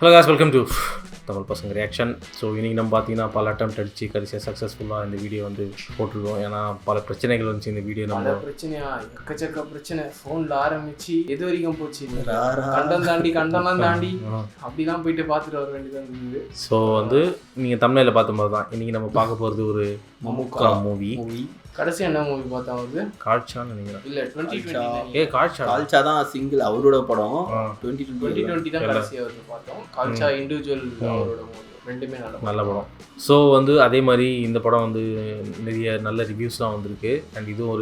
Hello guys, welcome to Tamil பசங்க reaction. So இன்றைக்கி நம்ம பார்த்தீங்கன்னா பல அட்டம் அடிச்சு கடைசியாக சக்ஸஸ்ஃபுல்லாக இந்த வீடியோ வந்து போட்டிருக்கோம். ஏன்னா பல பிரச்சனைகள் வந்துச்சு இந்த வீடியோ. நம்ம பிரச்சனையா எக்கச்சக்க பிரச்சனை ஃபோனில் ஆரம்பிச்சு எது வரைக்கும் போச்சு, கண்டம்லாம் தாண்டி அப்படிலாம் போயிட்டு பார்த்துட்டு வர வேண்டியதாக இருந்தது. ஸோ வந்து நீங்கள் தமிழில் பார்த்த மாதிரி தான் இன்றைக்கி நம்ம பார்க்க போகிறது ஒரு மம்முக்கா மூவி. கடைசி என்ன மூவி பார்த்தா வந்து கால்ச்சான்னு நினைக்கிறேன். இல்லை 2020 கால்ச்சா தான் சிங்கிள் அவரோட படம். 2020 தான் கடைசியாக வந்து பார்த்தோம். கால்ச்சா இண்டிவிஜுவல் அவரோட மூவி ரெண்டுமே நல்ல படம். ஸோ வந்து அதே மாதிரி இந்த படம் வந்து நிறைய நல்ல ரிவ்யூஸ்லாம் வந்திருக்கு. அண்ட் இதுவும்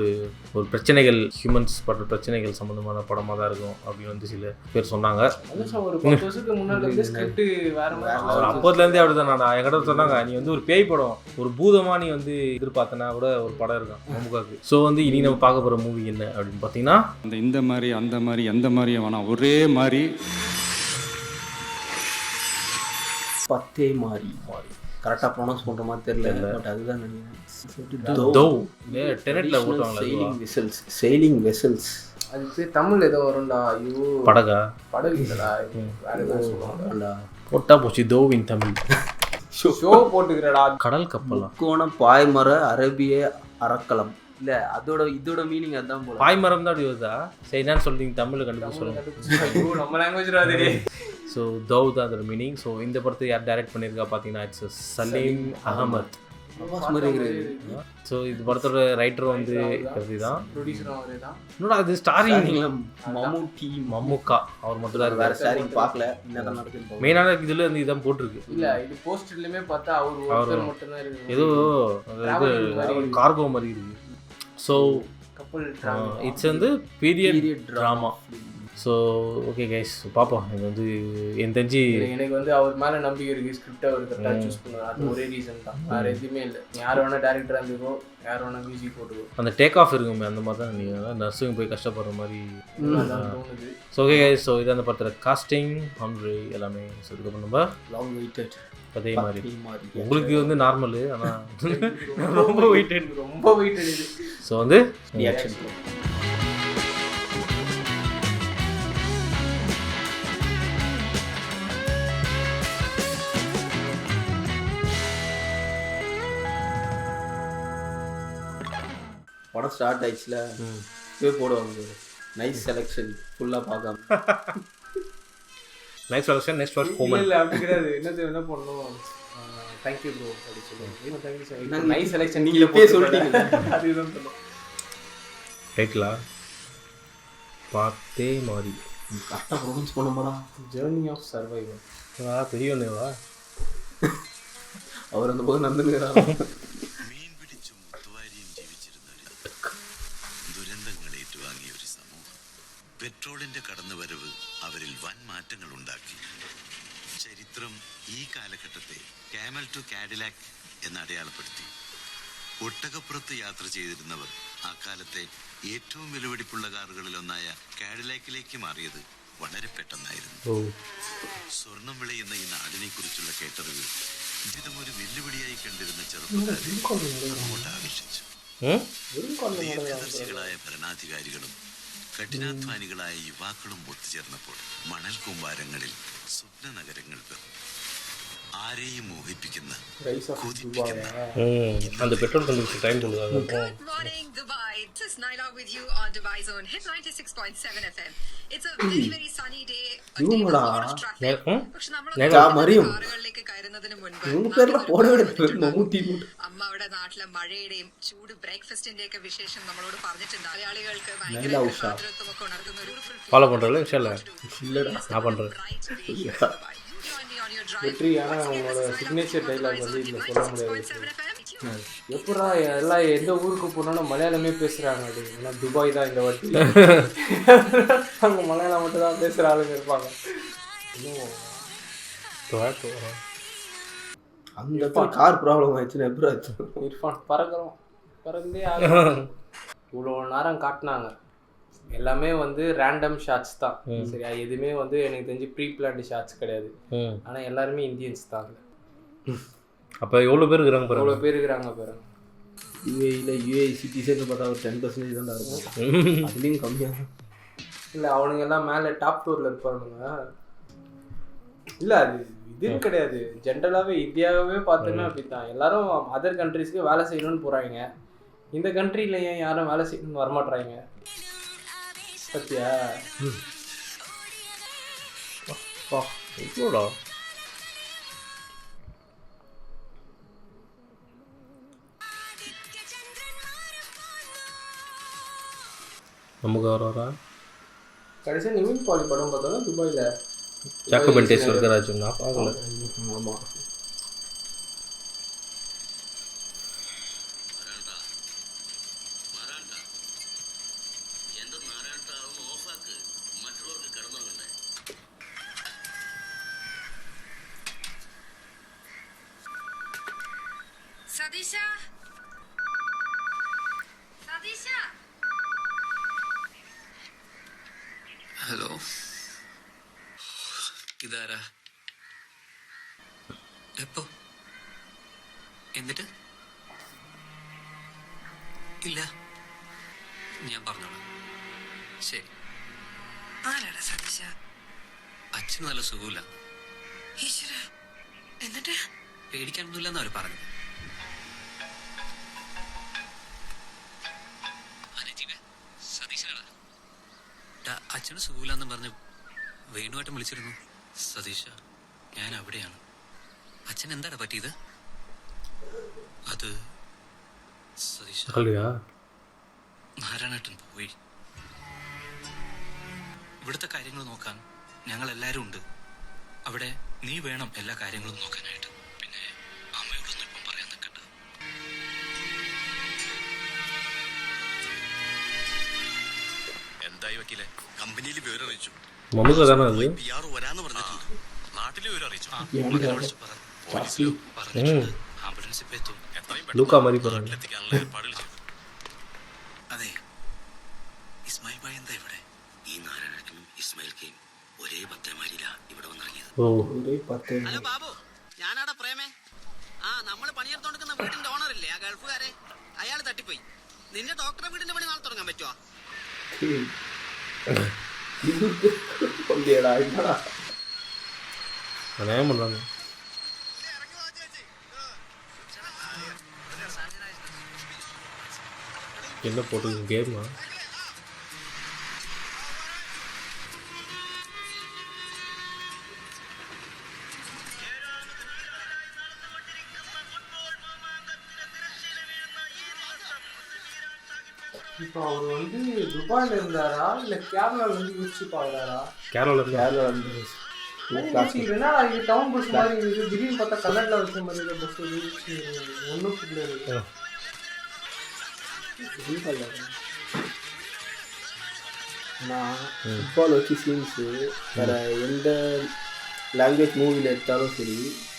ஒரு பிரச்சனைகள், ஹியூமன்ஸ் படுற பிரச்சனைகள் சம்மந்தமான படமாக தான் இருக்கும் அப்படின்னு வந்து சில பேர் சொன்னாங்க. ஒரு 10 வருஷத்துக்கு முன்னாடி ஸ்கிரிப்ட் வேற மாதிரி. அப்போதுலேருந்தே அப்படி தான். நான் என்கிட்ட சொன்னாங்க, நீ வந்து ஒரு பேய் படம், ஒரு பூதமாக நீ வந்து எதிர்பார்த்தனா கூட ஒரு படம் இருக்கும் மம்முக்காக்கு. ஸோ வந்து இனி நம்ம பார்க்க போகிற மூவி என்ன அப்படின்னு பார்த்தீங்கன்னா, இந்த மாதிரி அந்த மாதிரி எந்த மாதிரியும் வேணாம், ஒரே மாதிரி பத்தே மாறி கரெக்டாக ப்ரொனவுன்ஸ் பண்ணுற மாதிரி தெரியல, பட் அதுதான் செயிலிங் வெசல்ஸ். அதுக்கு தமிழ் ஏதோ வரும்டா. ஐயோ, படகு இல்லடா, வேற ஏதாவது சொல்லுவாங்கடா. போட்டா போச்சு தோவின் தமிழ் ஷோ போட்டுக்கிறடா. கடல் கப்பலாம், கோணம் பாய்மர அரபிய அறக்கலம். இல்லை, இதோட மீனிங் அதுதான் போல. பாய்மரம் தான் அப்படி வருதா? சரி, என்னன்னு சொல்றீங்க தமிழில் கண்டுபிடிச்சு சொல்லுங்க. நம்ம லாங்குவேஜ். ஸோ தவ் தான் அதோட மீனிங். ஸோ இந்த படத்தை யார் டைரக்ட் பண்ணியிருக்கா பார்த்தீங்கன்னா, இட்ஸ் சலீம் அகமத். ஸோ இது படத்தோட ரைட்டர் வந்து தான், இன்னொரு அது ஸ்டாரிங் மம்முக்கா அவர் மட்டும் தான். வேற ஸ்டாரிங் பார்க்கல, என்னதான் நடக்குது மெயினான இதில் வந்து இதான் போட்டிருக்கு. இல்லை, இது போஸ்டர்லையுமே பார்த்தா அவர் மட்டும் தான் இருக்கு. ஏதோ இது கார்கோ மாதிரி இருக்கு. ஸோ இட்ஸ் வந்து period drama. So okay guys, பார்ப்போம். இது வந்து என் தெரிஞ்சு எனக்கு வந்து அவர் மேலே நம்பிக்கை இருக்குது. ஸ்கிரிப்டை அவர் கரெக்டாக சூஸ் பண்ணுவார். அது ஒரே ரீசன் தான், வேறு எதுவுமே இல்லை. யார் வேணால் டேரக்டராக இருந்துக்கோ, யார் வேணால் மியூசிக் போட்டுக்கோ, அந்த டேக் ஆஃப் இருக்குமே அந்த மாதிரி தான். நீங்கள் நர்ஸுங்க போய் கஷ்டப்படுற மாதிரி தோணுது. ஸோ ஓகே கைஸ், ஸோ இது அந்த படத்தில் காஸ்டிங் ஹண்ட்ரி எல்லாமே. ஸோ இதுக்கப்புறம் நம்ம லாங் வெயிட்டட் அதே மாதிரி உங்களுக்கு வந்து நார்மலு, ஆனால் ரொம்ப வெயிட்டட் இது. ஸோ வந்து ரியாக்ஷன். படம் ஸ்டார்ட் ஆயிடுச்சுல, போடுவாங்க நைஸ் செலெக்ஷன் ஃபுல்லாக பார்க்காம. Nice selection next work home. இல்லை அப்படி கிடையாது. என்ன பண்ணணும், தேங்க்யூ ப்ரோ அப்படி சொல்லுவோம். நைஸ் செலெக்ஷன் நீங்களே போய் சொல்லிட்டீங்க. அதுதான் சொல்லுவோம். ரைட்லா பார்த்தே மாதிரி கரெக்டாக ப்ரொனவுன்ஸ் பண்ண மாடா. Journey of survival. பெரிய ஒன்றுவா அவர் அந்த போது நடந்துக்கிறார். പെട്രോളിന്റെ കടന്നുവരവ് അവരിൽ വൻ മാറ്റങ്ങൾ ഉണ്ടാക്കി. ചരിത്രം ഈ കാലഘട്ടത്തെ കാമൽ ടു കാഡിലാക് എന്ന് അടയാളപ്പെടുത്തി. ഒട്ടകപ്പുറത്ത് യാത്ര ചെയ്തിരുന്നവർ ആ കാലത്തെ ഏറ്റവും വിലപിടിപ്പുള്ള കാറുകളിലൊന്നായ കാഡിലാക്കിലേക്ക് മാറിയത് വളരെ പെട്ടെന്നായിരുന്നു. സ്വർണം വിളയുന്ന ഈ നാടിനെ കുറിച്ചുള്ള കേട്ടറിവ് ജീവിതം ഒരു വെല്ലുവിളിയായി കണ്ടിരുന്ന ചെറുപ്പക്കാരെ അങ്ങോട്ട് ആകർഷിച്ചു. ദീർഘദർശികളായ ഭരണാധികാരികളും കഠിനാധ്വാനികളായ യുവാക്കളും ഒത്തുചേർന്നപ്പോൾ മണൽ കൂമ്പാരങ്ങളിൽ സ്വപ്ന നഗരങ്ങൾ പിറന്നു. ആരെയും മോഹിപ്പിക്കുന്ന அந்த பெட்ரோல் கண்டுபிடிச்ச டைம் சொல்லுவாங்க. Good morning Dubai, this is Naila with you on Dubai Zone Hit 96.7 FM. It's a very sunny day. இவங்களா പക്ഷെ നമ്മൾ കാറുകളിലേക്ക് കയറുന്നതിന് മുൻപ് അമ്മയുടെ നാട്ടിലെ മഴയുടെയും ചൂട് ബ്രേക്ക്ഫാസ്റ്റിന്റെ ഒക്കെ വിശേഷം നമ്മളോട് പറഞ്ഞിട്ടുണ്ട്. മലയാളികൾക്ക് ഭയങ്കര സ്വാതന്ത്ര്യത്വമൊക്കെ ഉണർത്തുന്ന ഒരു ஃபாலோ பண்ணுறல இல்லைடா நான் பண்ணுறேன். வெற்றி. ஆனால் அவங்களோட சிக்னேச்சர் டைலாக் வந்து இதில் சொல்ல முடியாது. எப்படா எல்லாம் எந்த ஊருக்கு போனாலும் மலையாளமே பேசுகிறாங்க. அது ஏன்னா துபாய் தான் இந்த வாட்டி அவங்க மலையாளம் மட்டும் தான் பேசுகிற ஆளுங்க இருப்பாங்க. இன்னும் அந்த கார் ப்ராப்ளம் ஆயிடுச்சுன்னா எப்படி ஆச்சு? இர்ஃபான் பறந்தே இவ்வளோ நேரம் காட்டினாங்க. எல்லாமே வந்து ரேண்டம் ஷாட்ஸ் தான். சரியா, எதுவுமே வந்து எனக்கு தெரிஞ்சு ப்ரீ பிளான்டு ஷாட்ஸ் கிடையாது. ஆனால் எல்லாருமே இந்தியன்ஸ் தான். அப்போ எவ்வளோ பேர் இருக்கிறாங்க பாருங்க. எவ்வளோ பேர் இருக்கிறாங்க பாருங்க. யூஏஇ சிட்டிசன் பார்த்தா ஒரு 10% தான் இருக்கும். அதுலேயும் கம்மியாக இல்லை, அவனுங்க எல்லாம் மேலே டாப் ஃப்ளோரில் இருப்பானுங்க. இல்லை அது இதுன்னு கிடையாது, ஜென்ரலாகவே இந்தியாவே பார்த்தோன்னா அப்படித்தான். எல்லாரும் அதர் கண்ட்ரீஸ்க்கு வேலை செய்யணும்னு போகிறாங்க. இந்த கண்ட்ரியில் ஏன் யாரும் வேலை செய்யணும்னு வரமாட்றாங்க பத்தியா? எவ்வளோடா நமக்கு வரா கடைசியாக நிவின் பாலி படம் பார்த்தோன்னா துபாயில் ஜாக்கபென்டே சொர்க்கராஜ் நான் பார்க்கல. ஆமாம். സതീശ സതീശ ഹലോ, ഇതാരാ? എപ്പോ? എന്നിട്ട്? ഇല്ല, ഞാൻ പറഞ്ഞോളാം. ശരി. ആരാടാ സതീശ? അച്ഛന് നല്ല സുഖമില്ല. ഈശ്വര, എന്നിട്ട്? പേടിക്കാനൊന്നുമില്ലെന്ന് അവർ പറഞ്ഞത്. അച്ഛന് സുഖമില്ലാന്ന് പറഞ്ഞ് വേണുവായിട്ടും വിളിച്ചിരുന്നു. സതീഷ, ഞാൻ അവിടെയാണ്. അച്ഛൻ എന്താണ് പറ്റിയത്? അത് സതീഷ, നാരായണേട്ടൻ പോയി. ഇവിടുത്തെ കാര്യങ്ങൾ നോക്കാൻ ഞങ്ങൾ എല്ലാവരും ഉണ്ട്. അവിടെ നീ വേണം എല്ലാ കാര്യങ്ങളും നോക്കാനായിട്ട്. പിന്നെ അമ്മയോടൊന്നും ഇപ്പം പറയാൻ നിൽക്കണ്ട. എന്തായി വക്കീലെ? കമ്പനിയിൽ വിവരം അറിയിച്ചു. നമുക്ക് അതാണ് അത്. PR വരാന്ന് പറഞ്ഞിട്ടുണ്ട്. നാട്ടിൽ വിവരം അറിയിച്ചു. പോലീസിലും പറഞ്ഞിട്ടുണ്ട്. ആംബുലൻസ് ഇപ്പൊ എത്തും. ലൂക്കാ മരി പറഞ്ഞു. നാട്ടിലെത്തിക്കാനുള്ള ഏർപ്പാടുകൾ ചെയ്തു. അതെ, ഇസ്മായിൽ ഭായ് എന്താ ഇവിടെ? ഈ നാരായണനും ഇസ്മായിൽക്കയും ഒരേ പത്തേമാരിയിലാ ഇവിടെ വന്നിറങ്ങിയത്. ഓ ഹലോ ബാബു, ഞാനാടാ പ്രേമേ. നമ്മള് പണിയെടുത്തോണ്ടിരിക്കുന്ന വീടിന്റെ ഓണർ ഇല്ലേ, ആ ഗൾഫുകാരെ, അയാൾ തട്ടിപ്പോയി. നിന്റെ ഡോക്ടറെ വീടിന്റെ പണി നാളെ തുടങ്ങാൻ പറ്റുമോ? കൊണ്ടിയടാ ഇല്ലടാ. അനേകം പண்றாங்க. என்ன போட்டு கேமா? இப்போ அவர் வந்து துபாயில் இருந்தாரா இல்லை கேரளாவில் வந்து யோசிச்சு பார்க்குறாரா? கேரளால இருந்து என்னடா இது டவுன் பஸ் மாதிரி இருக்குது, திடீர்னு பார்த்தா கலரில் வச்ச மாதிரி இருக்க பஸ் ஒன்றும் புரியல. நான் ஃபுட்பால் வச்சு சீன்ஸு வேறு எந்த லாங்குவேஜ் மூவியில் எடுத்தாலும் சரி,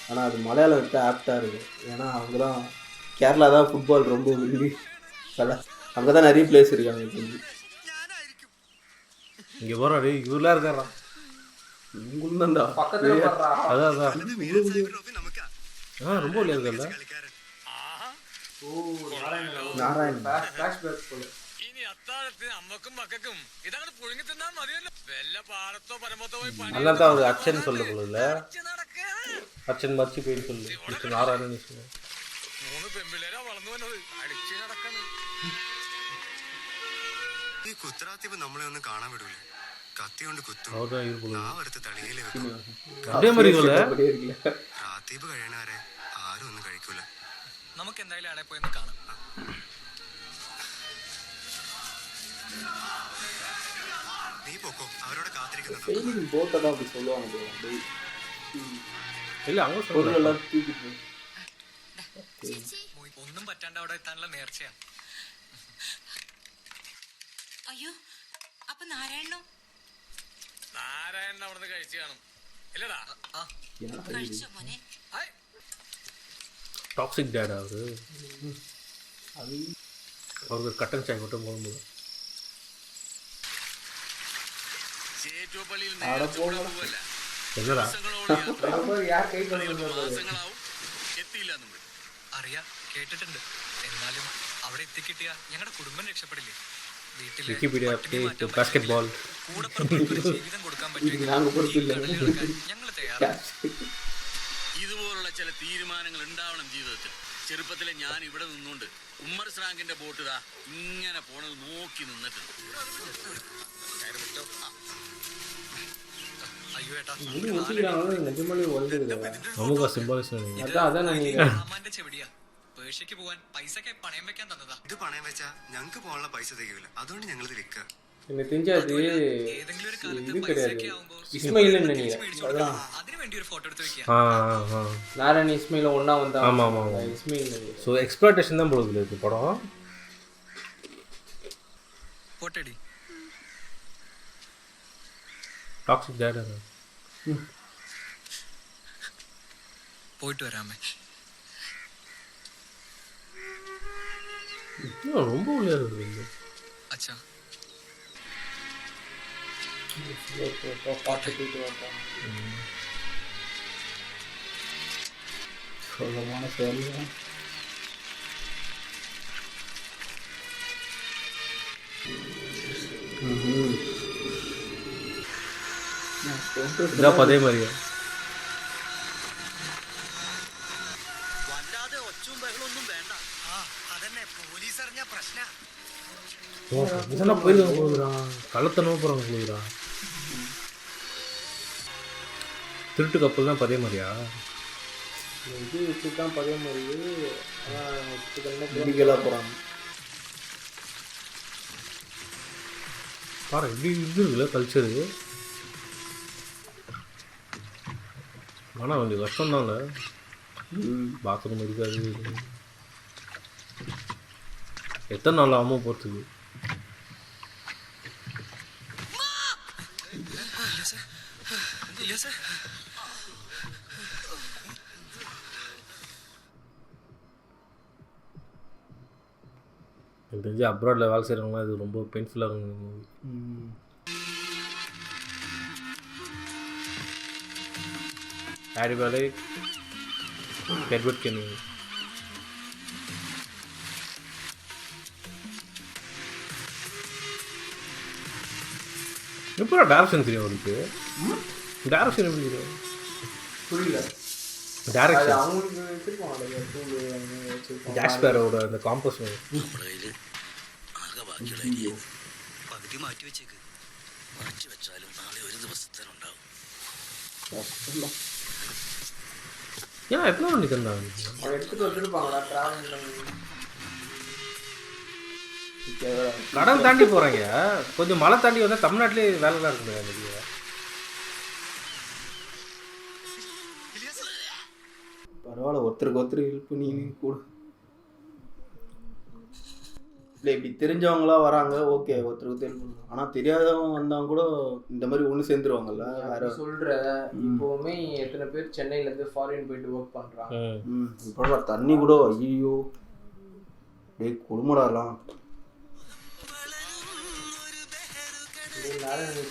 ஆனால் அது மலையாளம் எடுத்தால் ஆப்டாக இருக்கும். ஏன்னா அவங்க தான் கேரளா தான் ஃபுட்பால் ரொம்ப விரும்பி அங்கே தான் நிறைய பிளேஸ் இருக்காங்க. இங்கே போகிறாரு இவரெலாம் இருக்காரா? உங்களுக்கு தான்டா பக்கத்தில் வர்றா. அதான் ரொம்ப இல்லையா இருக்கல. ഓ നാരായണൻ ഫ്ലാഷ്ബാക്ക് പോലെ. ഇനി അത്താഴത്തിന് അമ്മക്കും മക്കൾക്കും ഇതങ്ങോട്ട് പുഴുങ്ങി തിന്നാ മതിയല്ലോ. വല്ല പാടത്തോ പരമത്തോ പോയി പണി அதனால தான் அவர் அச்சன் சொல்ல போல നടക്കുക. அச்சன் மச்சி பேர் சொல்லு நாராயணன் சொல்லு. 3 പെമ്പിള്ളേരാ വളർന്നു വന്നത്, അടിച്ചു നടക്കണം. ഈ കുത്തറാത്തീപ് നമ്മളെ ഒന്നും കാണാൻ വിടൂല. കത്തി കൊണ്ട് കുത്തും. அவர் தான் இருக்கு போல. നാവെടുത്ത് തളികയിൽ വെക്കും. அப்படியே மாதிரி சொல்ல. அப்படியே இருக்குல்ல. റാത്തീപ് കഴിയണവരെ ആരും ഒന്നും കഴിക്കൂല. നമുക്ക് എന്തായാലും അവിടെ പോയി ഒന്ന് കാണാം. നീ പൊക്കോ, അവരോട് കാത്തിരിക്കുന്നുണ്ട്. டெய்லி போட்டை தான் அப்படி சொல்லுவாங்க. இல்லை அங்கே பொருள் சொல்ல எல்லாம் தூக்கிட்டு ഒന്നും പറ്റാണ്ട് അവിടെ എത്താനുള്ള നേർച്ചയാണ്. അയ്യോ, അപ്പൊ നാരായണനോ? നാരായണൻ അവിടെ നിന്ന് കഴിച്ചു കാണും ഇല്ലടാ? കഴിച്ചോ മോനെ? டாக்ஸிக் டேட் அவரு. அவருக்கு கட்டன் சாய் மட்டும் போகும்போது ചേറ്റുവപ്പള്ളിയിൽ അവിടെ പോവല്ല. என்னடா யார் கை கழுவுறது? മാസങ്ങളാവും എത്തിയില്ല നമ്മൾ. അറിയാം, കേട്ടിട്ടുണ്ട്. എന്നാലും അവിടെ എത്തിക്കിട്ടിയ ഞങ്ങളുടെ കുടുംബം രക്ഷപ്പെടില്ലേ? വീട്ടിലെ വിക്കിപീഡിയ പട്ടിണി മാറ്റാൻ ബാസ്കറ്റ് ബോൾ കൂടപ്പിറപ്പുകൾക്ക് ഒരു ജീവിതം കൊടുക്കാൻ പറ്റുമെങ്കിൽ நாங்கள் பொறுப்பில்லை ഞങ്ങൾ തയ്യാറാണ്. ഇതുപോലുള്ള ചില തീരുമാനങ്ങൾ ഉണ്ടാവണം ജീവിതത്തിൽ. ചെറുപ്പത്തിലെ ഞാൻ ഇവിടെ നിന്നുകൊണ്ട് ഉമ്മർ സ്രാങ്കിന്റെ ബോട്ട് ഇതാ ഇങ്ങനെ പോണത് നോക്കി നിന്നിട്ടുണ്ട്. അയ്യോ ഏട്ടാ, ഇത് ഊട്ടിയിലാണ് നെജമലി ഒഴുകുന്നത്. നമുക്ക് സിംബോളിസം അതാ നീ അമ്മാന്റെ ചെവിടിയാ. പേർഷ്യക്ക് പോവാൻ പൈസക്ക് പണയം വെക്കാൻ തന്നതാ. ഇത് പണയം വെച്ചാ ഞങ്ങക്ക് പോകാനുള്ള പൈസ തികയില്ല, അതുകൊണ്ട് ഞങ്ങളിത് വിൽക്കുക. எனக்கு தெரிஞ்சது ഏതെങ്കിലും ഒരു കാലത്ത് இது പൈസയൊക്കെ கிடையாது. ആവുമ്പോ இஸ்மாயில்னு tickets நினைக்கிறேன். മേടിച്ചു കൊടുക്കാം. അതിന് വേണ്ടി ഒരു ഫോട്ടോ എടുത്ത് വെക്കുക. நாராயண இஸ்மாயில் ஒன்னா வந்தா ஆமா, ஆமா, ஆமா. இஸ்மாயில் ஸோ எக்ஸ்ப்ளாய்டேஷன் தான் போகுது இது படம். ഫോട്ടോടി. டாக்ஸிக் டேட் പോയിട്ട് വരാമേ. ரொம்ப உள்ளே இருக்குது. അച്ഛാ பார்த்துட்டு வந்தான். சொல்லமான சொல்லலாம். இதான் அதே மாதிரியா വല്ലാതെ ഒച്ചും ബഹളൊന്നും വേണ്ട. അതന്നെ പോലീസ് അറിഞ്ഞ പ്രശ്ന. இதெல்லாம் போயிருக்காங்க போகுதுறான், கள்ளத்தனமாக போகிறாங்க போகுதுறான். திருட்டு கப்பல் தான் அதே மாதிரியா? இது வச்சு தான் பழைய மாதிரி. ஆனால் இண்டிகலாக போகிறாங்க. பாரு இப்படி இது இருக்குல்ல கல்ச்சரு. ஆனால் கொஞ்சம் கஷ்டம்தாங்க, பாத்ரூம் இருக்காது. எத்தனை நாள் ஆகாமல் போகிறதுக்கு? எனக்கு தெரிஞ்சு அப்ராடில் வேலை செய்கிறவங்களாம் இது ரொம்ப பெயின்ஃபுல்லாக இருக்கும் movie. Harry folic, Edward Keni. எப்போ டேரக்ஷன் தெரியும் அவருக்கு? டேரக்ஷன் எப்படி தெரியும்? புரியல. அது டேரக்ஷன் அவங்களுக்கு வச்சிருப்பாங்க வச்சிருப்பாங்க. ஜாக்ஸ்பேரோட அந்த காம்பஸ் നമ്മുടെ കയ്യില് ആകെ ബാക്കിയുള്ള അരിയെ പകുതി മാറ്റി വെച്ചേക്ക്. മാറ്റി വെച്ചാലും നാളെ ഒരു ദിവസത്തേനുണ്ടാവും. ஏன்னா எத்தனை மணி தந்தாங்க? அவங்க எடுத்துட்டு வச்சிருப்பாங்களா டிராவல். கடல் தாண்டி போகிறாங்க, கொஞ்சம் மலை தாண்டி வந்தால் தமிழ்நாட்டிலே வேலைலாம் இருக்குங்க நிறைய. பரவாயில்ல, ஒருத்தருக்கு ஒருத்தர் ஹெல்ப் பண்ணி கூட. இல்லை இப்படி தெரிஞ்சவங்களா வராங்க, ஓகே ஒருத்தருக்கு ஹெல்ப் பண்ணுவாங்க. ஆனால் தெரியாதவங்க வந்தால் கூட இந்த மாதிரி ஒன்று சேர்ந்துருவாங்கல்ல. வேற சொல்கிற இப்போவுமே எத்தனை பேர் சென்னையிலேருந்து ஃபாரின் போயிட்டு ஒர்க் பண்ணுறாங்க. இப்போ தண்ணி கூட ஐயோ டே குடும்படாலாம்.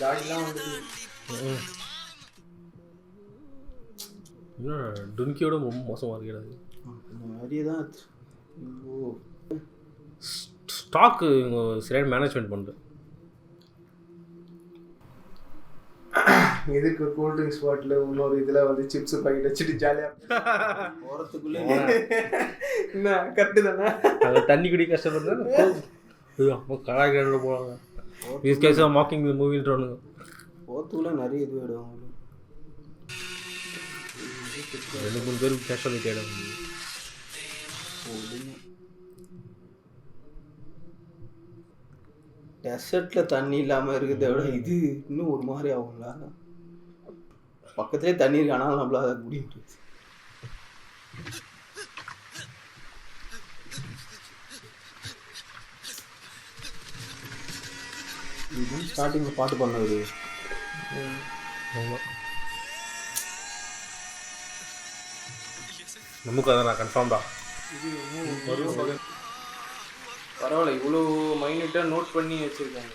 காடிலாம் வந்துட்டு இன்னும் டுன்கியோட ரொம்ப மோசமாக இருக்கிறது. இந்த மாதிரி தான். ஐயோ ஸ்டாக்கு இவங்க சரியான மேனேஜ்மெண்ட் பண்ணுறது. இதுக்கு கூல் ட்ரிங்க்ஸ் பாட்டில் இன்னொரு இதில் வந்து சிப்ஸ் பாக்கெட் வச்சுட்டு ஜாலியாக போகிறதுக்குள்ளே என்ன கரெக்டு தானே. அதை தண்ணி குடி கஷ்டப்படுறாங்க, கடாய் கடை போகிறாங்க. These guys are mocking the movie ன்றானுங்க. போகிறதுக்குள்ளே நிறைய இது ஆகிடும் அவங்களுக்கு. 2-3 பேருக்கு கேஷுவாலிட்டி ஆகிடும். டெசர்ட்டில் தண்ணி இல்லாமல் இருக்கிறத விட இது இன்னும் ஒரு மாதிரி ஆகுங்களா? பக்கத்துலேயே தண்ணி இருக்கு, ஆனாலும் நம்மளால அதை குடிக்க முடியாது. இது ஸ்டார்டிங்கில் பாட்டு பண்ணது. நமக்கு அதான் நான் கன்ஃபார்ம்டா. பரவாயில்ல, இவ்வளோ மைன்யூட்டாக நோட் பண்ணி வச்சுருக்காங்க.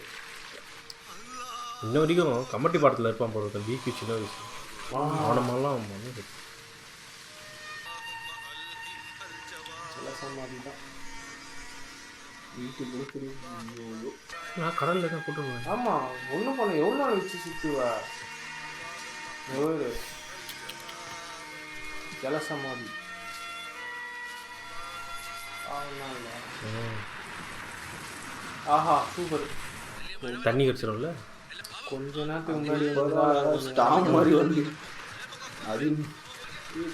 இன்ன வரைக்கும் கமெண்ட்ரி பாடத்தில் இருப்பான் போகிற தம்பி சின்ன விஷயம் அவனமெல்லாம் மாதிரி தான். வீட்டுக்குள்ள தெரியும். நான் கடலில் தான் கூட்டுருவேன். ஆமாம் ஒன்றும் பண்ண எவ்வளோ நாள் வச்சு சுற்றுவா ஒரு ஜலசமாதி ஆஹா சூப்பர். தண்ணி கிடச்சிடும்ல. கொஞ்ச நேரத்துக்கு முன்னாடி ஸ்டாம் மாதிரி வந்து அது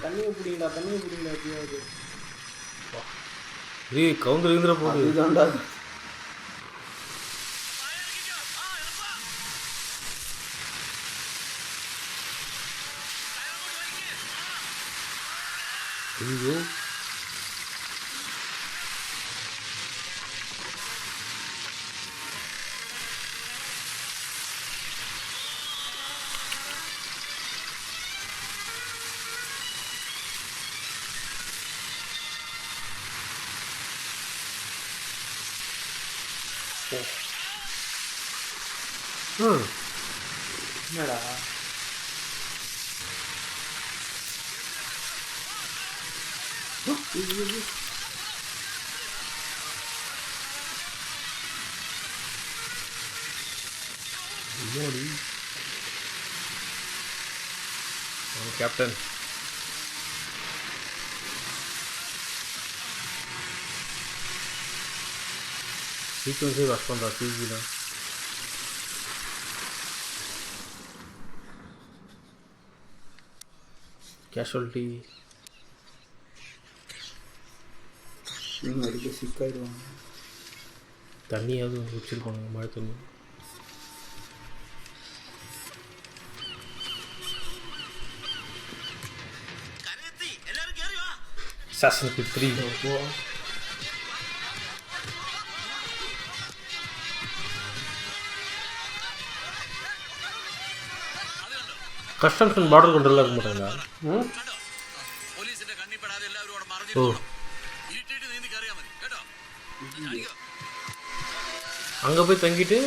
தண்ணியை பிடிங்களா எப்படியாவது. இது கவுந்தர் இருந்துட போகுது. இதுதான்டா ஐயோ என்னடா கேப்டன் சீக்வன்ஸே ரஷ் பண்ணுறா சிஜியில். கேஷுவல்ட்டி அடிக்க சிக்காயிடுவாங்க. தண்ணியாவது வச்சுருப்பாங்க, மழை தண்ணி. Assassin's Creed 3. Customs border control ആക്കാൻ പറ്റില്ല. പോലീസിന്റെ കണ്ണിപ്പെടാതെ എല്ലാവരും അവിടെ ഓ ഇരുട്ടിട്ട് നീന്തി കയറിയാൽ മതി കേട്ടോ. அங்கே போய் தங்கிட்டு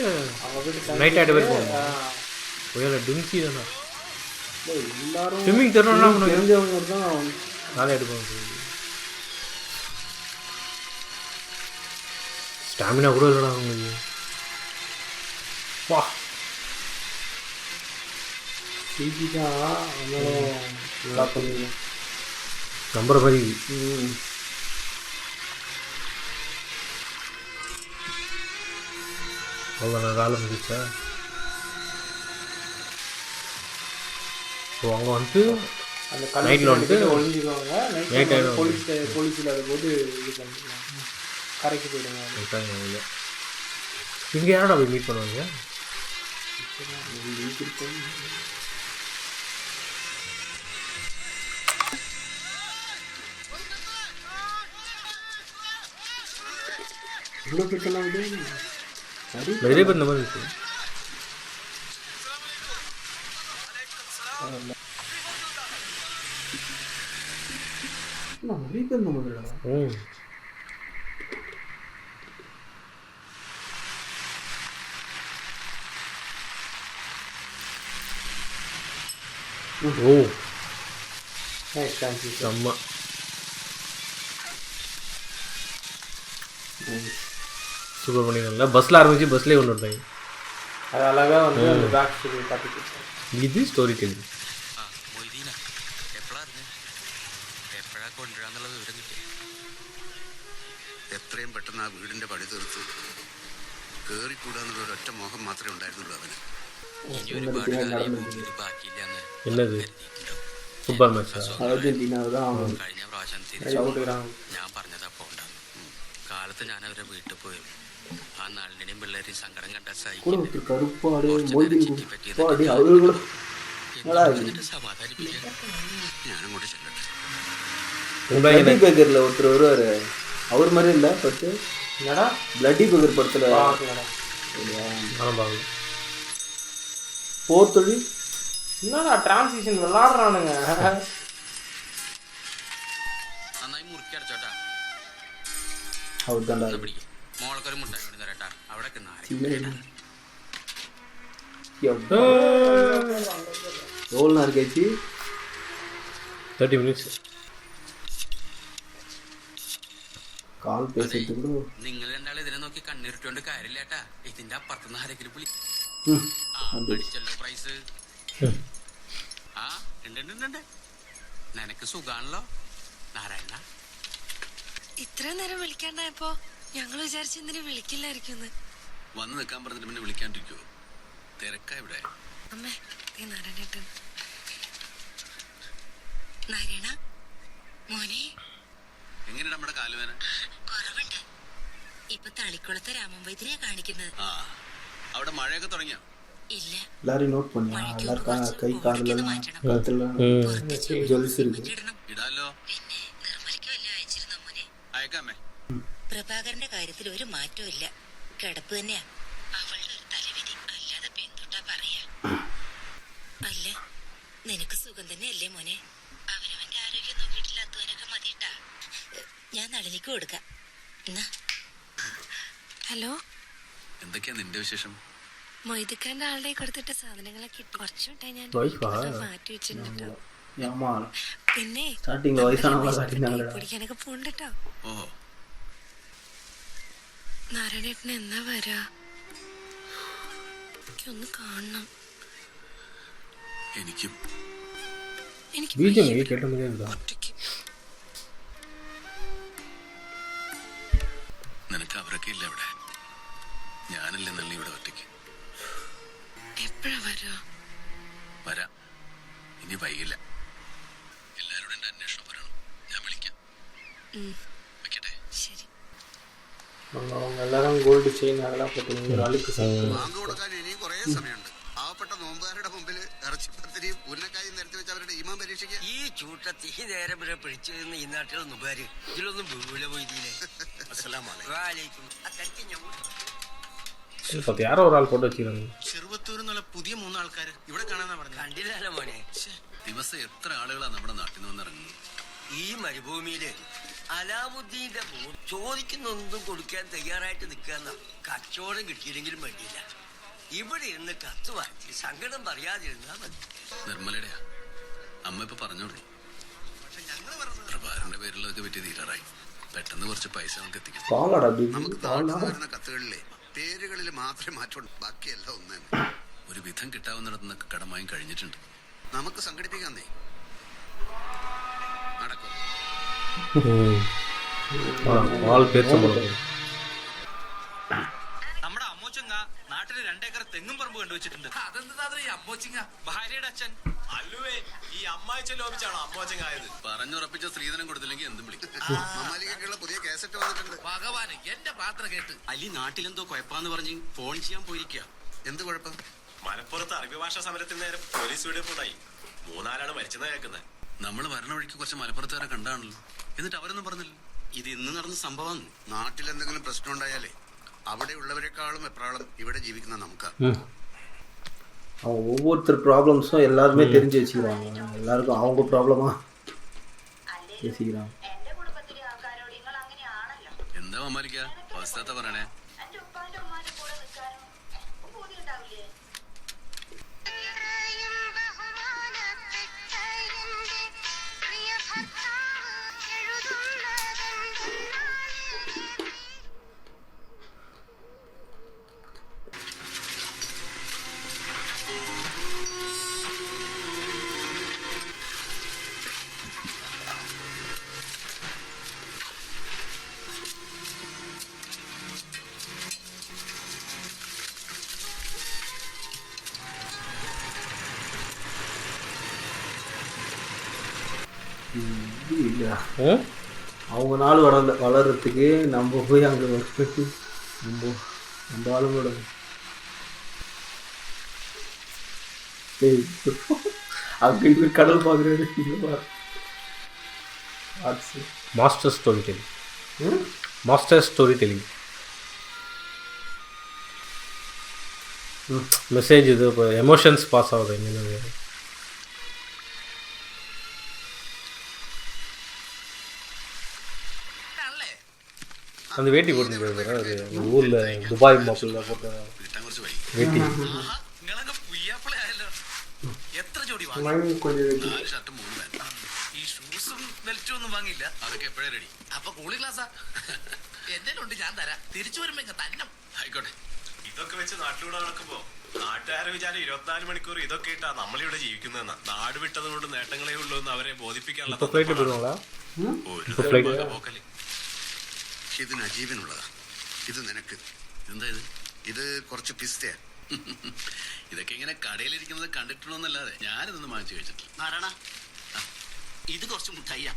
நைட் ஆகிட்ட பேர் போகணும். ஒயல டுங்கி தானே எல்லாரும் ஸ்விம்மிங் தெரியணும்னா தெரிஞ்சவங்க தான் நாளே எடுப்பாங்க. ஸ்டாமினா கூட இல்லைடா அவங்களுக்கு. வா சிஜி தான் அதனால நல்லா பண்ணுங்க நம்புற மாதிரி. அவ்வளோ வேலை முடிச்சா. ஸோ அங்கே வந்துட்டு அந்த நைட்டில் வந்துட்டு ஒழிஞ்சிக்குவாங்க. நைட் நைட் போலீஸ் இல்லாத போது இது பண்ணிக்கலாம், கரைக்கு போயிடுவாங்க. இங்கே யாரோட போய் மீட் பண்ணுவாங்க? இவ்வளோ பிரச்சனை நிறைய பேர் இந்த மாதிரி இருக்கு. நிறைய பேர் இந்த மாதிரி ஓ நைஸ் செம்ம. சூப்பர் பண்ணிக்கல. பஸ்ஸில் ஆரம்பிச்சு பஸ்லேயே கொண்டு வந்தாங்க. அது அழகாக வந்து அந்த பேக் ஸ்டோரி காட்டிட்டு இது ஸ்டோரி டெல்லிங். മൊയ്തീന എപ്പോഴായിരുന്നു എപ്പോഴാ കൊണ്ടുവരാന്നുള്ളത് വിവരം കിട്ടി? എത്രയും പെട്ടെന്ന് ആ വീടിന്റെ പണി തീർത്ത് കേറിക്കൂടാന്നുള്ള ഒരൊറ്റ മോഹം മാത്രമേ ഉണ്ടായിരുന്നുള്ളൂ അവന്. ഇനി ഒരുപാട് കാര്യം ഭൂമിയിൽ ബാക്കിയില്ലെന്ന് என்னது ஃபுட்பால் மேட்ச்சா? அர்ஜென்டினாவை தான் കഴിഞ്ഞ പ്രാവശ്യം ഞാൻ പറഞ്ഞതാ പോണ്ടെന്ന്. കാലത്ത് ഞാൻ അവരെ വീട്ടിൽ പോയി ആ നാളിനെയും പിള്ളേരെയും സങ്കടം കണ്ട கூட ஒருத்தர் கருப்பாடு കുറച്ച് மொய்தி നേരം ചുറ്റി பாடி அவரு கூட പറ്റിയത് സമാധാനിപ്പിക്കാൻ ഞാനങ്ങോട്ട് ചെല്ലട്ടെ. பிளட்டி பேக்கர்ல ஒருத்தர் வருவாரு, அவர் மாதிரி இல்லை பட்டு என்னடா பிளட்டி பேக்கர் படத்துல நானும் பார்க்கல. போர் தொழில் என்னடா டிரான்சிஷன் விளாடுறானுங்க. നന്നായി മുറുക്കി അടച്ചോട്ടാ. அவர் தாண்டா പിടിക്കും മോളക്കൊരു മുട്ടായി കൊണ്ടു തരട്ടാ. അവിടെ எவ்வளோ நேரம் கழிச்சு 30 minutes. കാൾ പേസിട്ട് கூட നിങ്ങൾ രണ്ടാളും ഇതിനെ നോക്കി കണ്ണിരിട്ടോണ്ട് കാര്യമില്ലേട്ടാ. ഇതിന്റെ അപ്പുറത്തുനിന്ന് ആരെങ്കിലും വിളി. അടിച്ചല്ലോ പ്രൈസ്. ആ ഉണ്ട്. നിനക്ക് സുഖാണല്ലോ നാരായണ. ഇത്ര നേരം വിളിക്കാണ്ടായപ്പോ ഞങ്ങൾ വിചാരിച്ചു എന്തിനു വിളിക്കില്ലായിരിക്കും. വന്ന് നിൽക്കാൻ പറഞ്ഞിട്ട് പിന്നെ വിളിക്കാണ്ടിരിക്കുവോ? തിരക്കാ ഇവിടെ. അമ്മേ നാരായണേട്ടൻ. നാരായണ മോനെ എങ്ങനെയാ നമ്മുടെ കാലുവേന? കുറവുണ്ട്. ഇപ്പൊ തളിക്കുളത്തെ രാമവൈദ്യരെ കാണിക്കുന്നത്. ആ അവിടെ മഴയൊക്കെ തുടങ്ങിയോ? ഇല്ല. எல்லாரும் நோட் பண்ணியா? எல்லாரும் கை காலெல்லாம் கழுத்தெல்லாம் ஜொலிஸ் இருக்கு. ഇടാലോ. പിന്നെ നിർമ്മലയ്ക്ക് വല്ല അയച്ചിരുന്നോ മോനെ? അയക്കാമേ. പ്രഭാകരന്റെ കാര്യത്തിൽ ഒരു മാറ്റവും ഇല്ല. കിടപ്പ് തന്നെയാ. അവളുടെ ഒരു തലവിധി. അല്ലാതെ പെൺതുട്ടാ പറയാ. അല്ല നിനക്ക് സുഖം തന്നെയല്ലേ മോനെ? അവനവന്റെ ആരോഗ്യം നോക്കിയിട്ടില്ലാത്തവനൊക്കെ മതിട്ടാ. ഞാൻ നളിനിക്ക് കൊടുക്കാം. ഹലോ, എന്തൊക്കെയാ നിന്റെ വിശേഷം? മൊയ്തുക്കാന്റെ ആളുടെ കൊടുത്തിട്ട സാധനങ്ങളൊക്കെ ഇട്ട് കുറച്ചുണ്ടായി ഞാൻ മാറ്റി വെച്ചിട്ടുണ്ട്. പിന്നെ ஸ்டார்டிங்ல வயசானவங்கள காட்டினாங்க. പൊടിക്കാനൊക്കെ പോണ്ടട്ടോ. ഓഹോ. നാരായണേട്ടന് എന്നാ വരാ? എനിക്കൊന്ന് കാണണം. എനിക്കും. എനിക്ക് ബീജം കേട്ട മതി. നിനക്ക് അവരൊക്കെ ഇല്ല ഇവിടെ. ഞാനല്ലേ നല്ലി ഇവിടെ ഒറ്റയ്ക്ക്. എപ്പോഴാ വരാ? വരാം, ഇനി വൈകില്ല. എല്ലാവരോടും എന്റെ അന്വേഷണം പറയണം. ഞാൻ വിളിക്കാം. വെക്കട്ടെ. ശരി. அவங்க எல்லாரும் கோல்டு செயின் அதெல்லாம் போட்டு ஒரு அழுக்கு ബാങ്ക് കൊടുക്കാൻ ഇനിയും കുറേ സമയമുണ്ട്. പാവപ്പെട്ട നോമ്പുകാരുടെ മുമ്പിൽ ഇറച്ചിപ്പത്തിരിയും ഉന്നക്കായും നിരത്തി വെച്ച് അവരുടെ ഈമാൻ പരീക്ഷിക്കുക. ഈ ചൂട്ടത്തി നേരം വരെ പിടിച്ചു നിന്ന് ഈ നാട്ടിലൊന്നും ഉപകാരം ഇതിലൊന്നും വീഴ പോയില്ലേ. അസ്സലാമലൈക്കും. யாரோ ஒரு ஆள் போட்டு வச்சுக்கிறாங்க. ചെറുവത്തൂർ എന്നുള്ള പുതിയ 3 ആൾക്കാർ ഇവിടെ കാണാനാ പറഞ്ഞു. കണ്ടില്ലല്ലോ മോനെ. ദിവസം എത്ര ആളുകളാ നമ്മുടെ നാട്ടിൽ നിന്ന് വന്നിറങ്ങുന്നത്. ഈ മരുഭൂമിയില് അലാമുദ്ദീന്റെ ചോദിക്കുന്നൊന്നും കൊടുക്കാൻ തയ്യാറായിട്ട് നിൽക്കാന്ന കച്ചവടം കിട്ടിയില്ലെങ്കിലും വേണ്ടിയില്ല. ഇവിടെ ഇരുന്ന് കത്ത് വാങ്ങി സങ്കടം പറയാതിരുന്നാ മതി. നിർമ്മലയുടെയാ അമ്മ ഇപ്പൊ പറഞ്ഞോളൂ. പ്രഭാകരന്റെ പേരിലൊക്കെ വിറ്റ് തീരാറായി. പെട്ടെന്ന് കുറച്ച് പൈസ നമുക്ക് എത്തിക്കണം. നമുക്ക് വരുന്ന കത്തുകളിലെ പേരുകളിൽ മാത്രമേ മാറ്റമുള്ളൂ. ബാക്കിയെല്ലാം ഒന്ന് തന്നെ. ഒരു വിധം കിട്ടാവുന്നിടത്തുനിന്നൊക്കെ കടമായും കഴിഞ്ഞിട്ടുണ്ട്. നമുക്ക് സംഘടിപ്പിക്കാന്നേ. നടക്കും. ஆள் பேர் சம்பளம். നമ്മുടെ അമ്മോച്ചങ്ങ നാട്ടില് 2 ഏക്കർ തെങ്ങും പറമ്പ് കണ്ടുവച്ചിട്ടുണ്ട്. അതെന്താ ഈ അമ്മോച്ചിങ്ങ? ഭാര്യയുടെ അച്ഛൻ അല്ലുവേ. ഈ അമ്മായിച്ച ലോപിച്ചാണോ അമ്മോച്ചങ്ങ ആയത്? പറഞ്ഞുറപ്പിച്ച സ്ത്രീധനം കൊടുത്തില്ലെങ്കിൽ എന്തും വിളിക്കും. മമാലിക്കൊക്കെയുള്ള പുതിയ കാസറ്റ് വന്നിട്ടുണ്ട്. ഭഗവാന് എന്റെ പാത്രം കേട്ട് അലി നാട്ടിലെന്തോ കുഴപ്പാന്ന് പറഞ്ഞ് ഫോൺ ചെയ്യാൻ പോയിരിക്കുക. എന്ത് കുഴപ്പം? മലപ്പുറത്ത് അറബി ഭാഷാ സമരത്തിന് നേരം പോലീസ് വെടിവെപ്പുണ്ടായി. 3 ആളാണ് മരിച്ചെന്നാ കേൾക്കുന്നത്. നമ്മൾ വരണ വഴിക്ക് കുറച്ച് മലപ്പുറത്തുകാരെ കണ്ടാണല്ലോ. എന്നിട്ട് അവരൊന്നും പറഞ്ഞില്ല. ഇത് ഇന്ന് നടന്ന സംഭവം. നാട്ടിൽ എന്തെങ്കിലും പ്രശ്നം ഉണ്ടായാലേ അവിടെ ഉള്ളവരെക്കാളും എപ്രാളം ഇവിടെ ജീവിക്കുന്ന നമുക്കാ. அவங்க ஒவ்வொருத்தர் ப்ராப்ளம்ஸும் எல்லாருமே தெரிஞ்சு வச்சுக்கிறாங்க. எல்லாருக்கும் அவங்க ப்ராப்ளமா பேசிக்கிறாங்க. എന്താ മമാലിക്ക അവസ്ഥ പറയണേ? இல்லை அவங்க நாள் வளர்றதுக்கு நம்ம போய் அங்கே ஒர்க் நம்ம ஆளுங்களோட அங்கே இவர் கடல் பார்க்குறாரு. Master story telling. Master story telling message இது இப்போ எமோஷன்ஸ் பாஸ் ஆகுது. எங்கே அந்த வேட்டி போட்டு அது ஊரில் துபாய் மாப்பிள்ள போட்ட വേട്ടി. എത്ര ജോഡി கொஞ்சம் ഈ ഷൂസും ബെൽറ്റും ഒന്നും വാങ്ങിയില്ല. അതൊക്കെ എപ്പോഴേ റെഡി. അപ്പൊ കൂളി ക്ലാസ്സാ. എന്റെ ഉണ്ട് ഞാൻ തരാം. തിരിച്ചു വരുമ്പോ തന്നെ ആയിക്കോട്ടെ. ഇതൊക്കെ വെച്ച് നാട്ടിലൂടെ നടക്കുമ്പോ നാട്ടുകാരെ വിചാരം 24 മണിക്കൂർ ഇതൊക്കെ ഇട്ടാ നമ്മളിവിടെ ജീവിക്കുന്നതെന്നാ. നാട് വിട്ടത് കൊണ്ട് നേട്ടങ്ങളേ ഉള്ളൂ എന്ന് അവരെ ബോധിപ്പിക്കാനുള്ള ഇത് നജീബിനുള്ളതാ, ഇത് നിനക്ക്. എന്താ ഇത്? ഇത് കുറച്ച് പിസ്തയാ. ഇതൊക്കെ ഇങ്ങനെ കടയിലിരിക്കുന്നത് കണ്ടിട്ടുള്ളൂന്നല്ലാതെ ഞാനിതൊന്നും വാങ്ങിച്ചു കഴിച്ചിട്ടില്ല. ആരാണ ഇത്? കുറച്ച് മുട്ടായിയാ.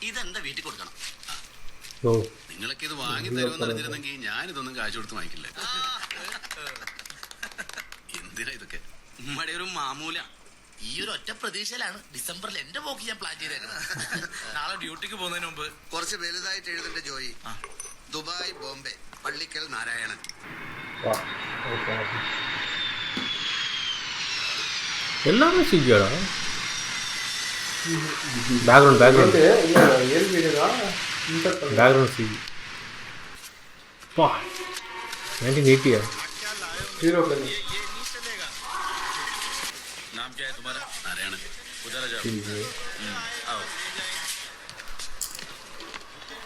ഇതെന്താ വീട്ടിൽ കൊടുക്കണം. നിങ്ങളൊക്കെ ഇത് വാങ്ങി തരുമെന്ന് അറിഞ്ഞിരുന്നെങ്കിൽ ഞാനിതൊന്നും കാശ് കൊടുത്ത് വാങ്ങിക്കില്ല. എന്തിനാ ഇതൊക്കെ? ഉമ്മയുടെ ഒരു മാമൂല. ഈ ഒരു ഒറ്റ പ്രതീക്ഷയിലാണ് ഡിസംബറിൽ എന്റെ പോക്ക് ഞാൻ പ്ലാൻ ചെയ്തേക്കുന്നത്. നാളെ ഡ്യൂട്ടിക്ക് പോകുന്നതിന് മുമ്പ് കുറച്ച് വലുതായിട്ട് എഴുതേണ്ട ജോയി. ദുബായ്, ബോംബെ, പള്ളിക്കൽ നാരായണൻ. எல்லாமே ஸ்விக்கியாடா. பேக்ரவுண்ட் ஏழு வீடு தான். Background Swiggy. பா 1980 जीरो करनी. नाम क्या है तुम्हारा? नारायणन. उधर आ जाओ. आओ.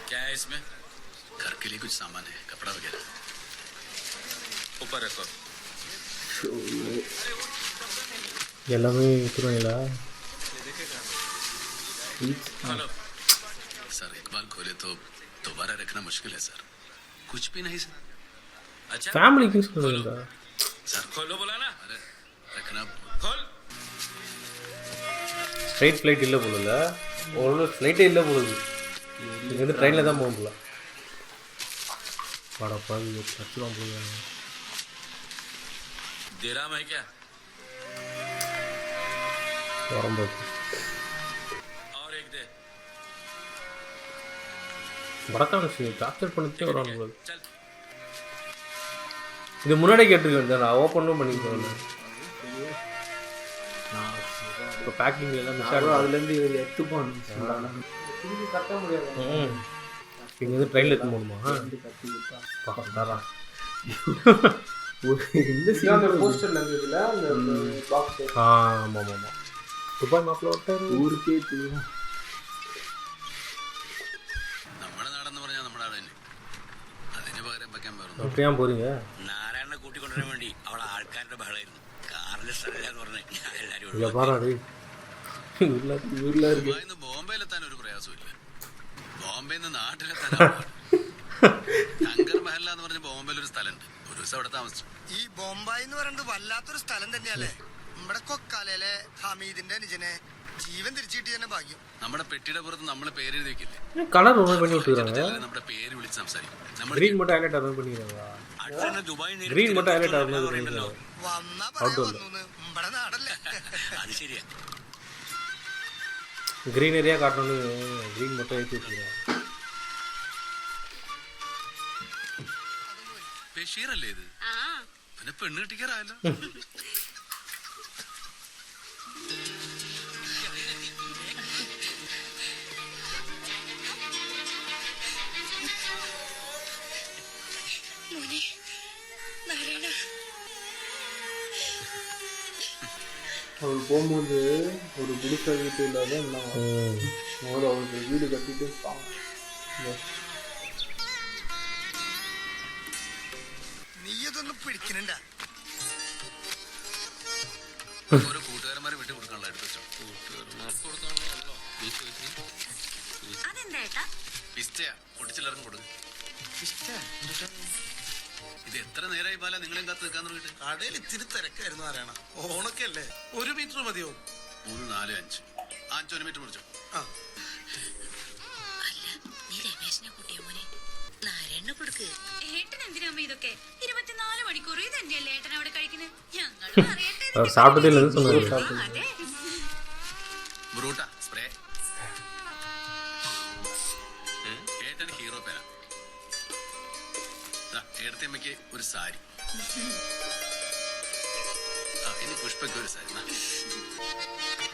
क्या है इसमें? घर के लिए कुछ सामान है, कपड़ा वगैरह. ऊपर रखो. எல்லாமே வித்துருவீங்களா? हेलो सर एक बार खोले तो दोबारा रखना मुश्किल है सर. कुछ भी नहीं सर. अच्छा ஃபேமிலிக்கு சொல்லுங்க. सर खोलो बोला ना. अरे रखना. खोल. ஸ்ட்ரைட் ஃப்ளைட் இல்லை போல இல்லை, ஒரு ஃப்ளைட்டே இல்லை போகுது. இது வந்து ட்ரெயினில் தான் போகும் போல. வாடப்பா கற்றுலாம் போகுது. दिराम है क्या? வரும்போது और एक दे. வடக்கான டார்ச்சர் பண்ணிட்டே வரான் போது. चल. இது முன்னாடி கேட்டிருக்கேன், நான் ஓப்பனும் பண்ணிக்கிறேன். இப்போ பேக்கிங் எல்லாம் மிஸ் ஆகும். அதுலேருந்து இவர் எடுத்துப்பான். திருப்பி கட்ட முடியாது. இங்கே வந்து ட்ரெயினில் எடுத்து போகணுமா? பார்த்தாரா அந்த போஸ்டர்ல இருந்ததுல அந்த பாக்ஸ். ஆமாம் ஆமாம் ஆமாம். துபாய் மாப்பிள்ள விட்டார் ஊருக்கே தெரியும். നമ്മുടെ നാടെന്ന് പറഞ്ഞാൽ നമ്മുടെ നാട് തന്നെ. അതിന് പകരം വെക്കാൻ പറഞ്ഞു. எப்படியா போறீங்க? നാരായണനെ കൂട്ടിക്കൊണ്ടുവരാൻ വേണ്ടി അവിടെ ആൾക്കാരുടെ ബഹളായിരുന്നു. കാറിന്റെ സ്ഥലം പറഞ്ഞ എല്ലാരും இங்கே பாராடு ஊரில் இருக்கு. ദുബായിന്ന് ബോംബെയിലെത്താൻ ഒരു പ്രയാസമില്ല. ബോംബെന്ന് നാട്ടിലെത്താൻ ടങ്കർ മഹല്ല എന്ന് പറഞ്ഞ ബോംബെയിൽ ഒരു സ്ഥലമുണ്ട്. ഒരു ദിവസം അവിടെ താമസിച്ചു. ഈ ബോംബായി എന്ന് പറയുന്നത് വല്ലാത്തൊരു സ്ഥലം തന്നെയല്ലേ. നമ്മുടെ കൊക്കാലയിലെ ഹമീദിന്റെ അനുജനെ ജീവൻ തിരിച്ചു കിട്ടി തന്നെ ഭാഗ്യം. നമ്മുടെ പെട്ടിയുടെ പുറത്ത് നമ്മളെ പേരെഴുതി വെക്കില്ലേ, கலர் ரொம்ப பண்ணி விட்டுருக்காங்க. നമ്മുടെ പേര് വിളിച്ച് സംസാരിക്കും. ഗ്രീൻ மட்டும் ஹைலைட் ஆகும் பண்ணிக்கிறாங்க. ഗ്രീൻ மட்டும் ஹைலைட் ஆகும் பண்ணிக்கிறாங்க. വന്നാ പറയാൻ വന്നു നമ്മുടെ നാടല്ലേ. അത് ശരിയാ. ഗ്രീൻ ഏരിയ കാട്ടணும்னு ഗ്രീൻ மட்டும் ஏற்றி வச்சுக்கிறாங்க. ബഷീർ അല്ലേ ഇത്? പിന്നെ പെണ്ണ് കിട്ടിക്കാറായല്ലോ. മോനെ നാരായണ, அவர் போகும்போது ஒரு குடிசை வீட்டு இல்லாத முதல்ல அவருக்கு வீடு கட்டிட்டு இருப்பாங்க. നീ ഇതൊന്നും പിടിക്കണണ്ട. ഓരോ കൂട്ടുകാരന്മാരെ വിട്ടു കൊടുക്കാനുള്ള എടുത്തു വെച്ചോ. അതെന്താ? പിസ്റ്റയാ, പൊട്ടിച്ചിലിറങ്ങി കൊടുക്കും. ഇത് എത്ര നേരമായി പാല നിങ്ങളെയും കാത്ത് നിൽക്കാൻ തുടങ്ങിയിട്ട്? കടയിൽ ഇത്തിരി തിരക്കായിരുന്നു ആരാണ്. ഓണൊക്കെ അല്ലേ, 1 മീറ്റർ മതിയോ? 3, 4, 5. 5 1 മീറ്റർ മുറിച്ചോ. അല്ല, നീ രമേശിനെ കൂട്ടിയ മോനെ നാരായണനെ കൊടുക്ക്. ഏട്ടൻ എന്തിനാ ഇതൊക്കെ? 24 മണിക്കൂർ ഇത് തന്നെയല്ലേ ഏട്ടൻ അവിടെ കഴിക്കുന്നത്? ഞങ്ങളും അറിയട്ടെ. சாப்பிட்டதில்லைன்னு சொன்னாங்க. അതെ. ബ്രൂട്ട സ്പ്രേ. ഏട്ടന് ഹീറോ പേന. ഏടത്തമ്മയ്ക്ക് ഒരു സാരി. ഇനി പുഷ്പയ്ക്ക് ഒരു സാരി.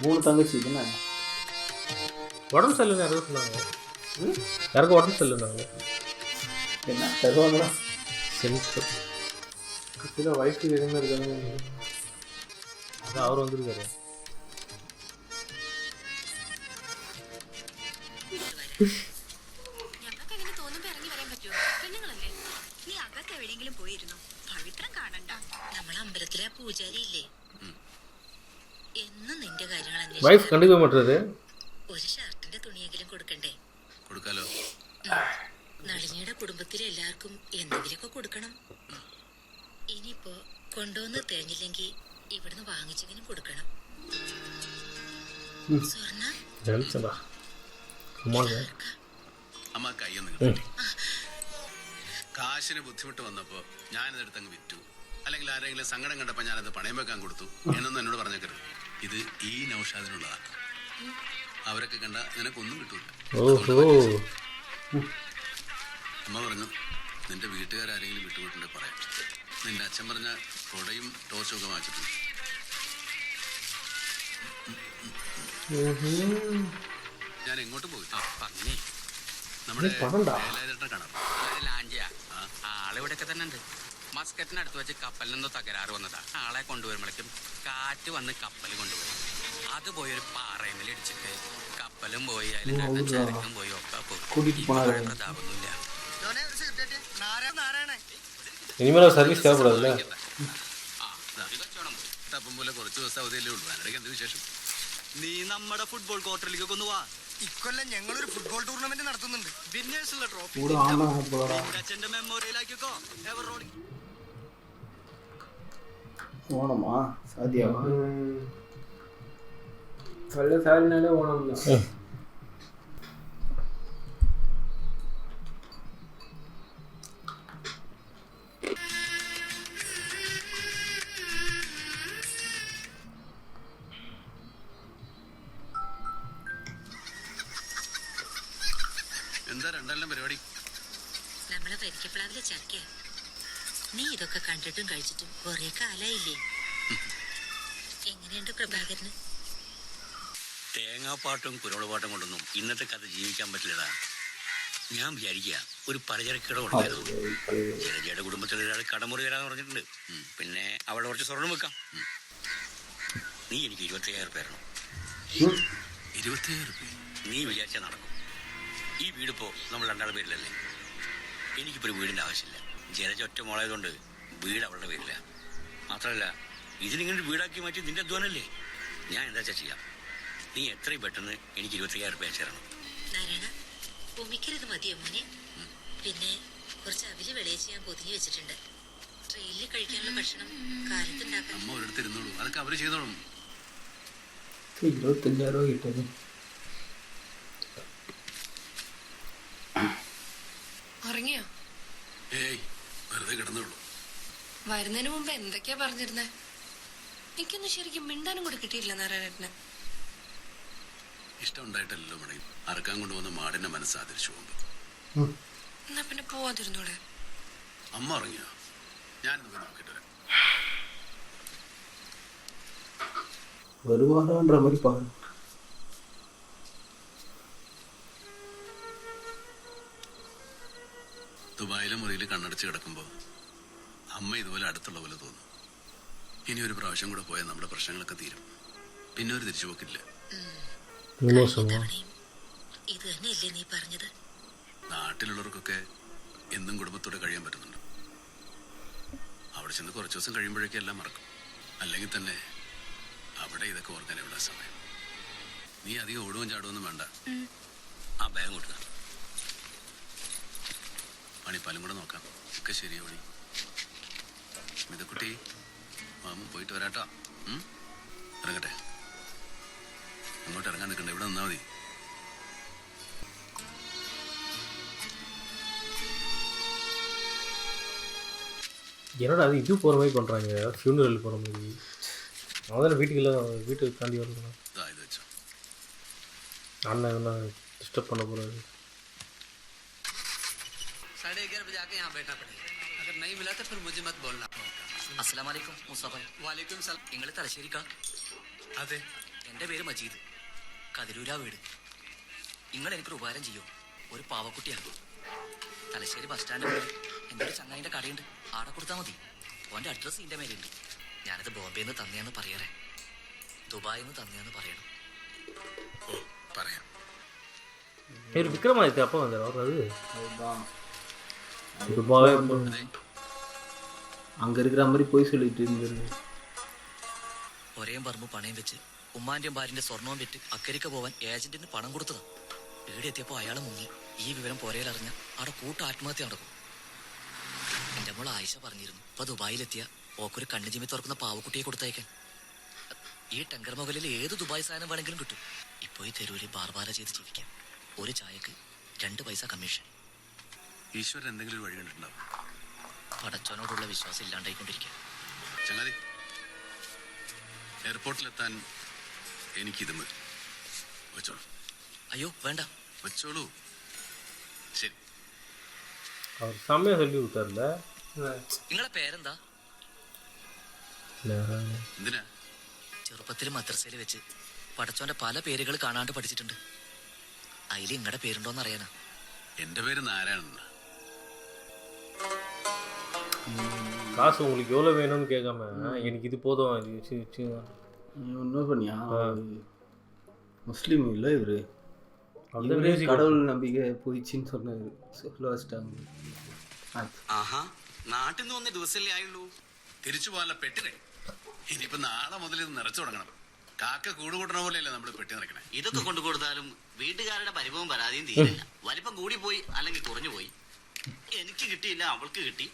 3 தங்கச்சி என்ன உடம்பு சரியில்லை யாரும் சொன்னாங்க. யாருக்கும் உடம்பு சரியில்லைன்னாங்க. என்ன தருவாங்களா? சென்சர் கடைசியில் வயிற்று எதுவுமே இருக்காங்க. அதான் அவர் வந்திருக்காரு. ഞങ്ങൾക്ക് അങ്ങനെ തോന്നുമ്പോ ഇറങ്ങി വരാൻ എവിടെയെങ്കിലും പോയിരുന്നു പവിത്രം കാണണ്ട. നമ്മളെ അമ്പലത്തിലെ പൂജാരി ഇല്ലേ, എന്നും നിന്റെ കാര്യങ്ങൾ വൈഫ് കണ്ടുക മാറ്റത്. ഒരു ഷർട്ടിന്റെ തുണിയെങ്കിലും കൊടുക്കണ്ടേ? കൊടുക്കാലോ. നളിനിയുടെ കുടുംബത്തിലെ എല്ലാവർക്കും എന്തെങ്കിലുമൊക്കെ കൊടുക്കണം. ഇനിയിപ്പോ കൊണ്ടുവന്ന് തേഞ്ഞില്ലെങ്കിൽ ഇവിടുന്ന് വാങ്ങിച്ചെങ്കിലും കൊടുക്കണം. സ്വർണ്ണ അമ്മ കയ്യൊന്നും കിട്ടി. കാശിന് ബുദ്ധിമുട്ട് വന്നപ്പോ ഞാനിതെടുത്തങ്ങ് വിറ്റു, അല്ലെങ്കിൽ ആരെങ്കിലും സങ്കടം കണ്ടപ്പോ ഞാനത് പണയം വെക്കാൻ കൊടുത്തു എന്നൊന്നും എന്നോട് പറഞ്ഞേക്കരുത്. ഇത് ഈ നൗഷാദിനുള്ളതാണ്. അവരൊക്കെ കണ്ട നിനക്കൊന്നും കിട്ടൂല. അമ്മ പറഞ്ഞു നിന്റെ വീട്ടുകാരെങ്കിലും വിട്ടുപോയിട്ടുണ്ടെ പറയാം. നിന്റെ അച്ഛൻ പറഞ്ഞ കൊടയും ടോർച്ചും ഒക്കെ വാങ്ങിച്ചിട്ടുണ്ട്. ഞാൻ എങ്ങോട്ട് പോയി? നമ്മുടെ കാണാം. ആളിവിടെയൊക്കെ തന്നെ ഉണ്ട്. മസ്കറ്റിനടുത്ത് വെച്ച് കപ്പലിനെന്തോ തകരാറ് വന്നതാ. ആളെ കൊണ്ടുവരുമ്പോഴേക്കും കാറ്റ് വന്ന് കപ്പൽ കൊണ്ടുപോയി. അത് പോയി ഒരു പാറയമേൽ ഇടിച്ചിട്ട് കപ്പലും പോയി, അതിൽ ചരക്കും പോയി, ഒക്കെ പോയി. പ്രതാപമൊന്നുമില്ല. ഇനിമേൽ സർവീസ് തേവപ്പെടാതല്ലേ? തപ്പം പോലെ കുറച്ച് ദിവസം അവധിയല്ലേ ഉള്ളൂ. അതിനിടയ്ക്ക് എന്ത് വിശേഷം? നീ നമ്മുടെ ഫുട്ബോൾ ക്വാർട്ടറിലേക്ക് ഒന്ന് വാ. ഇക്കൊല്ലം ഞങ്ങളൊരു ഫുട്ബോൾ ടൂർണമെന്റ് നടത്തുന്നുണ്ട്. വിന്നേഴ്സുള്ള ട്രോഫി അച്ഛന്റെ മെമ്മോറിയലാക്കിക്കോ. ഓണമാ സാധ്യമാ കള്ളസാലിനാലേ ഓണം. എന്താ രണ്ടെല്ലാം പരിപാടി? നമ്മളെ വരിക്കപ്ലാവിലെ ചക്ക. നീ ഇതൊക്കെ കണ്ടിട്ടും കഴിച്ചിട്ടും കൊറേ കാലായില്ലേ? എങ്ങനെയുണ്ട് പ്രഭാകരന്? തേങ്ങാപ്പാട്ടും കുരുമുളപാട്ടും കൊണ്ടൊന്നും ഇന്നത്തെ കഥ ജീവിക്കാൻ പറ്റില്ലടാ. ഞാൻ വിചാരിക്കുക ഒരു പലചരക്കട കൊടുക്കായിരുന്നു. ജലജയുടെ കുടുംബത്തിൽ ഒരാൾ കടമുറി തരാന്ന് പറഞ്ഞിട്ടുണ്ട്. പിന്നെ അവിടെ കുറച്ച് സ്വർണം വെക്കാം. നീ എനിക്ക് 25,000 രൂപ തരണം. 25,000 രൂപ? നീ വിചാരിച്ചാൽ നടക്കും. ഈ വീടിപ്പോ നമ്മൾ രണ്ടാളുടെ പേരിലല്ലേ. എനിക്കിപ്പോ ഒരു വീടിന്റെ ആവശ്യമില്ല. ജലജ ഒറ്റ മോളായതുകൊണ്ട് വീട് അവളുടെ പേരില്ല. മാത്രമല്ല ഇതിനിങ്ങനെ വീടാക്കി മാറ്റി നിന്റെ അധ്വാനല്ലേ. ഞാൻ എന്താ ചെയ്യാം. നീ എത്രയും പെട്ടെന്ന് എനിക്ക് 25,000 രൂപ അയച്ചു തരണം. നാരായണ, ഉമിക്കരുത് മതിയോ മോനെ? പിന്നെ കുറച്ച് അവില് വിളയിച്ച് ഞാൻ പൊതിഞ്ഞു വെച്ചിട്ടുണ്ട്. ട്രെയിനിൽ കഴിക്കാനുള്ള ഭക്ഷണം കാലത്തുണ്ടാക്കാം. അമ്മ ഒരിടത്തിരുന്നോളൂ, അതൊക്കെ അവര് ചെയ്തോളും. 25,000 കിട്ടത്. ഉറങ്ങിയോ? ഏയ് വെറുതെ കിടന്നുള്ളൂ. വരുന്നതിന് മുമ്പ് എന്തൊക്കെയാ പറഞ്ഞിരുന്നേ? എനിക്കൊന്നും ശരിക്കും മിണ്ടാനും കൂടെ കിട്ടിയില്ല നാരായണേട്ടന്. ഇഷ്ടം ഉണ്ടായിട്ടല്ലോ മടങ്ങി. അറക്കാൻ കൊണ്ടുവന്ന മാടിന്റെ മനസ്സാദരിച്ചു പോകുമ്പോ എന്നാ പിന്നെ പോവാതിരുന്നൂടെ? അമ്മ ഉറങ്ങിയോ? ഞാനിത് പോയി നോക്കിട്ട് വരാം. வருவாரான்ற மாதிரி பாரு. ദുബായിലെ മുറിയിൽ കണ്ണടച്ച് കിടക്കുമ്പോൾ അമ്മ ഇതുപോലെ അടുത്തുള്ള പോലെ തോന്നും. ഇനി ഒരു പ്രാവശ്യം കൂടെ പോയാൽ നമ്മുടെ പ്രശ്നങ്ങളൊക്കെ തീരും. പിന്നെ ഒരു തിരിച്ചുപോക്കില്ല. ഇത് തന്നെയല്ലേ നീ പറഞ്ഞത്? നാട്ടിലുള്ളവർക്കൊക്കെ എന്നും കുടുംബത്തോടെ കഴിയാൻ പറ്റുന്നുണ്ട്. അവിടെ ചെന്ന് കുറച്ച് ദിവസം കഴിയുമ്പോഴേക്കും എല്ലാം മറക്കും. അല്ലെങ്കിൽ തന്നെ അവിടെ ഇതൊക്കെ ഓർക്കാൻ എവിടെ സമയം. നീ അധികം ഓടുവും ചാടുവൊന്നും വേണ്ട. ആ ബാഗ് കൊടുക്ക. പണിപ്പാലും കൂടെ നോക്കാം. ഒക്കെ ശരിയാ പണി. മിതക്കുട്ടി, മാമൻ പോയിട്ട് വരാട്ടോ. ഇറങ്ങട്ടെ. അങ്ങോട്ട് ഇറങ്ങാൻ നിൽക്കണ്ട, ഇവിടെ നിന്നാ മതി. என்னடா அது இது போகிற மாதிரி பண்ணுறாங்க, ஃபியூனரல் போகிற மாதிரி. முதல்ல வீட்டுக்கு தாண்டி வரணும். ഇത് വെച്ചോ. அண்ணன் என்ன டிஸ்டர்ப் பண்ண போகிறாரு. 11:30 बजे आके यहाँ बैठना पड़ेगा. अगर नहीं मिला तो फिर मुझे मत बोलना. अस्सलाम वालेकुम മൂസ ഭായ്. വാലേക്കും സലാം. നിങ്ങൾ തലശ്ശേരിക്കാ? അതെ. എൻ്റെ പേര് മജീദ്. കതിരൂരാ വീട്. നിങ്ങൾ എനിക്കൊരു ഉപകാരം ചെയ്യോ? ഒരു പാവക്കുട്ടിയാണ്. തലശ്ശേരി ബസ് സ്റ്റാൻഡിൽ എൻ്റെ ഒരു ചങ്ങായിൻ്റെ കടയുണ്ട്. ആടെ കൊടുത്താൽ മതി. ഓൻ്റെ അഡ്രസ്സ് ഇതിൻ്റെ മേലുണ്ട്. ഞാനത് ബോംബെയിൽ നിന്ന് തന്നെയാന്ന് പറയാറേ. ദുബായിൽ നിന്ന് തന്നെയാന്ന് പറയണം. ഓ പറയാം. ஒரு விக்ரமாதித்யா அப்போ வந்தார். அவர் அது துபாவே அங்கே இருக்கிற மாதிரி போய் சொல்லிட்டு இருந்தது. ഒരേം പറമ്പ് പണയം വെച്ച് ഉമ്മാന്റെയും ഭാര്യന്റെ സ്വർണവും വിറ്റ് അക്കരിക്ക പോവാൻ ഏജന്റിന് പണം കൊടുത്തതാ. വീട് എത്തിയപ്പോ അയാളെ മുങ്ങി. ഈ വിവരം പോരയിലറിഞ്ഞ അവിടെ കൂട്ട ആത്മഹത്യ നടക്കും. എന്റെ മോൾ ആയിഷ പറഞ്ഞിരുന്നു, ഇപ്പൊ ദുബായിലെത്തിയ ഓക്കൊരു കണ്ണു ചിമ്മി തുറക്കുന്ന പാവക്കുട്ടിയെ കൊടുത്തയക്കാൻ. ഈ ടങ്കർ മുകളിൽ ഏത് ദുബായ് സാധനം വേണമെങ്കിലും കിട്ടും. ഇപ്പൊ ഈ തെരുവിൽ ബാർബാര ചെയ്ത് ജീവിക്കാം. ഒരു ചായക്ക് 2 പൈസ കമ്മീഷൻ. ഈശ്വരൻ എന്തെങ്കിലും ഒരു വഴി കണ്ടിട്ടുണ്ടാവും. പടച്ചോനോടുള്ള വിശ്വാസം ഇല്ലാണ്ടായിക്കൊണ്ടിരിക്കുക. ചങ്ങാതി, എയർപോർട്ടിലെത്താൻ എനിക്കിത് മതി. വെച്ചോളൂ. അയ്യോ വേണ്ട, വെച്ചോളൂ. ശരി. அவர் செம்மையாக சொல்லி கொடுத்தாருல. നിങ്ങളെ പേരെന്താ? എന്തിനാ? ചെറുപ്പത്തിൽ മദ്രസയിൽ വെച്ച് പടച്ചോന്റെ പല പേരുകൾ കാണാണ്ട് പഠിച്ചിട്ടുണ്ട്. അതിൽ നിങ്ങളുടെ പേരുണ്ടോന്ന് അറിയാനാ. എന്റെ പേര് നാരായണൻ. காசு உங்களுக்கு எவ்வளோ வேணும்னு கேட்காம எனக்கு இது போதும் இது ஒன்றும் பண்ணியா முஸ்லீம் இல்லை இவர் அப்படிதான் இவரே music கடவுள் நம்பிக்கை போயிடுச்சின்னு சொன்னார். சொல்ல வச்சிட்டாங்க. ആഹാ, നാട്ടിൽ നിന്ന് വന്ന ദിവസമല്ലേ ആയുള്ളൂ. തിരിച്ചു പോകാനുള്ള പെട്ടി കഴിഞ്ഞു. ഇനിയിപ്പോ നാളെ മുതൽ ഇത് നിറച്ചു തുടങ്ങണം. കാക്ക കൂടുകൂട്ടണ പോലെയല്ലേ നമ്മൾ പെട്ടി നിറയ്ക്കണേ. ഇതൊക്കെ കൊണ്ടു കൊടുത്താലും വീട്ടുകാരുടെ പരിഭവം പരാതിയും തീരില്ല. വലിപ്പം കൂടി പോയി അല്ലെങ്കിൽ കുറഞ്ഞു പോയി. എനിക്ക് കിട്ടിയില്ല, അവൾക്ക് കിട്ടി.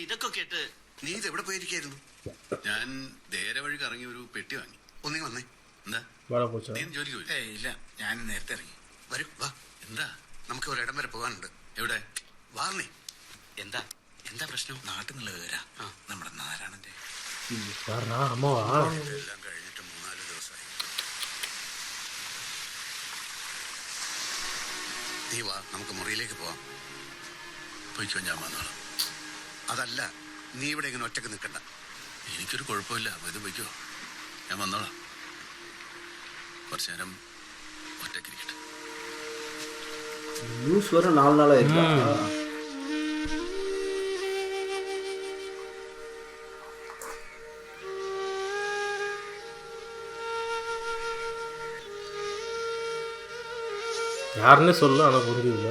ഇതൊക്കെ കേട്ട് നീ ഇത് എവിടെ പോയിരിക്കായിരുന്നു? ഞാൻ നേരെ വഴി കറങ്ങി ഒരു പെട്ടി വാങ്ങി. ഒന്നിങ്ങി വന്നേ. എന്താ வேலை போச்சா? നീ ജോലിക്ക് പോയി? ഇല്ല, ഞാൻ നേരത്തെ ഇറങ്ങി. വരൂ, വാ. എന്താ? നമുക്ക് ഒരിടം വരെ പോകാനുണ്ട്. എവിടെ? വാ നീ. എന്താ എന്താ പ്രശ്നം? നാട്ടിൽ നിന്നുള്ള വിവരാ. നമ്മുടെ നാരായണന്റെ யாரா அம்மாவா? എല്ലാം കഴിഞ്ഞിട്ട് 3-4 ദിവസമായി. നീ വാ, നമുക്ക് മുറിയിലേക്ക് പോവാം. പോയിക്കോ, ഞാൻ വന്നോളാം. അതല്ല, നീ ഇവിടെ ഇങ്ങനെ ഒറ്റക്ക് നിൽക്കണ്ട. എനിക്കൊരു കുഴപ്പമില്ല, ഇത് പോയിക്കോ, ഞാൻ വന്നോളാം. കുറച്ചു നേരം ഒറ്റക്കിരിക്കട്ടെ. நியூஸ் வர 4 நாளாக இருக்கா? யாருன்னு சொல்ல, ஆனால் புரிஞ்சுக்கல.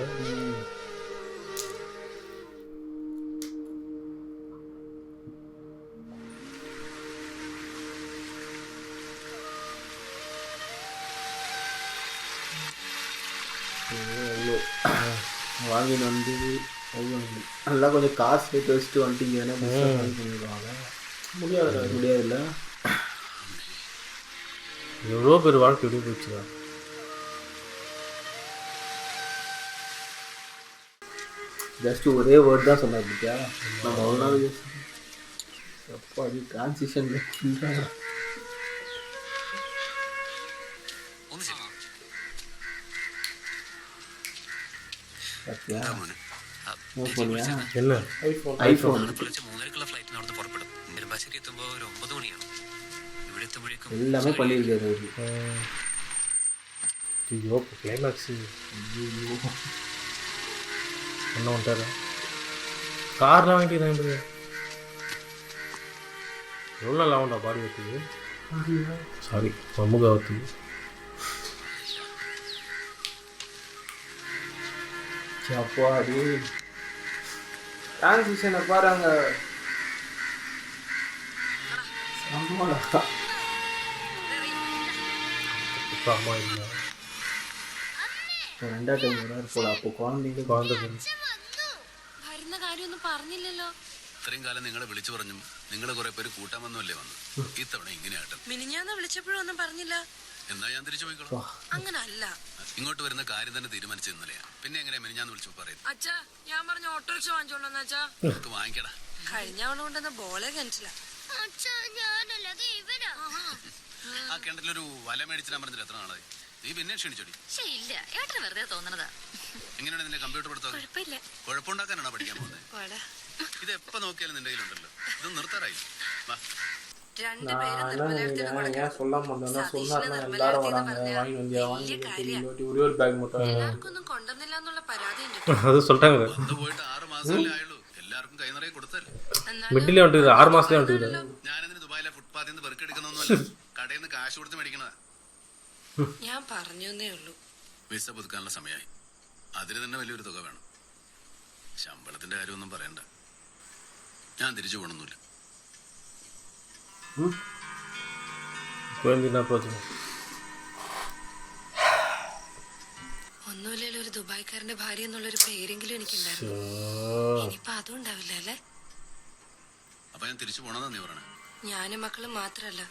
வாங்கிட்டு வந்து நல்லா கொஞ்சம் காசு சேர்த்து வச்சுட்டு வந்துட்டீங்கன்னா பண்ணிடுவாங்க. முடியாதுல்ல. எவ்வளோ பேர் வாழ்க்கை எப்படி போச்சுதான். ஜஸ்ட் ஒரே வேர்ட் தான் சொன்னார் பத்தியா. நம்ம ஒரு நாள் எப்போ அது டிரான்சிஷன் പറ്റിയാ என்ன ഐഫോൺ പുലർച്ചെ 3:30 ഫ്ലൈറ്റിന് അവിടുന്ന് പുറപ്പെടും. നെടുമ്പാശ്ശേരി എത്തുമ്പോൾ ഒരു 9 മണിയാണ്. ഇവിടെ എത്തുമ്പോഴേക്കും எல்லாமே பண்ணியிருக்காரு அவரு. ஐயோ கிளைமேக்ஸு என்ன பண்ணிட்டாரு? கார்லாம் வாங்கிட்டு தான் எவ்வளோ நாள் ஆகும்டா பாடி வைத்துக்கு? சாரி, சமூகத்துக்கு. அப்பா அது டிரான்சிஷனை பாருங்க. இப்போ அம்மா இல்லை, 2 டைம் வராது போல. அப்போ குழந்தைங்க குழந்தை വരുന്ന കാര്യമൊന്നും പറഞ്ഞില്ലല്ലോ. ഇത്രയും കാലം നിങ്ങളെ വിളിച്ചു പറഞ്ഞും നിങ്ങൾ കുറെ പേര് കൂട്ടാൻ വന്നല്ലേ വന്നു. ഇത്തവണ ഇങ്ങനെയാട്ടെ. മിനിഞ്ഞാന്ന് വിളിച്ചപ്പോഴും ഒന്നും പറഞ്ഞില്ല. എന്നാ ഞാൻ തിരിച്ചു പോയിക്കോളാം. അങ്ങനല്ല ഇങ്ങോട്ട് വരുന്ന കാര്യം തന്നെ തീരുമാനിച്ച ഇന്നലെയാ. പിന്നെ എങ്ങനെയാ മിനിഞ്ഞാന്ന് വിളിച്ചു പറയുന്നത്? അച്ഛാ, ഞാൻ പറഞ്ഞ ഓട്ടോറിക്ഷ വാങ്ങിച്ചോണ്ടെന്ന് അച്ഛാ. നമുക്ക് വാങ്ങിക്കടാ. കഴിഞ്ഞ അവള് കൊണ്ടുവന്ന ബോളെ കിണറ്റില്ല. ആ കിണറ്റിലൊരു വല മേടിച്ചിടാൻ പറഞ്ഞില്ല എത്ര നാളായി? നീ പിന്നെ ക്ഷണിച്ചോടി. ഇല്ല, ഏട്ടന് വെറുതെ തോന്നണതാ. എങ്ങനെയാണ് നിന്റെ കമ്പ്യൂട്ടർ പഠിത്തം? കുഴപ്പമില്ല. കുഴപ്പമുണ്ടാക്കാനാണോ പഠിക്കാൻ പോകുന്നത്? ഇത് എപ്പോ നോക്കിയാലും നിന്റെ കയ്യിലുണ്ടല്ലോ. ഇത് നിർത്താറായി. വാ. ஏன் சொல்ல மாட்டேன்னா சொன்னார்னா எல்லாரும் வராங்க, வாங்கி வந்தியா வாங்கி ஒரே ஒரு பேக் மட்டும். എല്ലാവർക്കൊന്നും കൊണ്ടുവന്നില്ല പരാതി ഉണ്ട്. அது சொல்லிட்டாங்க. വന്ന് പോയിട്ട് 6 മാസമല്ലേ ആയുള്ളൂ. എല്ലാവർക്കും കൈ നിറയെ കൊടുത്തല്ലേ. മിഡിലേ வந்துக்குது, 6 മാസത്തിലേ வந்துக்குது. ഞാനെന്തിന് ദുബായിലെ ഫുട്പാത്തിൽ നിന്ന് പെറുക്കെടുക്കുന്നൊന്നുമല്ല, കടയിൽ നിന്ന് കാശ് കൊടുത്ത് മേടിക്കണതാ. ഞാൻ പറഞ്ഞേ ഉള്ളൂ. വിസ പുതുക്കാനുള്ള സമയമായി. അതിന് തന്നെ വലിയൊരു തുക വേണം. ശമ്പളത്തിന്റെ കാര്യമൊന്നും പറയണ്ട. ഞാൻ തിരിച്ചു പോകണമെന്നില്ല. ഇപ്പോൾ എന്തിനാ പ്രശ്നം? ഒന്നുമില്ലല്ലോ, ഒരു ദുബായ്ക്കാരന്റെ ഭാര്യ എന്നുള്ളൊരു പേരെങ്കിലും എനിക്കുണ്ടായിരുന്നു. ഇനിയിപ്പോ അതും ഉണ്ടാവില്ല അല്ലേ? അപ്പൊ ഞാൻ തിരിച്ചു പോകണമെന്നാ നീ പറയണേ? ഞാനും മക്കളും മാത്രല്ല,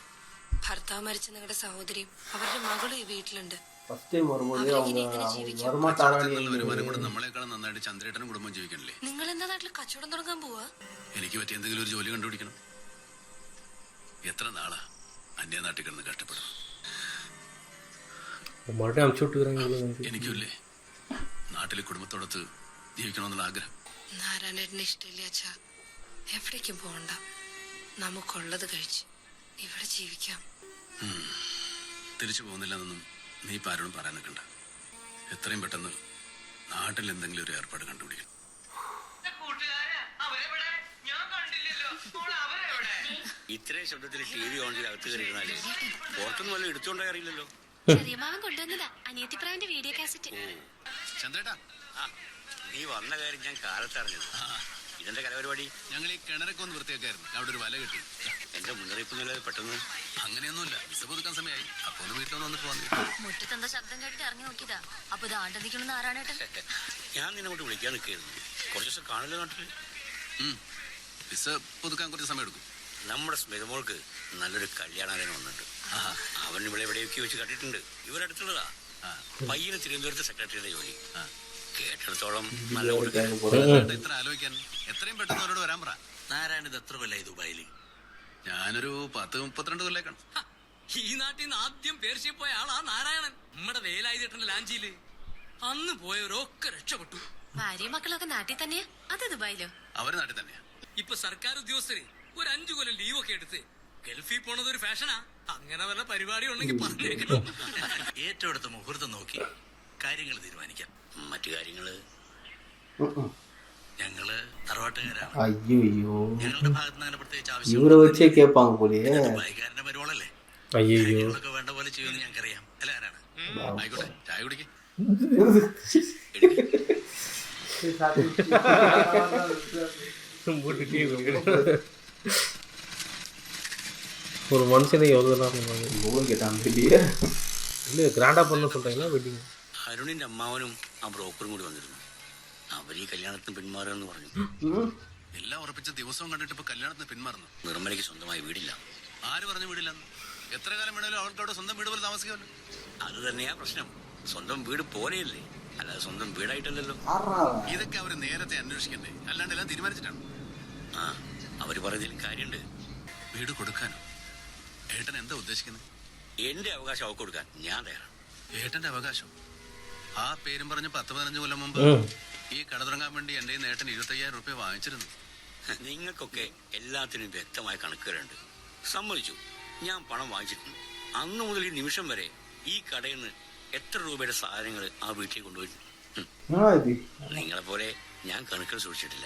ഭർത്താവ് മരിച്ച നിങ്ങളുടെ സഹോദരിയും അവരുടെ മകളും ഈ വീട്ടിലുണ്ട്. ஃபர்ஸ்ட் டைம் வரும்போது അവരെങ്ങനെ அவங்க ഇങ്ങനെ ജീവിക്കും? வரமாட்டாரான்னு വരുമാനം കൂടെ നമ്മളെക്കാളും നന്നായിട്ട് ചന്ദ്രേട്ടനും കുടുംബം ജീവിക്കണില്ലേ? നിങ്ങൾ എന്താ നാട്ടിൽ കച്ചവടം തുടങ്ങാൻ പോവാ? എനിക്ക് പറ്റിയ എന്തെങ്കിലും ഒരു ജോലി കണ്ടുപിടിക്കണം. എത്ര നാളാ അന്യ നാട്ടിൽ കിടന്ന് കഷ്ടപ്പെടും. മറുപടിയും അമിച്ചു വിട്ടുകയാണെങ്കിൽ എനിക്കില്ലേ നാട്ടിലെ കുടുംബത്തോടൊത്ത് ജീവിക്കണമെന്നുള്ള ആഗ്രഹം. നാരായണേട്ടന് ഇഷ്ടമില്ല അച്ഛാ. എവിടേക്കും പോകണ്ട, നമുക്കുള്ളത് കഴിച്ച് ഇവിടെ ജീവിക്കാം. തിരിച്ചു പോകുന്നില്ലെന്നൊന്നും നീ ഇപ്പം ആരോടും പറയാൻ നിൽക്കണ്ട. എത്രയും പെട്ടെന്ന് നാട്ടിൽ എന്തെങ്കിലും ഒരു ഏർപ്പാട് കണ്ടുപിടിക്കണം. ഇത്രയും ശബ്ദത്തിൽ ടി വി ഓൺ ചെയ്ത് അകത്ത് കയറിയിരുന്നാലേ പുറത്തൊന്നും വല്ല എടുത്തോണ്ടേ അറിയില്ലല്ലോ. ചെറിയമാവൻ കൊണ്ടുവന്നതാ അനിയത്തിപ്രാവിന്റെ വീഡിയോ കാസറ്റ്. ചന്ദ്രേട്ടാ, നീ വന്ന കാര്യം ഞാൻ കാലത്ത് അറിഞ്ഞത്. ഇതെന്റെ കലപരിപാടി. ഞങ്ങൾ ഈ കിണറൊക്കെ ഒന്ന് വൃത്തിയാക്കായിരുന്നു. അവിടെ ഒരു വല കെട്ടി. എന്റെ മുന്നറിയിപ്പൊന്നുമില്ലാതെ പെട്ടെന്ന് അങ്ങനെയൊന്നുമില്ല. വിസ പുതുക്കാൻ സമയമായി. അപ്പൊ ഒന്ന് വീട്ടിലൊന്ന് വന്നിട്ട് വന്നു. മുറ്റത്തെന്താ ശബ്ദം കേട്ടിട്ട് ഇറങ്ങി നോക്കിയതാ. അപ്പൊ ഇത് ആണ്ട നിൽക്കണം നാരായണേട്ടൻ. ഞാൻ നിന്നെ കൊണ്ട് വിളിക്കാൻ നിൽക്കായിരുന്നു. കുറച്ച് ദിവസം കാണില്ല നാട്ടില്. വിസ പുതുക്കാൻ കുറച്ച് സമയം എടുക്കും. നമ്മുടെ സ്മിതമോൾക്ക് നല്ലൊരു കല്യാണാലോചന വന്നിട്ടുണ്ട്. അവൻ ഇവിടെ എവിടെയൊക്കെ വെച്ച് കണ്ടിട്ടുണ്ട്. ഇവരടുത്തുള്ളതാ. പയ്യന് തിരുവനന്തപുരത്ത് സെക്രട്ടറിയുടെ ജോലി. കേട്ടിടത്തോളം നല്ല ഇത്ര ആലോചിക്കാൻ എത്രയും പെട്ടെന്ന് അവരോട് വരാൻ പറ. നാരായണ ഇത് എത്ര കൊല്ലായി ദുബായില്? ഞാനൊരു 10-32 കൊല്ലേക്കാണ്. ഈ നാട്ടിൽ നിന്ന് ആദ്യം പേർഷ്യയിൽ പോയ ആളാ നാരായണൻ. നമ്മുടെ വേലായുധേട്ടന്റെ ലാഞ്ചിയില് അന്ന് പോയവരൊക്കെ രക്ഷപ്പെട്ടു. ഭാര്യയും മക്കളൊക്കെ നാട്ടിൽ തന്നെയാ, അത് ദുബായിലോ? അവര് നാട്ടിൽ തന്നെയാ. ഇപ്പൊ സർക്കാർ ഉദ്യോഗസ്ഥര് ഒരു 5 കൊല്ലം ലീവൊക്കെ എടുത്ത് ഗൾഫിൽ പോണത് ഒരു ഫാഷനാ. അങ്ങനെ വല്ല പരിപാടി ഉണ്ടെങ്കിൽ പറഞ്ഞേക്കണം. ഏറ്റവും അടുത്ത മുഹൂർത്തം നോക്കി കാര്യങ്ങൾ തീരുമാനിക്കാം. മറ്റു കാര്യങ്ങള് ഞങ്ങള് തറവാട്ടുകാരാണ്. ஐயோ ഞങ്ങളുടെ ഭാഗത്ത് നിന്ന് അങ്ങനെ പ്രത്യേകിച്ച് இவரை வச்சே கேட்பாங்க போலயே. ദുബായിക്കാരന്റെ പരിപാടിയല്ലേ? അയ്യോ കാര്യങ്ങളൊക്കെ വേണ്ട പോലെ ചെയ്യുമെന്ന് ഞങ്ങൾക്കറിയാം. അല്ല ആരാണ്? ആയിക്കോട്ടെ, ചായ കുടിക്കേ. ஒரு மனுஷனை எவ்வளோ நேரம் போன் கேட்டாங்க இல்லையே. இல்லை கிராண்டாக பண்ண சொல்கிறீங்களா വെഡിങ്? അരുണിന്റെ അമ്മാവനും ആ ബ്രോക്കറും കൂടി വന്നിരുന്നു. അവർ ഈ കല്യാണത്തിന് പിന്മാറുമെന്ന് പറഞ്ഞു. എല്ലാം ഉറപ്പിച്ച ദിവസവും കണ്ടിട്ട് ഇപ്പൊ കല്യാണത്തിന് പിന്മാറുന്നു. നിർമ്മലയ്ക്ക് സ്വന്തമായി വീടില്ല. ആര് പറഞ്ഞു വീടില്ലെന്ന്? എത്ര കാലം വേണേലും അവൾക്ക് അവിടെ സ്വന്തം വീട് പോലെ താമസിക്കാമല്ലോ. അത് തന്നെയാ പ്രശ്നം. സ്വന്തം വീട് പോലെയല്ലേ, അല്ലാതെ സ്വന്തം വീടായിട്ടല്ലല്ലോ. ഇതൊക്കെ അവര് നേരത്തെ അന്വേഷിക്കണ്ടേ? അല്ലാണ്ട് എല്ലാം തീരുമാനിച്ചിട്ടാണ്. ആ, അവര് പറഞ്ഞതിലും കാര്യമുണ്ട്. വീട് കൊടുക്കാനോ? ഏട്ടൻ എന്താ ഉദ്ദേശിക്കുന്നത്? എന്റെ അവകാശം അവർക്ക് കൊടുക്കാൻ ഞാൻ തയ്യാറാണ്. ഏട്ടന്റെ അവകാശം? ആ പേരും പറഞ്ഞ് 10-15 കൊല്ലം മുമ്പ് ഈ കട തുടങ്ങാൻ വേണ്ടി എന്റെ ഏട്ടൻ 25,000 രൂപ വാങ്ങിച്ചിരുന്നു. നിങ്ങൾക്കൊക്കെ എല്ലാത്തിനും വ്യക്തമായ കണക്കുകളുണ്ട്. സമ്മതിച്ചു, ഞാൻ പണം വാങ്ങിച്ചിട്ടുണ്ട്. അന്ന് മുതൽ ഈ നിമിഷം വരെ ഈ കടയിൽ നിന്ന് എത്ര രൂപയുടെ സാധനങ്ങൾ ആ വീട്ടിൽ കൊണ്ടുപോയി? നിങ്ങളെ പോലെ ഞാൻ കണക്കുകൾ സൂക്ഷിച്ചിട്ടില്ല.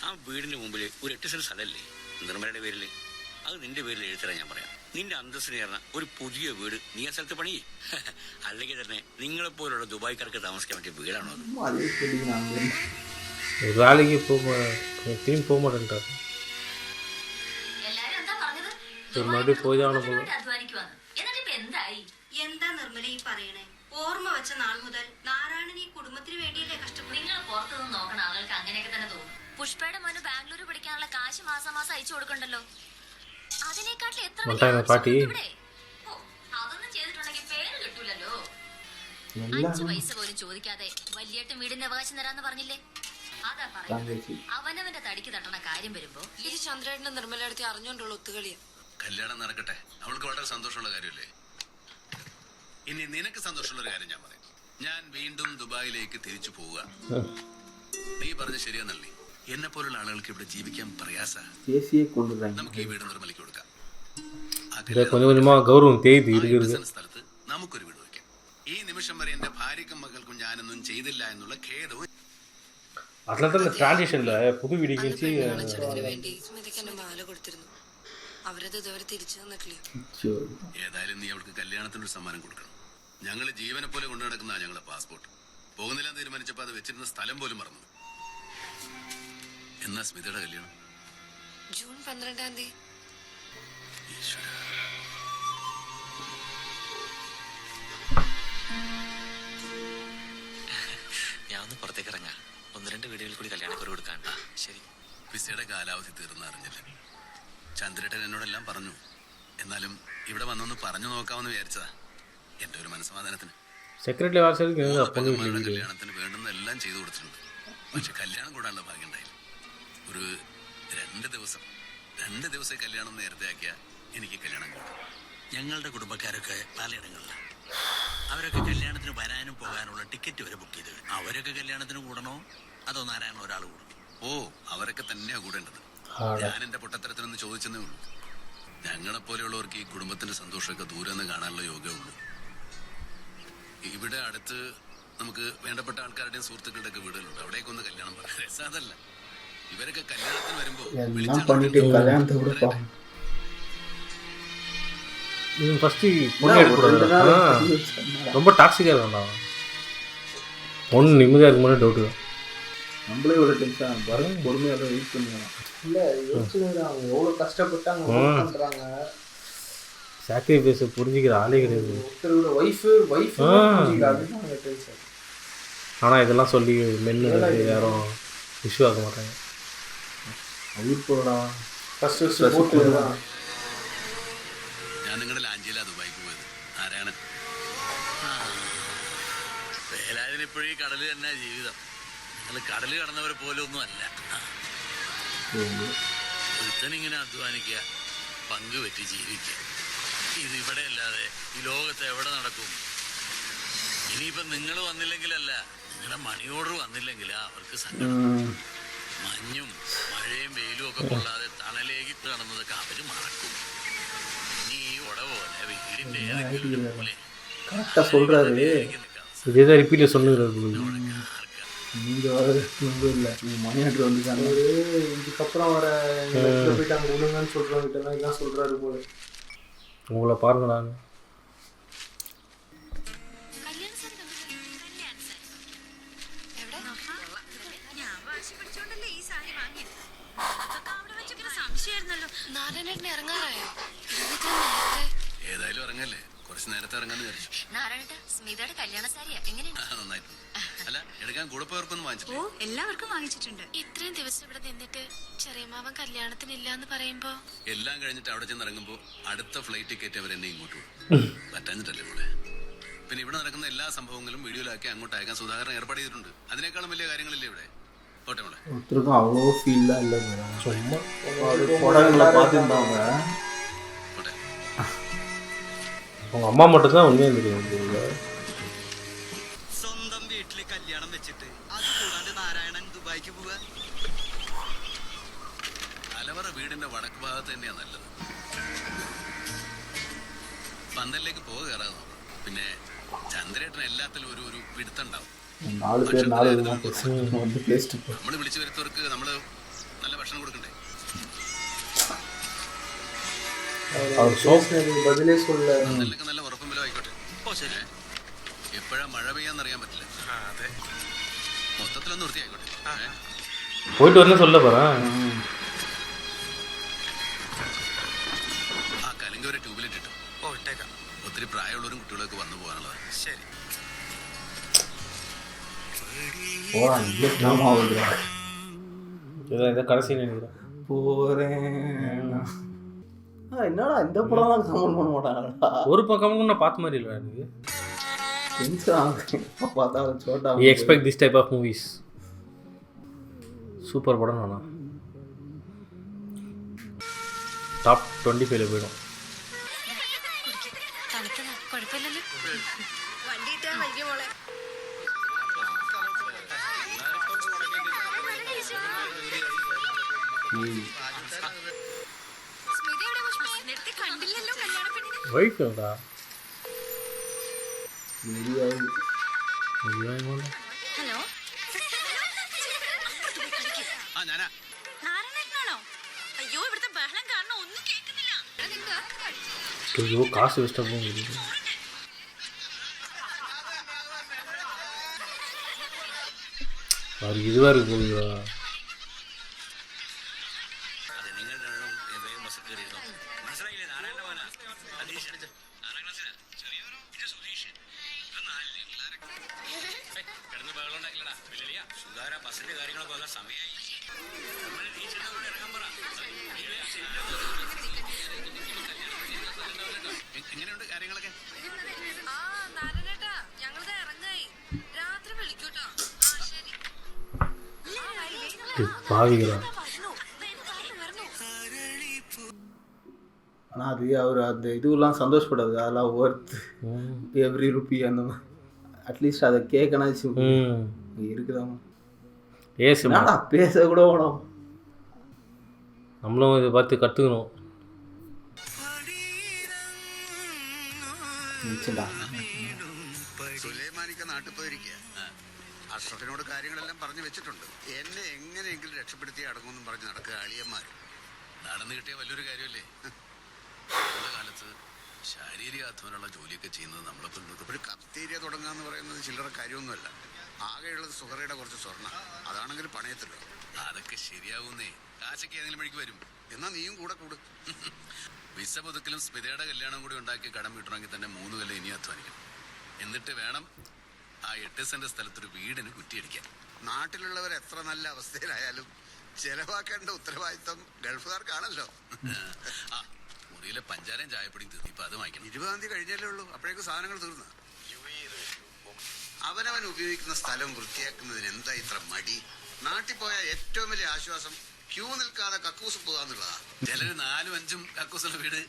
ആ വീടിന്റെ മുമ്പിൽ ഒരു 8 സെന്റ് സ്ഥലമല്ലേ നിർമ്മലയുടെ പേരിൽ? അത് നിന്റെ പേരിൽ എഴുതരാൻ ഞാൻ പറയാം. നിന്റെ അന്തസ്സിന് ചേർന്ന ഒരു പുതിയ വീട് നീ ആ സ്ഥലത്ത് പണി. അല്ലെങ്കിൽ തന്നെ നിങ്ങളെപ്പോലുള്ള ദുബായ്ക്കാർക്ക് താമസിക്കാൻ പറ്റിയ വീടാണോ അത്? ഒരു നാளைக்கு திரும்பி போக மாட்டேன்ட்டார். മറുപടി പോയതാണ് പോകുന്നത്. എന്താ നിർമ്മല ഈ പറയണേ? ഓർമ്മ വെച്ച നാൾ മുതൽ നാരായണൻ ഈ കുടുംബത്തിന് വേണ്ടിയല്ലേ കഷ്ടപ്പെടുന്നത്? നിങ്ങൾ പുറത്തുനിന്ന് നോക്കണ ആളുകൾക്ക് അങ്ങനെയൊക്കെ തന്നെ തോന്നും. പുഷ്പയുടെ മോന് ബാംഗ്ലൂർ പഠിക്കാനുള്ള കാശ് മാസം മാസം അയച്ചു കൊടുക്കണ്ടല്ലോ. അതിനെക്കാട്ടിൽ എത്ര പാട്ടി അതൊന്നും ചെയ്തിട്ടുണ്ടെങ്കിൽ പേര് കിട്ടൂലല്ലോ. 5 പൈസ പോലും ചോദിക്കാതെ വലിയേട്ടും വീടിന്റെ അവകാശം തരാന്ന് പറഞ്ഞില്ലേ? അതാ പറയുന്നത്. അവനവന്റെ തടിക്ക് തട്ടണ കാര്യം വരുമ്പോ ഇത് ചന്ദ്രേട്ടന്റെ നിർമ്മല അടുത്ത് അറിഞ്ഞോണ്ടുള്ള ഒത്തുകളിയാ. കല്യാണം നടക്കട്ടെ, അവൾക്ക് വളരെ സന്തോഷമുള്ള കാര്യമല്ലേ. ഇനി നിനക്ക് സന്തോഷമുള്ള ഒരു കാര്യം ഞാൻ പറയാം. ഞാൻ വീണ്ടും ദുബായിലേക്ക് തിരിച്ചു പോവുക. നീ പറഞ്ഞ ശരിയാന്നല്ലേ? എന്നെ പോലുള്ള ആളുകൾക്ക് ഇവിടെ ജീവിക്കാൻ പ്രയാസ. നമുക്ക് ഈ വീട് നിർമ്മലയ്ക്ക് കൊടുക്കാം. സ്ഥലത്ത് നമുക്കൊരു വീട് വയ്ക്കാം. ഈ നിമിഷം വരെ എന്റെ ഭാര്യക്കും മകൾക്കും ഞാനൊന്നും ചെയ്തില്ല എന്നുള്ള ഖേദവും. അట్లా ട്രാൻസിഷനില് പുതു വീടിക്ക് വേണ്ടി സ്മിതയ്ക്ക് മാല കൊടുത്തിരുന്നു. അവരത് ഇതുവരെ തിരിച്ചു തന്നിട്ടില്ല. ഏതായാലും നീ അവൾക്ക് കല്യാണത്തിനൊരു സമ്മാനം കൊടുക്കണം. ഞങ്ങള് ജീവനെ പോലെ കൊണ്ടു നടക്കുന്ന ഞങ്ങളുടെ പാസ്പോർട്ട്. പോകുന്നില്ലാന്ന് തീരുമാനിച്ചപ്പോൾ അത് വെച്ചിരുന്ന സ്ഥലം പോലും മറന്നു. എന്നാ സ്മിതയുടെ കല്യാണം? ജൂൺ 12-ാം തീയതി. ഈശ്വര. ഞാൻ ഒന്ന് പുറത്തേക്ക് ഇറങ്ങാം. 1-2 വീടുകളിൽ കൂടി കല്യാണക്കുറി കൊടുക്കാൻ. ശരി. വിസയുടെ കാലാവധി തീർന്ന അറിഞ്ഞില്ല. ചന്ദ്രേട്ടൻ എന്നോടെല്ലാം പറഞ്ഞു. എന്നാലും ഇവിടെ വന്നൊന്ന് പറഞ്ഞു നോക്കാമെന്ന് വിചാരിച്ചതാ, എന്റെ ഒരു മനസ്സമാധാനത്തിന്. സെക്രട്ടറി കല്യാണത്തിന് വേണ്ടുന്ന എല്ലാം ചെയ്തു കൊടുത്തിട്ടുണ്ട്. പക്ഷെ കല്യാണം കൂടാനുള്ള ഭാഗ്യം ഉണ്ടായില്ല. ഒരു 2 ദിവസം കല്യാണം നേരത്തെ ആക്കിയാ എനിക്ക് കല്യാണം കൂടും. ഞങ്ങളുടെ കുടുംബക്കാരൊക്കെ പലയിടങ്ങളിലാണ്. അവരൊക്കെ കല്യാണത്തിന് വരാനും പോകാനുള്ള ടിക്കറ്റ് വരെ ബുക്ക് ചെയ്ത്. അവരൊക്കെ കല്യാണത്തിന് കൂടണോ അതോ നാരായണ ഒരാൾ കൂടണം? ഓ, അവരൊക്കെ തന്നെയാ കൂടേണ്ടത്. ഞാൻ എന്റെ പൊട്ടത്തരത്തിനൊന്ന് ചോദിച്ചെന്നേ ഉള്ളൂ. ഞങ്ങളെപ്പോലെയുള്ളവർക്ക് ഈ കുടുംബത്തിന്റെ സന്തോഷമൊക്കെ ദൂരെ നിന്ന് കാണാനുള്ള യോഗമുള്ളൂ. ഇവിടെ അടുത്ത് നമുക്ക് വേണ്ടപ്പെട്ട ആൾക്കാരുടെയും സുഹൃത്തുക്കളുടെ ഒക്കെ വീടുകളുണ്ട്. അവിടേക്ക് ഒന്ന് കല്യാണം പറയാം. രസം അതല്ല, ഇവരൊക്കെ കല്യാണത്തിന് വരുമ്പോ ஃபர்ஸ்ட் பொண்ணு எடுக்கக்கூடாது. ரொம்ப டாக்ஸிக்காக இருந்தான். பொண்ணு நிம்மதியாக இருக்கும்போது டவுட்டு தான். நம்மளே ஒரு டென்ஷன் வரும். பொறுமையாக வெயிட் பண்ணுவோம். இல்லை யோசிச்சுக்கிறாங்க எவ்வளோ கஷ்டப்பட்டாங்க பண்ணுறாங்க. சாக்ரிஃபைஸை புரிஞ்சிக்கிற ஆளே கிடையாது. ஒருத்தரோட ஒய்ஃபு அதுதான் டென்ஷன். ஆனால் இதெல்லாம் சொல்லி மென்னு யாரும் இஷ்யூ ஆக மாட்டாங்க. உயிர் போடலாம் ஃபஸ்ட்டு போட்டு தான். ഞാൻ നിങ്ങളുടെ ലാഞ്ചിയില ദുബായിക്ക് പോയത്. നാരായണൻ. വേലാതിനിപ്പോഴും ഈ കടല് തന്നെ ജീവിതം. നിങ്ങൾ കടല് കടന്നവരെ പോലും ഒന്നും അല്ല. ഒരുത്തനിങ്ങനെ അധ്വാനിക്കുക, പങ്കുപറ്റി ജീവിക്കുക. ഇത് ഇവിടെ അല്ലാതെ ഈ ലോകത്ത് എവിടെ നടക്കും? ഇനിയിപ്പം നിങ്ങൾ വന്നില്ലെങ്കിലല്ല, നിങ്ങളുടെ മണി ഓർഡർ വന്നില്ലെങ്കിലാ അവർക്ക് സങ്കടം. മഞ്ഞും മഴയും വെയിലും ഒക്കെ കൊള്ളാതെ തണലേക്ക് നടന്നതൊക്കെ അവര് മറക്കും. നീ ഉട പോലെ വീടിന്റെ ഏതെങ്കിലും പോലെ கரெக்டாக சொல்கிறாரு. இதே தான் ரிப்பீட்டில் சொல்லுங்கிறது. நீங்கள் இல்லை நீங்கள் மணி ஆர்டர் வந்துட்டாங்க. இதுக்கப்புறம் வர போயிட்டு அங்கே விடுங்கன்னு சொல்கிறவங்கிட்டலாம் இதான் சொல்கிறாரு போல. உங்களை பாருங்க. நான் ഏതായാലും ഇറങ്ങല്ലേ, കുറച്ച് നേരത്തെ ഇറങ്ങാന്ന് വിചാരിച്ചു. സ്മിതയുടെ കല്യാണ സാരിയാ എങ്ങനെയുണ്ട്? നന്നായിട്ടുണ്ട്. അല്ല, എടുക്കാൻ കൂടെ പോയവർക്കൊന്നും വാങ്ങിച്ചിട്ടില്ല. എല്ലാവർക്കും വാങ്ങിച്ചിട്ടുണ്ട്. ഇത്രയും ദിവസം ഇവിടെ നിന്നിട്ട് ചെറിയമാവൻ കല്യാണത്തിനില്ലാന്ന് പറയുമ്പോ എല്ലാം കഴിഞ്ഞിട്ട് അവിടെ ചെന്ന് ഇറങ്ങുമ്പോൾ അടുത്ത ഫ്ലൈറ്റ് ടിക്കറ്റ് അവർ എന്നെ ഇങ്ങോട്ട് വിടും. പറ്റാഞ്ഞിട്ടല്ലേ മോളെ. പിന്നെ ഇവിടെ നടക്കുന്ന എല്ലാ സംഭവങ്ങളും വീഡിയോയിലാക്കി അങ്ങോട്ട് അയക്കാൻ സുധാകരൻ ഏർപ്പാട് ചെയ്തിട്ടുണ്ട്. അതിനേക്കാളും വലിയ കാര്യങ്ങളില്ലേ ഇവിടെ. പോട്ടെ മോളെ. ஒருத்தருக்கும் அவ்வளோ ஃபீல்லாம் இல்லை. சும்மா படங்களை பார்த்துருந்தாங்க. പോട്ടെ. உங்கள் அம்மா மட்டும்தான் உண்மையாக தெரியும். സ്വന്തം വീട്ടില് കല്യാണം വെച്ചിട്ട് അത് കൂടാണ്ട് നാരായണൻ ദുബായിക്ക് പോവാ. അലവറ വീടിന്റെ വടക്ക് ഭാഗത്ത് തന്നെയാ നല്ലത്. പന്തലിലേക്ക് പോക കയറാതെ നോക്കണം. പിന്നെ ചന്ദ്രേട്ടൻ എല്ലാത്തിലും ഒരു പിടുത്തുണ്ടാവും. 4 பேர் 4 விதமாக பேசுவாங்க. வந்து பேசிட்டு போ. നമ്മൾ വിളിച്ചു വരുത്തവർക്ക് നമ്മള് നല്ല ഭക്ഷണം കൊടുക്കണ്ടേ? அவர் பேசினதுக்கு பதிலே சொல்ல. പന്തലിലേക്ക് നല്ല ഉറപ്പും വില ആയിക്കോട്ടെ. എപ്പോഴാ മഴ പെയ്യാന്നറിയാൻ പറ്റില്ല. അതെ, മൊത്തത്തിലൊന്ന് വൃത്തിയായിക്കോട്ടെ. போயிட்டு வரணும் சொல்ல போகிறேன். ആ കലിങ്ക ഒരു ട്യൂബിലിട്ടിട്ടു. ഓ ഇട്ടേക്കാം. ഒത്തിരി പ്രായമുള്ളവരും കുട്ടികളൊക്കെ വന്നു പോകാനുള്ളതാണ്. ശരി. போகிறான் இல்லை நாம ஆகுதுறாங்க. இதை கடைசி நினைக்கிறேன். போகிறேன். என்னடா இந்த படம்லாம் கமெண்ட் பண்ண மாட்டாங்கடா. ஒரு பக்கம் நான் பார்த்த மாதிரி இல்லை எனக்கு. டென்ஷன் ஆகும் பார்த்தா சோட்டா. We expect this type of movies. Super படம் வேணா. டாப் 25 போயிடும். തണുത്തതാ, കുഴപ്പമില്ലല്ലോ. വണ്ടി ഇട്ടാ വൈകി മോളെ. സ്മിതയുടെ പുഷ്പം നേരത്തെ കണ്ടില്ലല്ലോ കല്യാണ പെണ്ണിനെ. வைஃப் வேண்டா. வெளியாகி ഹലോ, ആ ഞാനാ. നാരായണേട്ടനാണോ? അയ്യോ, ഇവിടുത്തെ ബഹളം കാരണം ഒന്നും കേൾക്കുന്നില്ല. ஐயோ காசு வேஸ்ட்டாக போகுது. അവർക്ക് இதுவாக இருக்கு போகுதா? അതെ നിങ്ങൾ രണ്ടും വേഗം ബസ്സിൽ കയറിയിരുന്നോ? മനസ്സിലായില്ലേ? നാരായണ മോനാ അതീഷ് എടുത്ത് 6ാം ക്ലാസ്സിലാ. ചെറിയവനോ? ഇത് സുധീഷ്. ഇവൻ 4-ല്. കിടന്ന് ബഹളം ഉണ്ടാക്കില്ലടാ. വലിയ സുധാര ബസ്സിന്റെ കാര്യങ്ങളൊക്കെ വന്ന സമയമായി. ഇറങ്ങാൻ പറ. എങ്ങനെയുണ്ട് കാര്യങ്ങളൊക്കെ? பாவிகளா. ஆனால் அது அவர் அந்த இதுவெல்லாம் சந்தோஷப்படாது, அதெல்லாம் ஒர்த் எவ்ரி ருப்பி அந்த மாதிரி. அட்லீஸ்ட் அதை கேட்கனாச்சு இருக்குதாங்க. ஏசுமா பேச கூட வேணாம். நம்மளும் இதை பார்த்து கற்றுக்கணும். സുലൈമാനിക്ക നാട്ടിൽ പോയിരിക്കുക. അഷ്റഫിനോട് കാര്യങ്ങളെല്ലാം പറഞ്ഞു വെച്ചിട്ടുണ്ട്. എന്നെ എങ്ങനെയെങ്കിലും രക്ഷപ്പെടുത്തി അടങ്ങുമെന്നും പറഞ്ഞ് നടക്കുക അളിയന്മാർ. നടന്നു കിട്ടിയ വലിയൊരു കാര്യമല്ലേ. ഉള്ള കാലത്ത് ശാരീരിക അധ്വാനമുള്ള ജോലിയൊക്കെ ചെയ്യുന്നത് നമ്മളൊക്കെ ഒരു കഫ്തീരിയ തുടങ്ങാന്ന് പറയുന്നത് ചില്ലറ കാര്യമൊന്നുമല്ല. ആകെയുള്ളത് സുഹറയുടെ കുറച്ച് സ്വർണ്ണ, അതാണെങ്കിൽ പണയത്തില്ലോ. അതൊക്കെ ശരിയാവുന്നേ. കാശൊക്കെ ഏതെങ്കിലും വഴിക്ക് വരും. എന്നാ നീയും കൂടെ കൂടു. വിസ പുതുക്കലും സ്മിതയുടെ കല്യാണം കൂടി ഉണ്ടാക്കി കടം വീട്ടണമെങ്കിൽ തന്നെ 3 കൊല്ലം ഇനി അധ്വാനിക്കും. എന്നിട്ട് വേണം ആ 8 സെന്റ് സ്ഥലത്തൊരു വീടിന് കുറ്റിയടിക്കാൻ. നാട്ടിലുള്ളവർ എത്ര നല്ല അവസ്ഥയിലായാലും ചെലവാക്കേണ്ട ഉത്തരവാദിത്തം ഗൾഫുകാർക്കാണല്ലോ. ആ മുറിയിലെ പഞ്ചാരയും ചായപ്പൊടിയും തീർന്നു. ഇപ്പൊ അത് വാങ്ങിക്കണം. 20-ാം തീയതി കഴിഞ്ഞല്ലേ ഉള്ളൂ. അപ്പോഴേക്കും സാധനങ്ങൾ തീർന്നു. അവനവൻ ഉപയോഗിക്കുന്ന സ്ഥലം വൃത്തിയാക്കുന്നതിന് എന്താ ഇത്ര മടി? നാട്ടിൽ പോയ ഏറ്റവും വലിയ ആശ്വാസം ക്യൂ നിൽക്കാതെ കക്കൂസ് പോകാന്നുള്ളതാ. ചിലര് 4-5 കക്കൂസുള്ള വീട്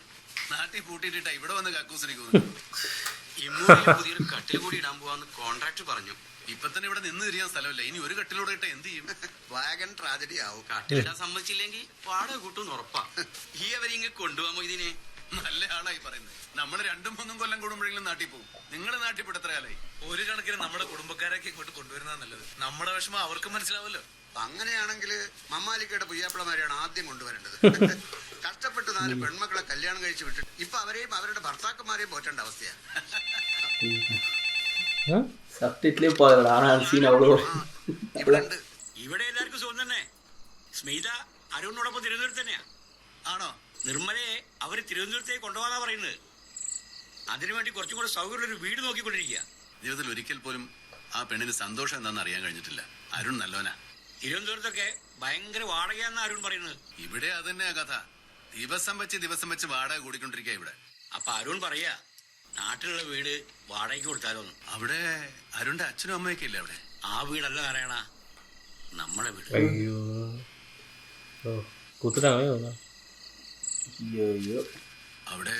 നാട്ടിൽ പൂട്ടിയിട്ടാ ഇവിടെ വന്ന് കക്കൂസിലേക്ക് പോകുന്നു. പുതിയൊരു കട്ടിൽ കൂടി ഇടാൻ പോവാന്ന് കോൺട്രാക്ട് പറഞ്ഞു. ഇപ്പൊ തന്നെ ഇവിടെ നിന്ന് തിരിയാൻ സ്ഥലമില്ല. ഇനി ഒരു കട്ടിലൂടെ ഇട്ട എന്ത് ചെയ്യും? വാഗൻ ട്രാജഡി ആവും. കട്ടിലിടാൻ സമ്മതിച്ചില്ലെങ്കിൽ വാടക കൂട്ടും ഉറപ്പാ. ഈ അവരിങ്ങ് കൊണ്ടുപോകാമോ ഇതിനെ? നല്ല ആളായി പറയുന്നത്. നമ്മൾ 2-3 കൊല്ലം കൂടുമ്പോഴെങ്കിലും നാട്ടിൽ പോകും. നിങ്ങളുടെ നാട്ടിൽ പെട്ട് എത്ര കാലായി? ഒരു കണക്കിന് നമ്മുടെ കുടുംബക്കാരൊക്കെ ഇങ്ങോട്ട് കൊണ്ടുവരുന്നതാ നല്ലത്. നമ്മുടെ വിഷമം അവർക്ക് മനസ്സിലാവല്ലോ. അങ്ങനെയാണെങ്കിൽ മമ്മാലിക്കയുടെ പുയ്യാപ്പിളമാരെയാണ് ആദ്യം കൊണ്ടുവരേണ്ടത്. കഷ്ടപ്പെട്ട് 4 പെൺമക്കളെ കല്യാണം കഴിച്ചു വിട്ടിട്ട് ഇപ്പൊ അവരെയും അവരുടെ ഭർത്താക്കന്മാരെയും പോറ്റേണ്ട അവസ്ഥയാ. സബ്ജക്റ്റിലേ പോകല. ஆனால் சீன் அவ்வளோ ഇവിടെ എല്ലാവർക്കും സുഖം തന്നെ. സ്മിത അരുണിനോടൊപ്പം തിരുവനന്തപുരത്ത് തന്നെയാ. ആണോ? നിർമ്മലയെ അവര് തിരുവനന്തപുരത്തേക്ക് കൊണ്ടുപോകാനാ പറയുന്നത്. അതിനുവേണ്ടി കുറച്ചും കൂടെ സൗകര്യമുള്ളൊരു വീട് നോക്കിക്കൊണ്ടിരിക്കുക. ജീവിതത്തിൽ ഒരിക്കൽ പോലും ആ പെണ്ണിന് സന്തോഷം എന്താണെന്ന് അറിയാൻ കഴിഞ്ഞിട്ടില്ല. അരുൺ നല്ലവനാ. തിരുവനന്തപുരത്തൊക്കെ ഭയങ്കര വാടകയാന്ന് അരുൺ പറയുന്നത്. ഇവിടെ അതന്നെയാ കഥ. ദിവസം വെച്ച് വാടക കൂടിക്കൊണ്ടിരിക്കുക ഇവിടെ. അപ്പൊ അരുൺ പറയാ നാട്ടിലുള്ള വീട് വാടകയ്ക്ക് കൊടുത്താലോന്ന്. അവിടെ അരുണിന്റെ അച്ഛനും അമ്മയൊക്കെ ഇല്ലേ അവിടെ? ആ വീടല്ല നാരായണ, നമ്മളെ വീട്. അയ്യോ കുത്തിട്ടാണോ? അവിടെ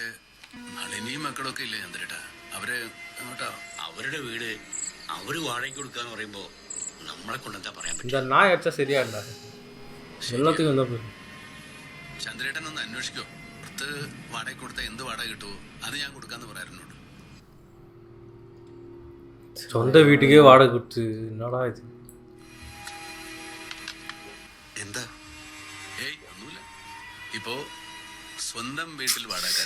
നളിനിയും മക്കളൊക്കെ ഇല്ലേ ചന്ദ്രേട്ടാ? അവര് എങ്ങോട്ടാ? അവരുടെ വീട് അവര് വാടകയ്ക്ക് കൊടുക്കാന്ന് പറയുമ്പോ നമ്മളെ കൊണ്ടെന്താ പറയാൻ പറ്റും? இந்த நாய் அடிச்சா சரியா இருந்தா எல்லாத்துக்கும் வந்தா போய் ചന്ദ്രേട്ടൻ ഒന്ന് അന്വേഷിക്കോ. പുറത്ത് വാടക കൊടുത്താൽ എന്ത് വാടക കിട്ടുമോ അത് ഞാൻ കൊടുക്കാന്ന് പറയാറുണ്ട്. சொந்த வீட்டுக்கே வாடகை கொடுத்து என்னடா இது? എന്താ? ഏയ് ഒന്നുമില്ല. ഇപ്പോ സ്വന്തം വീട്ടിൽ വാടക.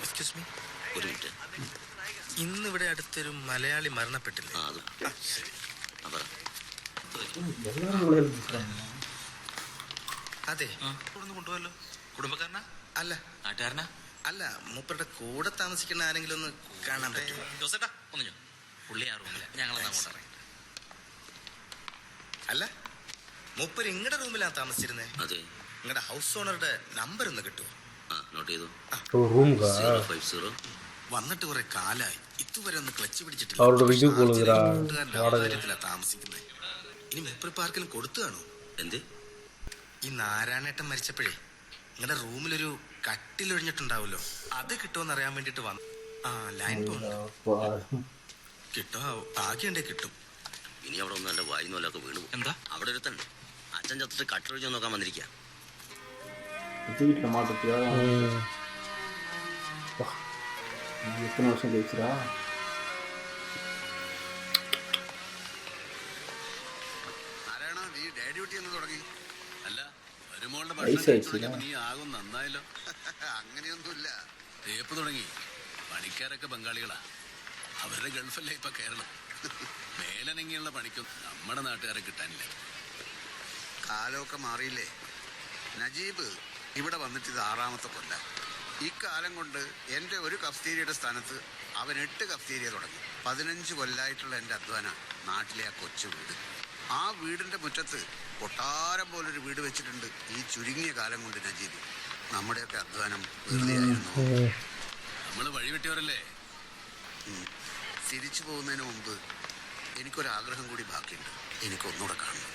എക്സ്ക്യൂസ് മീ, ഒരു മിനിറ്റ്. ഇന്നിവിടെ അടുത്തൊരു മലയാളി മരണപ്പെട്ടില്ലേ? അതെ. കൊണ്ടുപോകല്ലോ. കുടുംബക്കാരനാ? അല്ല. നാട്ടുകാരനാ? അല്ല. മൂപ്പരുടെ കൂടെ താമസിക്കുന്ന ആരെങ്കിലും ഒന്ന് കാണാൻ പറ്റുമോ? ജോസേട്ടാ ഒന്ന് ഞാൻ പുള്ളി ആ റൂമില്ല. ഞങ്ങളെന്നാ അങ്ങോട്ട് ഇറങ്ങി. അല്ല, മൂപ്പര് ഇങ്ങടെ റൂമിലാണ് താമസിച്ചിരുന്നേ. അതെ. നിങ്ങളുടെ ഹൗസ് ഓണറുടെ നമ്പർ ഒന്ന് കിട്ടുമോ? നോട്ട് ചെയ്തു. വന്നിട്ട് കുറെ കാലായി, ഇതുവരെ ഒന്ന് ക്ലച്ച് പിടിച്ചിട്ടില്ല. താമസിക്കുന്നത്. ഇനി മൂപ്പര് പാർക്കിലും കൊടുത്തു കാണൂ. എന്ത്? ഈ നാരായണേട്ടൻ മരിച്ചപ്പോഴേ നിങ്ങളുടെ റൂമിലൊരു കട്ടിലൊഴിഞ്ഞിട്ടുണ്ടാവുമല്ലോ, അത് കിട്ടുമെന്ന് അറിയാൻ വേണ്ടിട്ട് വന്നു. ആ ലൈൻ കിട്ടോ? ഭാഗ്യണ്ടേ കിട്ടും. ഇനി അവിടെ ഒന്നും എന്റെ വായിന്നൊല്ലൊക്കെ വീണു. എന്താ? അവിടെ ഒരുത്തണ്ട് അച്ഛൻ ചത്തിട്ട് കട്ടിലൊഴിഞ്ഞ് നോക്കാൻ വന്നിരിക്കുക. வீட்டில் மாட்டத்தியா? எத்தனை வருஷம் கழிச்சுரா? ആരാണ് നീ? ഡേ ഡ്യൂട്ടി എന്ന് തുടങ്ങി? അല്ല, വരുമോളുടെ വയസ്സായിട്ടില്ല. നീ ആകും നന്നായല്ലോ. അങ്ങനെയൊന്നുമില്ല. തേപ്പ് തുടങ്ങി. പണിക്കാരൊക്കെ ബംഗാളികളാ. അവരുടെ ഗൾഫല്ലേ ഇപ്പൊ കേരളം. മേലനങ്ങിയുള്ള പണിക്കും നമ്മുടെ നാട്ടുകാരെ കിട്ടാനില്ല. കാലമൊക്കെ മാറിയില്ലേ. നജീബ് ഇവിടെ വന്നിട്ട് ഇത് 6ാമത്തെ കൊല്ലം. ഇക്കാലം കൊണ്ട് എൻ്റെ ഒരു കഫ്തീരിയുടെ സ്ഥാനത്ത് അവൻ 8 കഫ്തീരിയ തുടങ്ങി. 15 കൊല്ലമായിട്ടുള്ള എൻ്റെ അധ്വാനം നാട്ടിലെ ആ കൊച്ചു വീട്. ആ വീടിൻ്റെ മുറ്റത്ത് കൊട്ടാരം പോലൊരു വീട് വെച്ചിട്ടുണ്ട് ഈ ചുരുങ്ങിയ കാലം കൊണ്ട് നജീബ്. നമ്മുടെയൊക്കെ അധ്വാനം വെറുതെ ആയിരുന്നു. നമ്മൾ വഴിവെട്ടിയവരല്ലേ. തിരിച്ചു പോകുന്നതിന് മുമ്പ് എനിക്കൊരാഗ്രഹം കൂടി ബാക്കിയുണ്ട്. എനിക്കൊന്നുകൂടെ കാണണം.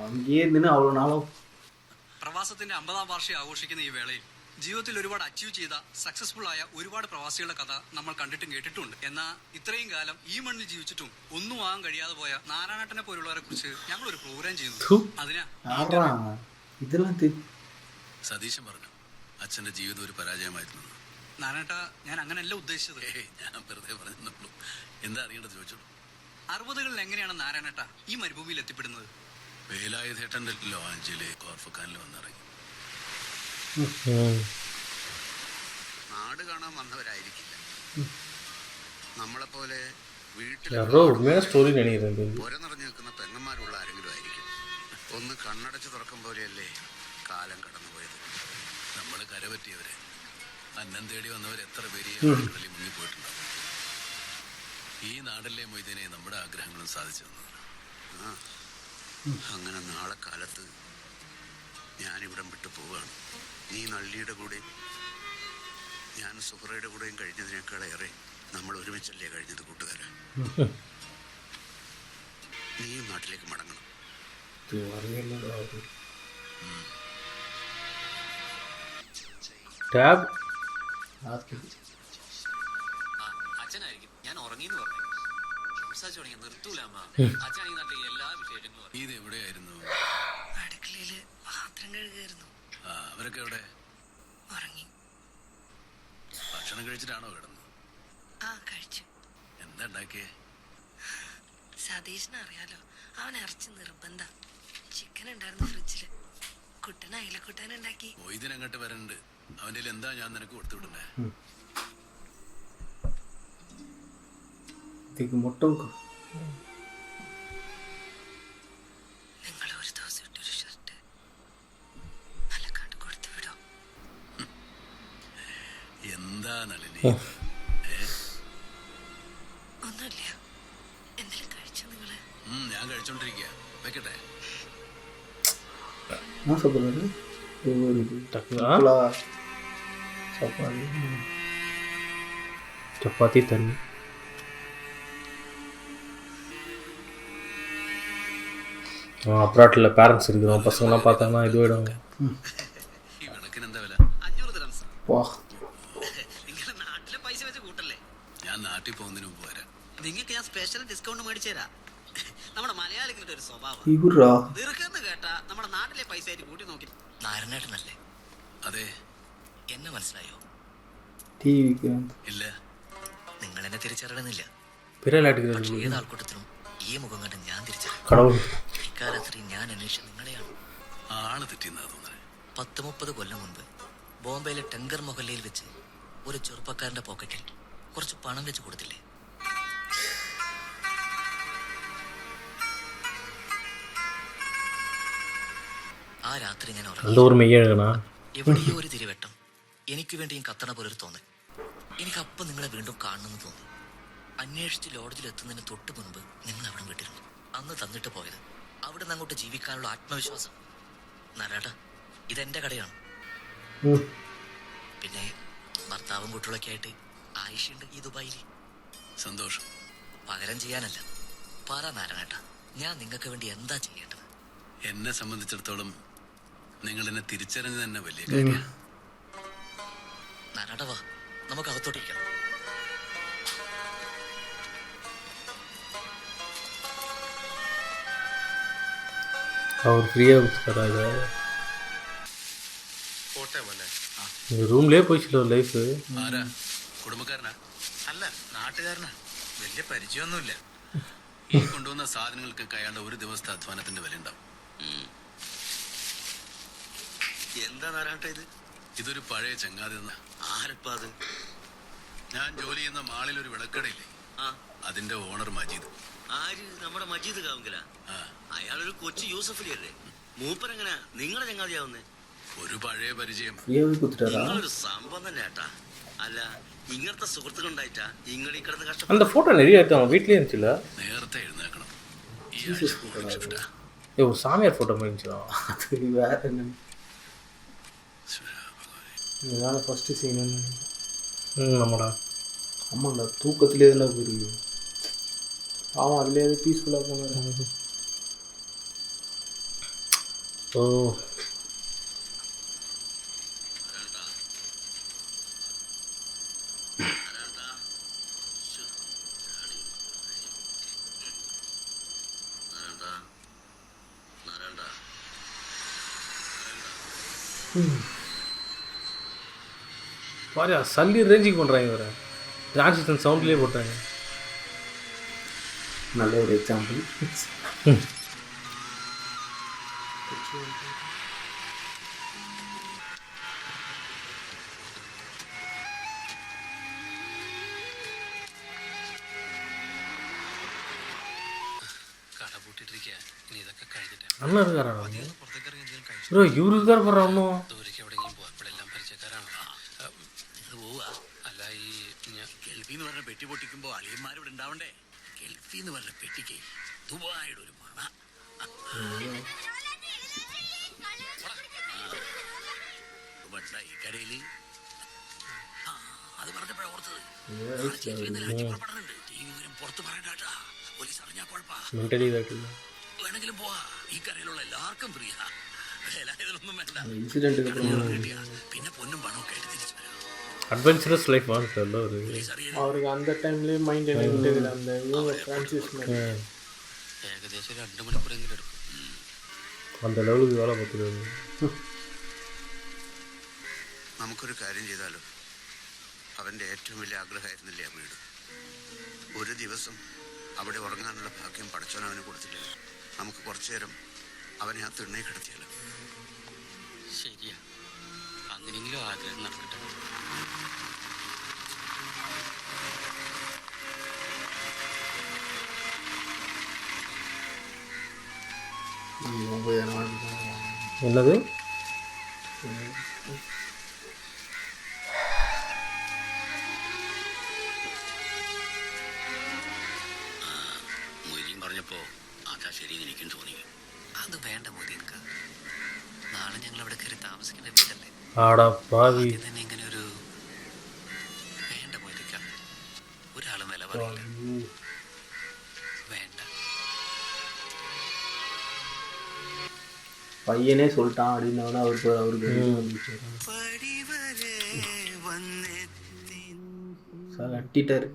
அங்கேயே இருந்துன்னு அவ்வளோ நாளும் പ്രവാസത്തിന്റെ 50ാം വാർഷികം ആഘോഷിക്കുന്ന ഈ വേളയിൽ ജീവിതത്തിൽ ഒരുപാട് അച്ചീവ് ചെയ്ത സക്സസ്ഫുൾ ആയ ഒരുപാട് പ്രവാസികളുടെ കഥ നമ്മൾ കണ്ടിട്ടും കേട്ടിട്ടുണ്ട്. എന്നാൽ ഇത്രയും കാലം ഈ മണ്ണിൽ ജീവിച്ചിട്ടും ഒന്നും ആകാൻ കഴിയാതെ പോയ നാരായണേട്ടനെ പോലുള്ളവരെ കുറിച്ച് ഞങ്ങൾ ഒരു പ്രോഗ്രാം ചെയ്യുന്നു. അതിനാ സതീശൻ പറഞ്ഞു അച്ഛന്റെ ജീവിതം ഒരു പരാജയമായിരുന്നു. നാരായണേട്ട, ഞാൻ അങ്ങനെയല്ല ഉദ്ദേശിച്ചത്. ഞാൻ വെറുതെ പറഞ്ഞുള്ളൂ. എന്താ അറിയേണ്ടത് ചോദിച്ചോളൂ. 60കളിൽ എങ്ങനെയാണ് നാരായണേട്ട ഈ മരുഭൂമിയിൽ എത്തിപ്പെടുന്നത്? വേലായുധേട്ടൻ്റെ ലോഞ്ചില് കോർഫക്കാനിൽ വന്നിറങ്ങി. നാട് കാണാൻ വന്നവരായിരിക്കില്ല. നമ്മളെപ്പോലെ വീട്ടിൽ പുര നിറഞ്ഞു നിൽക്കുന്ന പെങ്ങന്മാരുള്ള ആരെങ്കിലും ആയിരിക്കും. ഒന്ന് കണ്ണടച്ച് തുറക്കും പോലെയല്ലേ കാലം കടന്നുപോയത്. നമ്മൾ കരപറ്റിയവരെ അന്നം തേടി വന്നവർ എത്ര പേര് കടലിൽ മുങ്ങിപ്പോയിട്ടുണ്ടാവും. ഈ നാടല്ലേ മൊയ്തീനെ നമ്മുടെ ആഗ്രഹങ്ങളും സാധിച്ചു തന്നത്. അങ്ങനെ നാളെ കാലത്ത് ഞാനിവിടം വിട്ടു പോവുകയാണ്. നീ നള്ളിയുടെ കൂടെയും ഞാൻ സുഹറയുടെ കൂടെയും കഴിഞ്ഞതിനേക്കാളേറെ നമ്മൾ ഒരുമിച്ചല്ലേ കഴിഞ്ഞത് കൂട്ടുകാരാ. നീയും നാട്ടിലേക്ക് മടങ്ങണം. അച്ഛനായിരിക്കും. ഞാൻ ഉറങ്ങിന്ന് പറഞ്ഞു. സംസാരിച്ചു തുടങ്ങി നിർത്തൂല അമ്മ. അച്ഛനാണെങ്കിൽ നാട്ടിലെ എല്ലാ വിഷയങ്ങളും. ഇത് എവിടെയായിരുന്നു? അടുക്കളയില് പാത്രം കഴുകായിരുന്നു. അവരൊക്കെ എവിടെ? ഉറങ്ങി. ഭക്ഷണം കഴിച്ചിട്ടാണോ കിടന്നത്? ആ, കഴിച്ചു. എന്താ ഉണ്ടാക്കിയേ? സതീഷിനെ അറിയാലോ, അവൻ ഇറച്ചി നിർബന്ധ. ചിക്കൻ ഉണ്ടായിരുന്നു ഫ്രിഡ്ജില്. കുട്ടൻ അയിലക്കുട്ടൻ ഉണ്ടാക്കി. ഇതിനങ്ങോട്ട് വരണ്ട്. അവൻ്റെ എന്താ ഞാൻ നിനക്ക് കൊടുത്തു വിടണ്ടേ? നിങ്ങൾ ഒരു ദിവസം ഇട്ടൊരു ഷർട്ട് അലക്കാണ്ട് കൊടുത്തു വിടോ? എന്താ നളിനി? ഒന്നുമില്ല. എന്തെങ്കിലും കഴിച്ചോ നിങ്ങള്? ഞാൻ കഴിച്ചോണ്ടിരിക്കുക. വെക്കട്ടെ. ചപ്പാത്തി തന്നെ. அப்ராட்டில் பேரண்ட்ஸ் இருக்கிறோம். பசங்களாம் பார்த்தாங்கன்னா இது விடுவாங்க. ഈ വിളക്കിന് എന്താ വില? 500 ദിർഹംസ്. വാ, നിങ്ങൾ നാട്ടിലെ പൈസ വെച്ച് കൂട്ടല്ലേ? ഞാൻ നാട്ടിൽ പോകുന്നതിന് മുമ്പ് വരാം. നിങ്ങൾക്ക് ഞാൻ സ്പെഷ്യൽ ഡിസ്കൗണ്ട് മേടിച്ചു തരാം. നമ്മുടെ മലയാളികളുടെ ഒരു സ്വഭാവം. ദീർഘെന്ന് കേട്ടാ നമ്മുടെ നാട്ടിലെ പൈസ ആയിട്ട് കൂട്ടി നോക്കി. നാരായണേട്ടനല്ലേ? അതെ. എന്നെ മനസ്സിലായോ? ഇല്ല. നിങ്ങൾ എന്നെ തിരിച്ചറിയണമെന്നില്ല. பிறலாட்டுக்கு ഏത് ആൾക്കൂട്ടത്തിനും ഈ മുഖം കണ്ട് ഞാൻ തിരിച്ചറിയും. கடவுள் ഇക്കാലത്തിൽ ഞാൻ അന്വേഷിച്ച നിങ്ങളെയാണ്. ആള് തെറ്റിയെന്നാ തോന്നുന്നത്. 30-30 കൊല്ലം മുൻപ് ബോംബെയിലെ ടെങ്കർ മൊഹല്ലയിൽ വെച്ച് ഒരു ചെറുപ്പക്കാരന്റെ പോക്കറ്റിൽ കുറച്ച് പണം വെച്ച് കൊടുത്തില്ലേ? ആ രാത്രി ഞാൻ அந்த ஒரு மெய்யழகனா എവിടെയോ ഒരു തിരുവട്ടം എനിക്ക് വേണ്ടിയും കത്തണ പോലൊരു തോന്നി. എനിക്ക് അപ്പം നിങ്ങളെ വീണ്ടും കാണണമെന്ന് തോന്നി. അന്വേഷിച്ച് ലോഡ്ജിൽ എത്തുന്നതിന് തൊട്ട് മുൻപ് നിങ്ങൾ അവിടെ വിട്ടിരുന്നു. അന്ന് തന്നിട്ട് പോയത്. അവിടെ നിന്ന് അങ്ങോട്ട് ജീവിക്കാനുള്ള ആത്മവിശ്വാസം. നാരാട്ടാ, ഇതെന്റെ കടയാണ്. പിന്നെ ഭർത്താവും കുട്ടികളൊക്കെ ആയിട്ട് ആയിഷയുണ്ട് ഈ ദുബായിൽ. സന്തോഷം. പകരം ചെയ്യാനല്ല. പറ നാരായണേട്ടാ, ഞാൻ നിങ്ങൾക്ക് വേണ്ടി എന്താ ചെയ്യേണ്ടത്? എന്നെ സംബന്ധിച്ചിടത്തോളം നിങ്ങൾ എന്നെ തിരിച്ചറിഞ്ഞത് തന്നെ വലിയ കാര്യം. നാരായണ വാ, നമുക്ക് അകത്തോട്ടിരിക്കാം. அவர் ஃப்ரீயாக கொடுத்துருக்காரு. പോട്ടെ മോനെ. இந்த ரூம்லேயே போயிடுச்சு லைஃபு. ആരാ? കുടുംബക്കാരനാ? അല്ല, നാട്ടുകാരനാ. വലിയ പരിചയമൊന്നുമില്ല. ഈ കൊണ്ടുവന്ന സാധനങ്ങൾക്കൊക്കെ അയാളുടെ ഒരു ദിവസത്തെ അധ്വാനത്തിന്റെ വില ഉണ്ടാവും. എന്താ നാരാട്ട ഇത്? ഇതൊരു പഴയ ചങ്ങാതി തന്ന. ആരപ്പാ അത്? ഞാൻ ജോലി ചെയ്യുന്ന മാളിൽ ഒരു വിളക്കടയില്ലേ, അതിന്റെ ഓണർ മജീദ്. ആര്? നമ്മുടെ മജീദ് കാവുങ്കല? അയാളൊരു കൊച്ചു യൂസഫലി അല്ലേ? മൂപ്പരെങ്ങനെ നിങ്ങളെ ചങ്ങാതിയാവുന്നേ? ഒരു പഴയ പരിചയം. നിങ്ങളൊരു സംഭവം തന്നെ ഏട്ടാ. അല്ല, ഇങ്ങനത്തെ സുഹൃത്തുക്കൾ ഉണ്ടായിട്ടാ ഇങ്ങളീ കിടന്ന് அந்த കഷ്ടപ്പെട്ടു. ஃபோட்டோ நிறைய எடுத்தாங்க வீட்லயே இருந்துச்சுல. നേരത്തെ എഴുന്നേക്കണം. ഈ ആഴ്ച morning shift ആ. ஒரு சாமியார் ஃபோட்டோ மாதிரி இருந்துச்சு. அது வேற என்ன? இதுதான் ஃபர்ஸ்ட் சீன். ஆமாடா. ஆமாண்டா, தூக்கத்திலே தான் போயிருக்கு. பாவம் அதுலேயே பீஸ்ஃபுல்லாக போனாரு. ஓ பாரியா சல்லி ரேஞ்சுக்கு பண்ணுறாங்க இவரை. டிரான்சிஷன் சவுண்ட்லேயே போட்டாங்க. நல்ல ஒரு எக்ஸாம்பிள். கடை பூட்டிட்டு இருக்கேன், இனி ഇതൊക്കെ കഴിഞ്ഞിട്ട് அண்ணன் இருக்காரா? ப்ரோ இவரு இருக்கார் போடுற ஒன்றும். ദൂരേക്ക് എവിടെയെങ്കിലും പോവാ, ഇവിടെ എല്ലാം പരിചയക്കാരാണ്. ഇത് പോവാ. അല്ല ഈ ഗൾഫിന്ന് പറഞ്ഞ പെട്ടി പൊട്ടിക്കുമ്പോ അളിയന്മാരിവിടെ ഉണ്ടാവണ്ടേ? ഗൾഫിന്ന് പറഞ്ഞ പെട്ടിക്ക് ദുബായുടെ ഒരു മണ. ഈ കടയില് അത് പറഞ്ഞപ്പോഴാ ഓർത്തത്. പുറപ്പെടുന്നുണ്ട്. ടി വി പുറത്ത് പറയണ്ടാ, പോലീസ് അറിഞ്ഞാ കുഴപ്പാ. மென்டலி இதாகிല്ല. വേണമെങ്കിലും പോവാ, ഈ കടയിലുള്ള എല്ലാവർക്കും ഫ്രീയാ. ഇതിലൊന്നും വേണ്ട. இன்சிடென்ட்டுக்கு அப்புறம் കിട്ടിയാ പിന്നെ പൊന്നും പണവും ഒക്കെ ആയിട്ട് തിരിച്ചു വരാം. அட்வென்ச்சரஸ் லைஃப் வாழ்க்கல ஒரு. அவருக்கு அந்த டைம்லேயே மைண்ட் என்ன விட்டதில்லை. அந்த இவங்க ஃப்ரான்சிஸ் ഏകദേശം 2 മണിക്കൂറെങ്കിലും എടുക്കും. அந்த லெவலுக்கு வேலை பார்த்துருது. നമുക്കൊരു കാര്യം ചെയ്താലോ? അവൻ്റെ ഏറ്റവും വലിയ ആഗ്രഹമായിരുന്നില്ലേ ആ വീട്? ഒരു ദിവസം അവിടെ ഉറങ്ങാനുള്ള ഭാഗ്യം പടച്ചോൻ അവന് കൊടുത്തില്ല. നമുക്ക് കുറച്ചു നേരം അവനെ ആ തിണ്ണയെ കിടത്തിയാലോ? ശരിയാ, അങ്ങനെയെങ്കിലും ആഗ്രഹം നടക്കട്ടെ. என்னது? മൊയ്തീൻ പറഞ്ഞപ്പോ അതാ ശരിയെന്ന് എനിക്കും തോന്നി. അത് വേണ്ട മോദിക്ക, നാളെ ഞങ്ങൾ അവിടെ കയറി താമസിക്കേണ്ട വീടല്ലേ. ആടാ പാവി. തന്നെ ഇങ്ങനെ ഒരു വേണ്ട മോദിക്ക, ഒരാളും വില പറയില്ല. വേണ്ട. பையனே சொல்லிட்டான் அப்படின்னா அவருக்கு கட்டிட்டாரு.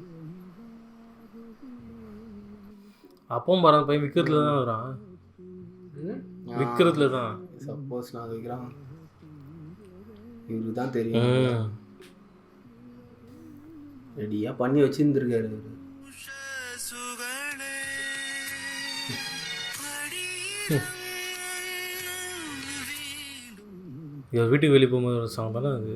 அப்பவும் பாரு பையன் விக்கிறதுல தான் வரான். விக்கிறதுல தான். சப்போஸ் நான் விற்கிறான் இவருக்கு தான் தெரியும். ரெடியாக பண்ணி வச்சுருந்துருக்காரு இவர். இவர் வீட்டுக்கு வெளியே போகும்போது ஒரு சாங் தானே அது.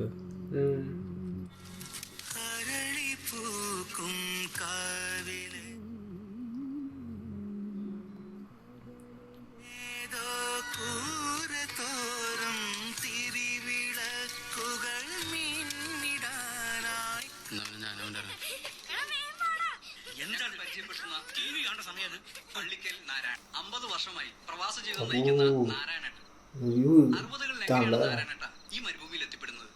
എന്താണ് പരിചയപ്പെടുത്തുന്ന TV കാണേണ്ട സമയം? പള്ളിക്കൽ നാരായണൻ 50 വർഷമായി പ്രവാസ ജീവിതം നയിക്കുന്ന നാരായണൻ. 60കളിൽ നാരായണേട്ട ഈ മരുഭൂമിയിൽ എത്തിപ്പെടുന്നത്?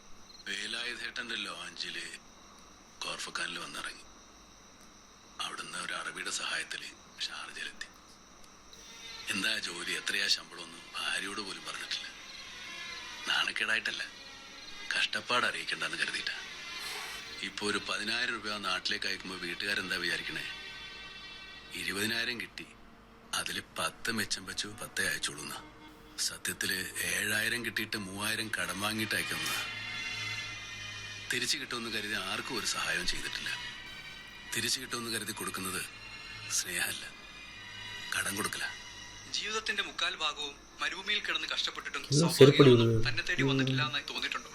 വേലായുധേട്ടൻ്റെ ലോഞ്ചില് കോർഫക്കാനിൽ വന്നിറങ്ങി. അവിടുന്ന് ഒരു അറബിയുടെ സഹായത്തിൽ ഷാർജയിലെത്തി. എന്താ ജോലി, എത്രയാ ശമ്പളമൊന്നും ഭാര്യയോട് പോലും പറഞ്ഞിട്ടില്ല. നാണക്കേടായിട്ടല്ല, കഷ്ടപ്പാട് അറിയിക്കണ്ടെന്ന് കരുതിയിട്ടാ. ഇപ്പോൾ ഒരു 10,000 രൂപ നാട്ടിലേക്ക് അയക്കുമ്പോൾ വീട്ടുകാരെന്താ വിചാരിക്കണേ? 20,000 കിട്ടി, അതിൽ 10 മെച്ചം വെച്ചു 10 അയച്ചോളൂന്ന. സത്യത്തില് 7,000 കിട്ടിയിട്ട് 3,000 കടം വാങ്ങിയിട്ട് അയക്കുന്ന. തിരിച്ചു കിട്ടുമെന്ന് കരുതി ആർക്കും ഒരു സഹായവും ചെയ്തിട്ടില്ല. തിരിച്ചു കിട്ടുമെന്ന് കരുതി കൊടുക്കുന്നത് സ്നേഹമല്ല, കടം കൊടുക്കല. ജീവിതത്തിന്റെ മുക്കാൽ ഭാഗവും മരുഭൂമിയിൽ കിടന്ന് കഷ്ടപ്പെട്ടിട്ടും ചെറുപ്പടി സൗഭാഗ്യമൊന്നും തന്നെ തേടി വന്നിട്ടില്ല എന്നായി തോന്നിയിട്ടുണ്ടോ?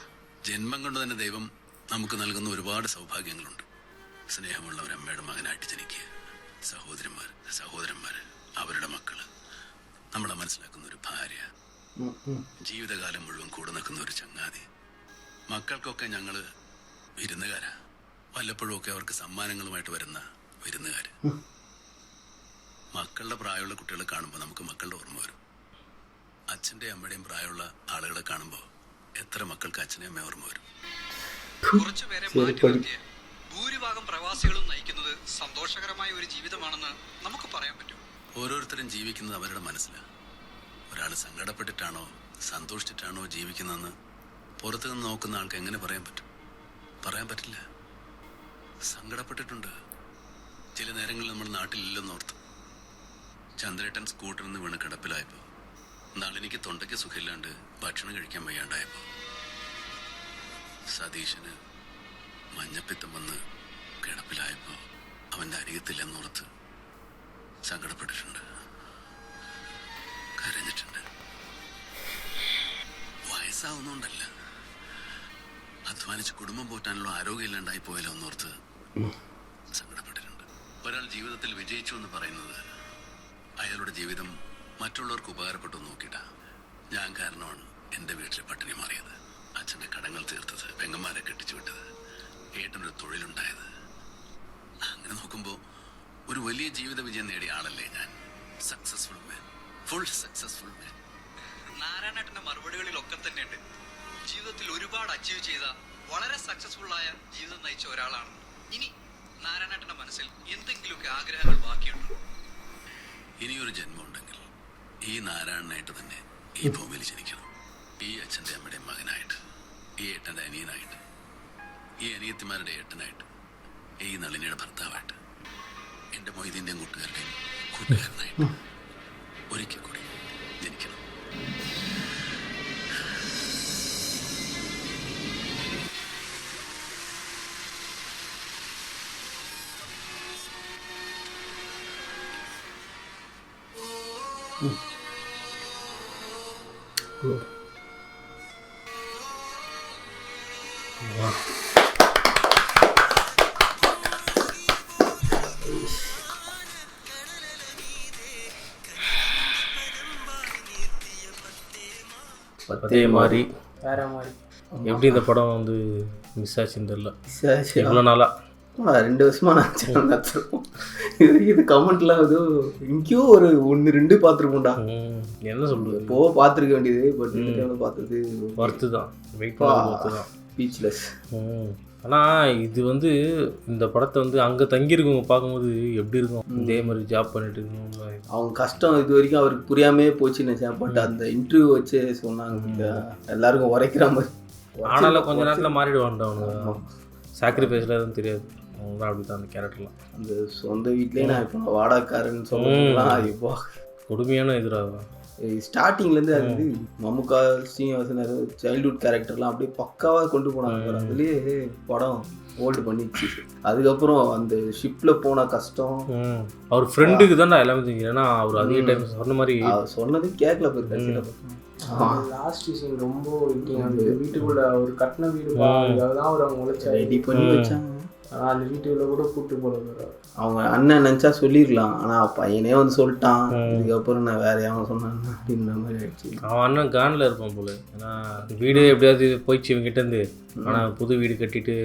ജന്മം കൊണ്ട് തന്നെ ദൈവം നമുക്ക് നൽകുന്ന ഒരുപാട് സൗഭാഗ്യങ്ങളുണ്ട്. സ്നേഹമുള്ള ഒരു അമ്മയുടെ മകനായിട്ട് ജനിക്കുക, സഹോദരന്മാർ, അവരുടെ മക്കള്, നമ്മളെ മനസ്സിലാക്കുന്ന ഒരു ഭാര്യ, ജീവിതകാലം മുഴുവൻ കൂടെ നിൽക്കുന്ന ഒരു ചങ്ങാതി. മക്കൾക്കൊക്കെ ഞങ്ങള് വിരുന്നുകാരാ. വല്ലപ്പോഴും ഒക്കെ അവർക്ക് സമ്മാനങ്ങളുമായിട്ട് വരുന്ന വിരുന്നുകാര്. മക്കളുടെ പ്രായമുള്ള കുട്ടികളെ കാണുമ്പോൾ നമുക്ക് മക്കളുടെ ഓർമ്മ വരും. അച്ഛൻ്റെയും അമ്മയുടെയും പ്രായമുള്ള ആളുകളെ കാണുമ്പോൾ എത്ര മക്കൾക്ക് അച്ഛനെയും അമ്മയും ഓർമ്മ വരും. കുറച്ചുപേരെ മാറ്റി നിർത്തിയ ഭൂരിഭാഗം പ്രവാസികളും നയിക്കുന്നത് സന്തോഷകരമായ ഒരു ജീവിതമാണെന്ന് നമുക്ക് പറയാൻ പറ്റും. ഓരോരുത്തരും ജീവിക്കുന്നത് അവരുടെ മനസ്സിലാണ്. ഒരാൾ സങ്കടപ്പെട്ടിട്ടാണോ സന്തോഷിച്ചിട്ടാണോ ജീവിക്കുന്നതെന്ന് പുറത്തു നിന്ന് നോക്കുന്ന ആൾക്ക് എങ്ങനെ പറയാൻ പറ്റും? പറയാൻ പറ്റില്ല. സങ്കടപ്പെട്ടിട്ടുണ്ട്. ചില നേരങ്ങളിൽ നമ്മൾ നാട്ടിലില്ലെന്നോർത്തു. ചന്ദ്രേട്ടൻ സ്കൂട്ടറിൽ നിന്ന് വീണ് കിടപ്പിലായപ്പോൾ, നാളെനിക്ക് തൊണ്ടയ്ക്ക് സുഖമില്ലാണ്ട് ഭക്ഷണം കഴിക്കാൻ വയ്യാണ്ടായപ്പോൾ, സതീശന് മഞ്ഞപ്പിത്തം വന്ന് കിടപ്പിലായപ്പോൾ അവൻ്റെ അരികത്തില്ലെന്നോർത്ത് സങ്കടപ്പെട്ടിട്ടുണ്ട്, കരഞ്ഞിട്ടുണ്ട്. വയസ്സാവുന്നോണ്ടല്ല, അധ്വാനിച്ച് കുടുംബം പോറ്റാനുള്ള ആരോഗ്യമില്ലാണ്ടായി പോയാലോ എന്നോർത്ത് സങ്കടപ്പെട്ടിട്ടുണ്ട്. ഒരാൾ ജീവിതത്തിൽ വിജയിച്ചു എന്ന് പറയുന്നത് അയാളുടെ ജീവിതം മറ്റുള്ളവർക്ക് ഉപകാരപ്പെട്ടു നോക്കിയിട്ടാ. ഞാൻ കാരണമാണ് എൻ്റെ വീട്ടിലെ പട്ടിണി മാറിയത്, അച്ഛൻ്റെ കടങ്ങൾ തീർത്തത്, പെങ്ങന്മാരെ കെട്ടിച്ചു വിട്ടത്, ഏട്ടനൊരു തൊഴിലുണ്ടായത്. അങ്ങനെ നോക്കുമ്പോൾ ഒരു വലിയ ജീവിത വിജയം നേടിയ ആളല്ലേ ഞാൻ. Successful man, full successful man. നാരായണേട്ടന്റെ മറുപടികളിലൊക്കെ തന്നെയുണ്ട്. ജീവിതത്തിൽ ഒരുപാട് അച്ചീവ് ചെയ്ത വളരെ സക്സസ്ഫുൾ ആയ ജീവിതം നയിച്ച ഒരാളാണ്. ഇനി നാരായണേട്ടന്റെ മനസ്സിൽ എന്തെങ്കിലുമൊക്കെ ആഗ്രഹങ്ങൾ ബാക്കിയുണ്ടോ? ഇനിയൊരു ജന്മം ഉണ്ടെങ്കിൽ ഈ നാരായണനായിട്ട് തന്നെ ഈ ഭൂമിയിൽ ജനിക്കണം. ഈ അച്ഛൻ്റെ അമ്മയുടെ മകനായിട്ട്, ഈ ഏട്ടൻ്റെ അനിയനായിട്ട്, ഈ അനിയത്തിമാരുടെ ഏട്ടനായിട്ട്, ഈ നളിനിയുടെ ഭർത്താവായിട്ട്, എൻ്റെ മൊയ്തീൻ്റെയും കൂട്ടുകാരുടെയും കൂട്ടുകാരനായിട്ട് ഒരിക്കൽ കൂടി ജനിക്കണം. அதே மாதிரி வேற மாதிரி எப்படி இந்த படம் வந்து மிஸ் ஆச்சுன்னு தெரியல. இவ்வளோ நாளா 2 வருஷமா நான் சேனல் நடத்துறோம். இது கமெண்ட்லாம் ஏதோ எங்கேயோ ஒரு 1-2 பார்த்துருப்போம்டா. என்ன சொல்றது, இப்போ பார்த்துருக்க வேண்டியது, பட் பார்த்தது வர்த்து தான், வெயிட் பண்ணது வர்த்து தான். ஸ்பீச்லெஸ். ஆனால் இது வந்து இந்த படத்தை வந்து அங்கே தங்கியிருக்கவங்க பார்க்கும்போது எப்படி இருக்கும், இதே மாதிரி ஜாப் பண்ணிட்டு இருக்கணும். அவங்க கஷ்டம் இது வரைக்கும் அவருக்கு புரியாமே போச்சுன்னு நினச்சேன். பட் அந்த இன்டர்வியூ வச்சு சொன்னாங்க எல்லாருக்கும் உரைக்கிற மாதிரி. ஆனாலும் கொஞ்ச நேரத்தில் மாறிடுவான்டா அவனுங்க. சாக்ரிஃபைஸில் எதுவும் தெரியாது, அவங்க தான் அப்படி தான் அந்த கேரக்டர்லாம். அந்த சொந்த வீட்லேயே நான் இப்போ வாடகைக்காரன்னு சொல்லலாம். இப்போ கொடுமையான எதிராக ஸ்டார்டிங்லேருந்து அது வந்து மம்முக்கா, ஸ்ரீனிவாசன், சைல்ட்ஹுட் கேரக்டர்லாம் அப்படியே பக்காவாக கொண்டு போனாங்க. அதுலேயே படம் ஹோல்டு பண்ணிச்சு. அதுக்கப்புறம் அந்த ஷிப்பில் போன கஷ்டம், அவர் ஃப்ரெண்டுக்கு தான் நான் எல்லாமே தெரியும். ஏன்னா அவர் அதிக டைம் சொன்ன மாதிரி சொன்னது கேட்கல போய் கட்சியில். லாஸ்ட் சீன் ரொம்ப வீட்டுக்குள்ள ஒரு கட்டின வீடு தான் அவர் அவங்க உழைச்சா ரெடி பண்ணி வச்சாங்க. ஆனால் அந்த வீட்டுக்குள்ள கூட கூப்பிட்டு போல அவங்க அண்ணன் நினச்சா சொல்லிடலாம், ஆனால் பையனே வந்து சொல்லிட்டான். இதுக்கப்புறம் நான் வேற யாரும் சொன்னேன் அப்படின்ற மாதிரி ஆயிடுச்சு. அவன் அண்ணன் கானில் இருப்பான் போல. ஏன்னா வீடு எப்படியாவது போயிடுச்சு இவங்கிட்டேருந்து, ஆனால் புது வீடு கட்டிட்டு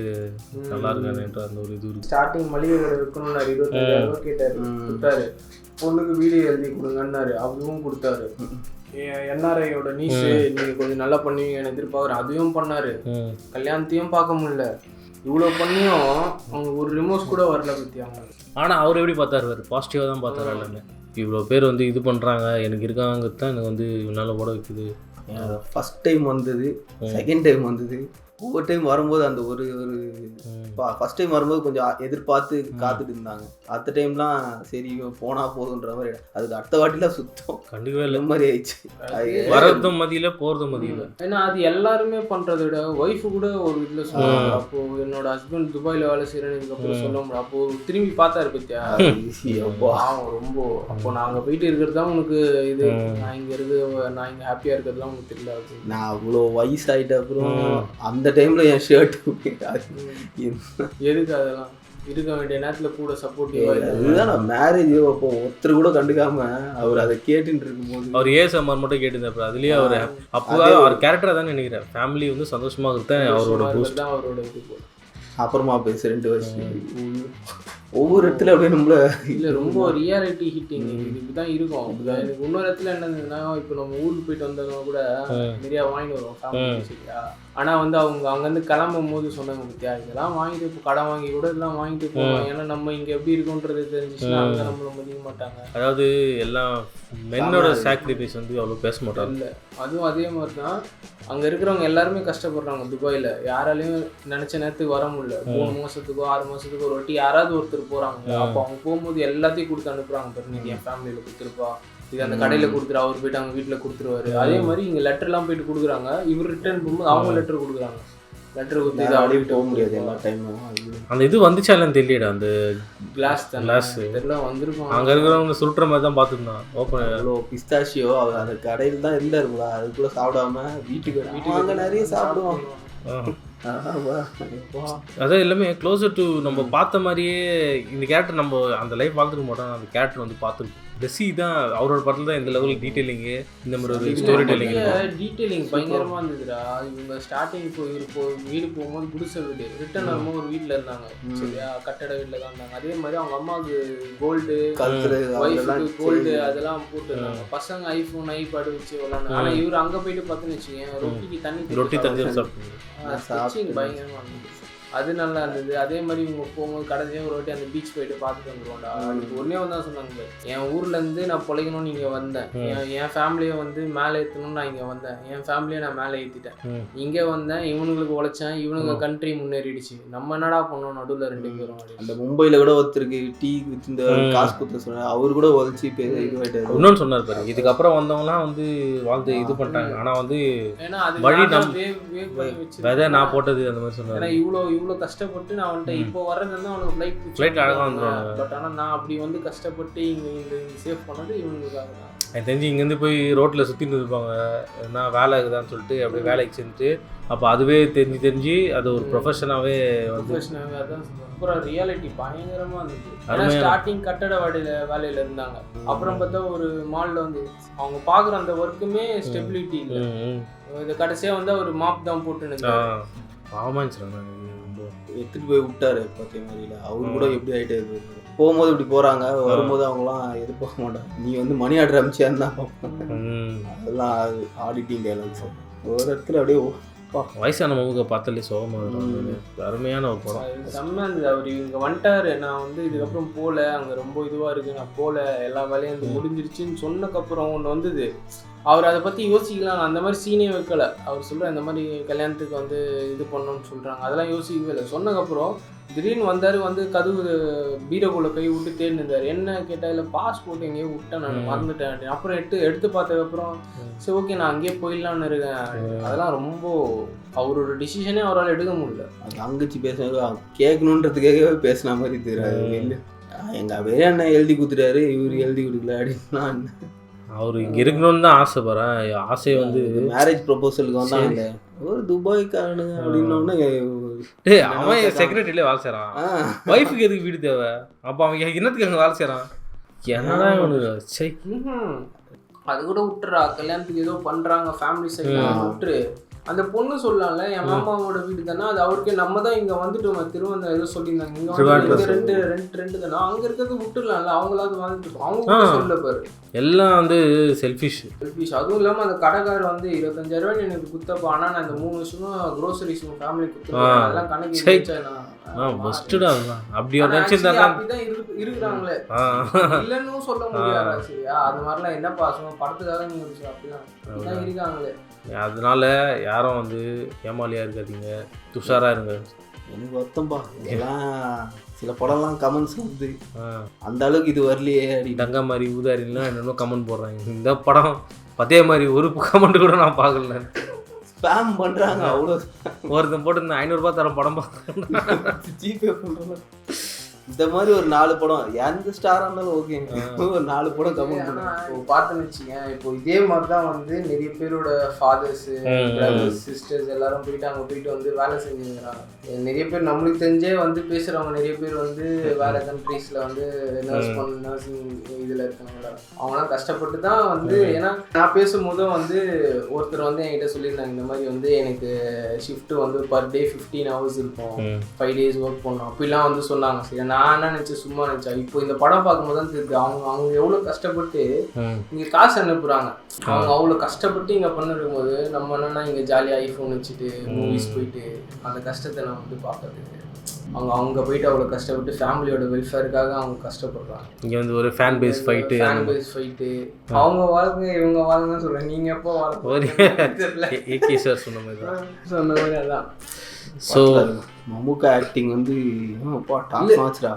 நல்லா இருக்கானுன்ற அந்த ஒரு இது இருக்கு. ஸ்டார்டிங் மளிகை கடை இருக்கணும்னு 25,000 கேட்டார், கொடுத்தாரு. பொண்ணுக்கு வீடு எழுதி கொடுங்கன்னாரு, அதுவும் கொடுத்தாரு. என்ஆர்ஐயோட நீஸ் நீங்கள் கொஞ்சம் நல்லா பண்ணுவீங்கன்னு எதிர்பார்க்குற, அதுவும் பண்ணார். கல்யாணத்தையும் பார்க்க முடியல. இவ்வளோ பண்ணியும் அவங்க ஒரு ரிமோஸ் கூட வரல பற்றி அவங்க. ஆனால் அவர் எப்படி பார்த்தாரு, பாசிட்டிவாக தான் பார்த்தாரு எல்லாமே. இவ்வளோ பேர் வந்து இது பண்ணுறாங்க, எனக்கு இருக்காங்கிறது தான் எனக்கு வந்து இவனால் ஓட வைக்குது. ஃபஸ்ட் டைம் வந்தது, செகண்ட் டைம் வந்தது, ஒவ்வொரு டைம் வரும்போது அந்த ஒரு ஃபர்ஸ்ட் டைம் வரும்போது கொஞ்சம் எதிர்பார்த்து காத்துட்டு இருந்தாங்க. அடுத்த டைம்லாம் சரி போனா போதுன்ற மாதிரி, அதுக்கு அடுத்த வாட்டிலாம் சுத்தம் கண்டிப்பாக இல்லை மாதிரி ஆயிடுச்சு. வரதும் மதியில போகிறதும் மதியில. ஏன்னா அது எல்லாருமே பண்றதை விட ஒய்ஃபு கூட ஒரு இதில் சொல்லுவாங்க. அப்போ என்னோட ஹஸ்பண்ட் துபாயில் வேலை செய்யறேன்னு இதுக்கப்புறம் சொல்ல முடியும். அப்போ திரும்பி பார்த்தாரு பத்தியா ரொம்ப. அப்போ நாங்கள் போயிட்டு இருக்கிறது தான் உனக்கு இது, நான் இங்கே ஹாப்பியாக இருக்கிறதுலாம் உங்களுக்கு தெரியல. நான் அவ்வளோ வயசாயிட்ட அப்புறம் அந்த டைம்ல என் ஷர்ட் எதுக்கு அதெல்லாம் இருக்க வேண்டிய நேரத்தில் கூட சப்போர்ட்டிவா. அதுதான் நான் மேரேஜ் அப்போ ஒருத்தர் கூட கண்டுக்காம அவர் அதை கேட்டுட்டு இருக்கும்போது அவர் ஏஎஸ்எம்ஆர் மட்டும் கேட்டுருந்தாரு. அதுலேயே அவர் அப்போ அவர் கேரக்டராக தான் நினைக்கிறேன். ஃபேமிலி வந்து சந்தோஷமாக இருக்கேன் அவரோட பூஸ்ட் தான் அவரோட இது போல. அப்புறமா பேச 2 வருஷம் ஒவ்வொரு இடத்துல அப்படியே நம்மள இல்லை ரொம்ப ரியாலிட்டி ஹிட்டிங் இதுதான் இருக்கும். எனக்கு இன்னொரு இடத்துல என்னதுன்னா, இப்போ நம்ம ஊருக்கு போயிட்டு வந்தவங்க கூட நிறையா வாங்கிட்டு வருவோம் ஃபேமிலி சரியா. ஆனால் வந்து அவங்க அங்கேருந்து கிளம்பும் போது சொன்னாங்க பத்தியா, இதெல்லாம் வாங்கிட்டு இப்போ கடன் வாங்கி கூட இதெல்லாம் வாங்கிட்டு போவோம். ஏன்னா நம்ம இங்கே எப்படி இருக்குன்றது தெரிஞ்சிச்சுன்னா அங்கே நம்மளை மதிக்க மாட்டாங்க. அதாவது எல்லாம் மென்னோட சாக்ரிஃபைஸ் வந்து அவ்வளோ பேச மாட்டாங்க. இல்லை அதுவும் அதே மாதிரி தான் அங்கே இருக்கிறவங்க எல்லாருமே கஷ்டப்படுறாங்க துபாயில். யாராலையும் நினச்ச நேரத்துக்கு வர முடியல. 3 மாதத்துக்கோ 6 மாதத்துக்கோ ஒரு வாட்டி யாராவது ஒருத்தர் போகிறாங்க. அப்போ அவங்க போகும்போது எல்லாத்தையும் கொடுத்து அனுப்புகிறாங்க. பாரு நீ என் ஃபேமிலியில் கொடுத்துருப்பா, இது அந்த கடையில் கொடுத்துரு, அவர் போய்ட்டு அவங்க வீட்டில் கொடுத்துருவாரு. அதே மாதிரி இங்கே லெட்டர்லாம் போயிட்டு கொடுக்குறாங்க. இவர் ரிட்டர்ன் போகும்போது அவங்க லெட்டர் கொடுக்குறாங்க. லெட்டர் கொடுத்து இதை அப்படியே போக முடியாது எல்லா டைமும். அந்த இது வந்துச்சாலும் தெரியலடா, அந்த கிளாஸ் இதெல்லாம் வந்திருக்கும். அங்கே இருக்கிறவங்க சுருட்டுற மாதிரி தான் பார்த்துருந்தான். ஓப்பன் அவ்வளோ பிஸ்தாஷியோ அவர் அந்த கடையில் தான் இருந்தாருங்களா, அதுக்குள்ளே சாப்பிடாம வீட்டுக்கு நிறைய சாப்பிடுவாங்க. அதான் எல்லாமே க்ளோசர் டு நம்ம பார்த்த மாதிரியே இந்த கேரக்டர் நம்ம அந்த லைஃப் பார்த்துக்க மாட்டோம். அந்த கேரக்டர் வந்து பார்த்துருக்கோம். டெஸி தான் அவரோட படத்தில் தான் இந்த லெவல் டீட்டெயிலிங்கு, இந்த மாதிரி ஒரு ஸ்டோரி டெல்லிங் டீட்டெயிலிங் பயங்கரமாக இருந்ததுடா. இவங்க ஸ்டார்டிங் வீடு போகும்போது குடிசை வீடு, ரிட்டர்ன் வரும்போது ஒரு வீட்டில் இருந்தாங்க சரியா, கட்டட வீட்டில் தான் இருந்தாங்க. அதே மாதிரி அவங்க அம்மாவுக்கு கோல்டு, ஒய்ஃபுக்கு கோல்டு அதெல்லாம் போட்டுருந்தாங்க. பசங்க ஐஃபோன் ஐபேடு வச்சு விளாண்டாங்க. ஆனால் இவர் அங்கே போயிட்டு பார்த்துன்னு வச்சுக்கேன், ரொட்டி தண்ணி சாப்பிட்டு பயங்கரமாக இருந்தது. அது நல்லா இருந்தது. அதே மாதிரி இவங்க போகும்போது கடைசியாக ஒரு வாட்டி அந்த பீச் போயிட்டு பார்த்துட்டு வந்துடுவோம்டா. அதுக்கு ஒன்றே தான் சொன்னாங்க, என் ஊர்லேருந்து நான் பிழைக்கணும்னு இங்கே வந்தேன், என் ஃபேமிலியை வந்து மேலே ஏற்றணும்னு நான் இங்கே வந்தேன், என் ஃபேமிலியை நான் மேலே ஏற்றிட்டேன், இங்கே வந்தேன், இவனுங்களுக்கு உழைச்சேன், இவனுங்க கண்ட்ரி முன்னேறிடுச்சு, நம்ம என்னடா பண்ணோம் நடுவில் 2 பேரும். அந்த மும்பையில் கூட ஒருத்தருக்கு டீ இந்த காசு கொடுத்த சொன்னார், அவர் கூட உழைச்சி இதுவாயிட்டாரு. இன்னொன்று சொன்னார் பாரு, இதுக்கப்புறம் வந்தவங்களாம் வந்து வாழ்ந்து இது பண்ணிட்டாங்க. ஆனால் வந்து வழி விதை நான் போட்டது அந்த மாதிரி சொன்னார். ஏன்னா இவ்வளோ கஷ்டப்பட்டு நான் வந்துட்டு இப்போ வர்றதுன்னா அவனுக்கு ஃப்ளைட் அழகாக வந்துடும். பட் ஆனால் நான் அப்படி வந்து கஷ்டப்பட்டு இங்கே சேவ் பண்ணது இவனுக்காக தான். எனக்கு தெரிஞ்சு இங்கேருந்து போய் ரோட்டில் சுற்றிட்டு இருப்பாங்க, என்ன வேலை இருக்குதான்னு சொல்லிட்டு அப்படியே வேலைக்கு செஞ்சுட்டு அப்போ அதுவே தெரிஞ்சு அது ஒரு ப்ரொஃபஷனாகவே அதான் அப்புறம் ரியாலிட்டி பயங்கரமாக இருந்தது. ஸ்டார்டிங் கட்டட வேலையில் இருந்தாங்க. அப்புறம் பார்த்தா ஒரு மாலில் வந்து அவங்க பார்க்குற அந்த ஒர்க்குமே ஸ்டெபிலிட்டி இல்லை. இது கடைசியாக வந்து ஒரு மாப் தான் போட்டுன்னு எடுத்துட்டு போய் விட்டாரு பார்த்தீங்க மாதிரில. அவரு கூட எப்படி ஆகிட்டு போகும்போது இப்படி போகிறாங்க, வரும்போது அவங்களாம் எதிர்பார்க்க மாட்டாங்க. நீ வந்து மணி ஆர்டர் அமிச்சியான்னு தான் பார்ப்பாங்க. அதெல்லாம் ஆடிட்டிங் டைலாக்ஸ் ஒரு இடத்துல அப்படியே வயசான மவுக பார்த்தாலே சோகமாக அருமையான ஒரு படம். செம்ம இருந்தது. அவர் இங்கே வந்துட்டார், நான் வந்து இதுக்கப்புறம் போகல, அங்கே ரொம்ப இதுவாக இருக்குது, நான் போகல, எல்லா வேலையும் வந்து முடிஞ்சிருச்சுன்னு சொன்னக்கப்புறம் ஒன்று வந்தது. அவர் அதை பற்றி யோசிக்கலாம், அந்த மாதிரி சீனே வைக்கலை. அவர் சொல்கிற இந்த மாதிரி கல்யாணத்துக்கு வந்து இது பண்ணணும்னு சொல்கிறாங்க, அதெல்லாம் யோசிக்கவே இல்லை. சொன்னக்கப்புறம் திடீர்னு வந்தார், வந்து கதவு பீரோக்குள்ளே கை விட்டு தேடினார். என்ன கேட்டால் இல்லை பாஸ்போர்ட் எங்கேயோ விட்டேன், நான் மறந்துட்டேன். அப்புறம் எடுத்து பார்த்ததுக்கப்புறம் சரி ஓகே நான் அங்கேயே போயிடலான்னு இருக்கேன். அதெல்லாம் ரொம்ப அவரோட டிசிஷனே அவரால் எடுக்க முடியல. அது அங்கச்சி பேசுறது கேட்கணுன்றதுக்காகவே பேசின மாதிரி தெரியாது. எங்கள் வேற என்ன எழுதி கொடுத்துட்டாரு, இவர் எழுதி கொடுக்கல அப்படின்னா அவர் இங்கே இருக்கணும்னு தான் ஆசைப்படுறேன். ஆசை வந்து மேரேஜ் ப்ரொபோசலுக்கு வந்தாங்க ஒரு துபாய்க்காரனுங்க அப்படின்னோடனே அவன் செக்ரட்டரியிலே வேலை செய்கிறான், ஒய்ஃபுக்கு எதுக்கு வீடு தேவை, அப்போ அவங்க என்னத்துக்கு அங்கே வேலை செய்கிறான், என்னடா சை. அது கூட விட்டுறா, கல்யாணத்துக்கு ஏதோ பண்ணுறாங்க ஃபேமிலி சைடில் விட்டுரு. அந்த பொண்ணு சொல்லலாம்ல, என் மாமாவோட வீடு தானே அது, அவருக்கு நம்ம தான் இங்கே வந்துட்டோம் திருவண்ணாமலை ஏதோ சொல்லியிருந்தாங்க, இங்கே ரெண்டு தானே, அங்கே இருக்கிறது விட்டுடலாம்ல, அவங்களாவது வாழ்ந்துட்டு அவங்க சொல்ல பாரு. எல்லாம் வந்து செல்ஃபிஷ். அதுவும் இல்லாமல் அந்த கடைக்காரர் வந்து 25,000 எனக்கு குத்தப்போ, ஆனால் நான் இந்த 3 வருஷமா க்ரோசரிஸ் ஃபேமிலி குத்துப்பேன், அதெல்லாம் கணக்கு அப்படிதான் இருக்கிறாங்களே, இல்லைன்னு சொல்ல முடியாது சரியா. அது மாதிரிலாம் என்ன பாசம் படத்துக்காக நீங்க அப்படிதான் இருக்காங்களே. அதனால யாரும் வந்து ஏமாலியாக இருக்காதீங்க, துஷாராக இருங்க. எனக்கு வருத்தம்பா, இதெல்லாம் சில படம்லாம் கமெண்ட்ஸ் வந்து அந்த அளவுக்கு இது வரலையே அப்படி. தங்கா மாதிரி ஊதாரிலாம் என்னென்ன கமெண்ட் போடுறாங்க. இந்த படம் அதே மாதிரி ஒரு கமெண்ட் கூட நான் பார்க்கல. ஸ்பேம் பண்ணுறாங்க அவ்வளோ. ஒருத்தன் போட்டு இந்த 500 ரூபாய் தரம் படம் பார்க்குறேன், ஜிபே பண்ணுறாங்க. இந்த மாதிரி ஒரு 4 படம் எந்த ஸ்டாராக இருந்தாலும் ஓகேங்க, ஒரு 4 படம் கமெண்ட் பண்ணுறாங்க. இப்போ பார்த்தேன்னு வச்சுங்க, இப்போ இதே மாதிரி தான் வந்து நிறைய பேரோட ஃபாதர்ஸு, பிரதர்ஸ், சிஸ்டர்ஸ் எல்லாரும் போயிட்டு அங்கே போயிட்டு வந்து வேலை செஞ்சுக்கிறாங்க. நிறைய பேர் நம்மளுக்கு தெரிஞ்சே வந்து பேசுகிறவங்க நிறைய பேர் வந்து வேறு கண்ட்ரீஸில் வந்து நர்சிங் இதில் இருக்காங்க. அவங்களாம் கஷ்டப்பட்டு தான் வந்து, ஏன்னா நான் பேசும்போதும் வந்து ஒருத்தர் வந்து என்கிட்ட சொல்லியிருந்தாங்க, இந்த மாதிரி வந்து எனக்கு ஷிஃப்ட்டு வந்து பர் டே 15 hours இருக்கும், 5 days ஒர்க் பண்ணோம் அப்படிலாம் வந்து சொன்னாங்க. சரி, நான் என்ன நினச்சேன், சும்மா நினச்சேன். இப்போ இந்த படம் பார்க்கும்போது தான் தெரியுது அவங்க எவ்வளோ கஷ்டப்பட்டு இங்கே காசு அனுப்புகிறாங்க. அவங்க அவ்வளோ கஷ்டப்பட்டு இங்கே பண்ணிருக்கும்போது நம்ம என்னன்னா இங்கே ஜாலியாக ஐஃபோன் வச்சுட்டு மூவிஸ் போயிட்டு அந்த கஷ்டத்தை நான் வந்து பார்க்கறதுக்கு, அவங்க போயிட்டு அவ்வளோ கஷ்டப்பட்டு ஃபேமிலியோட வெல்ஃபேருக்காக அவங்க கஷ்டப்படுறாங்க. இங்கே வந்து ஒரு ஃபேன் பேஸ் ஃபைட்டு அவங்க வாழ்க்கை இவங்க வாழ்க்கைன்னு சொல்கிறேன். நீங்கள் எப்போ வாழ்க்கை ஏகே சார் சொன்ன மாதிரி தான். சொன்ன மாதிரி அதான். ஸோ மம்முக்கா ஆக்டிங் வந்து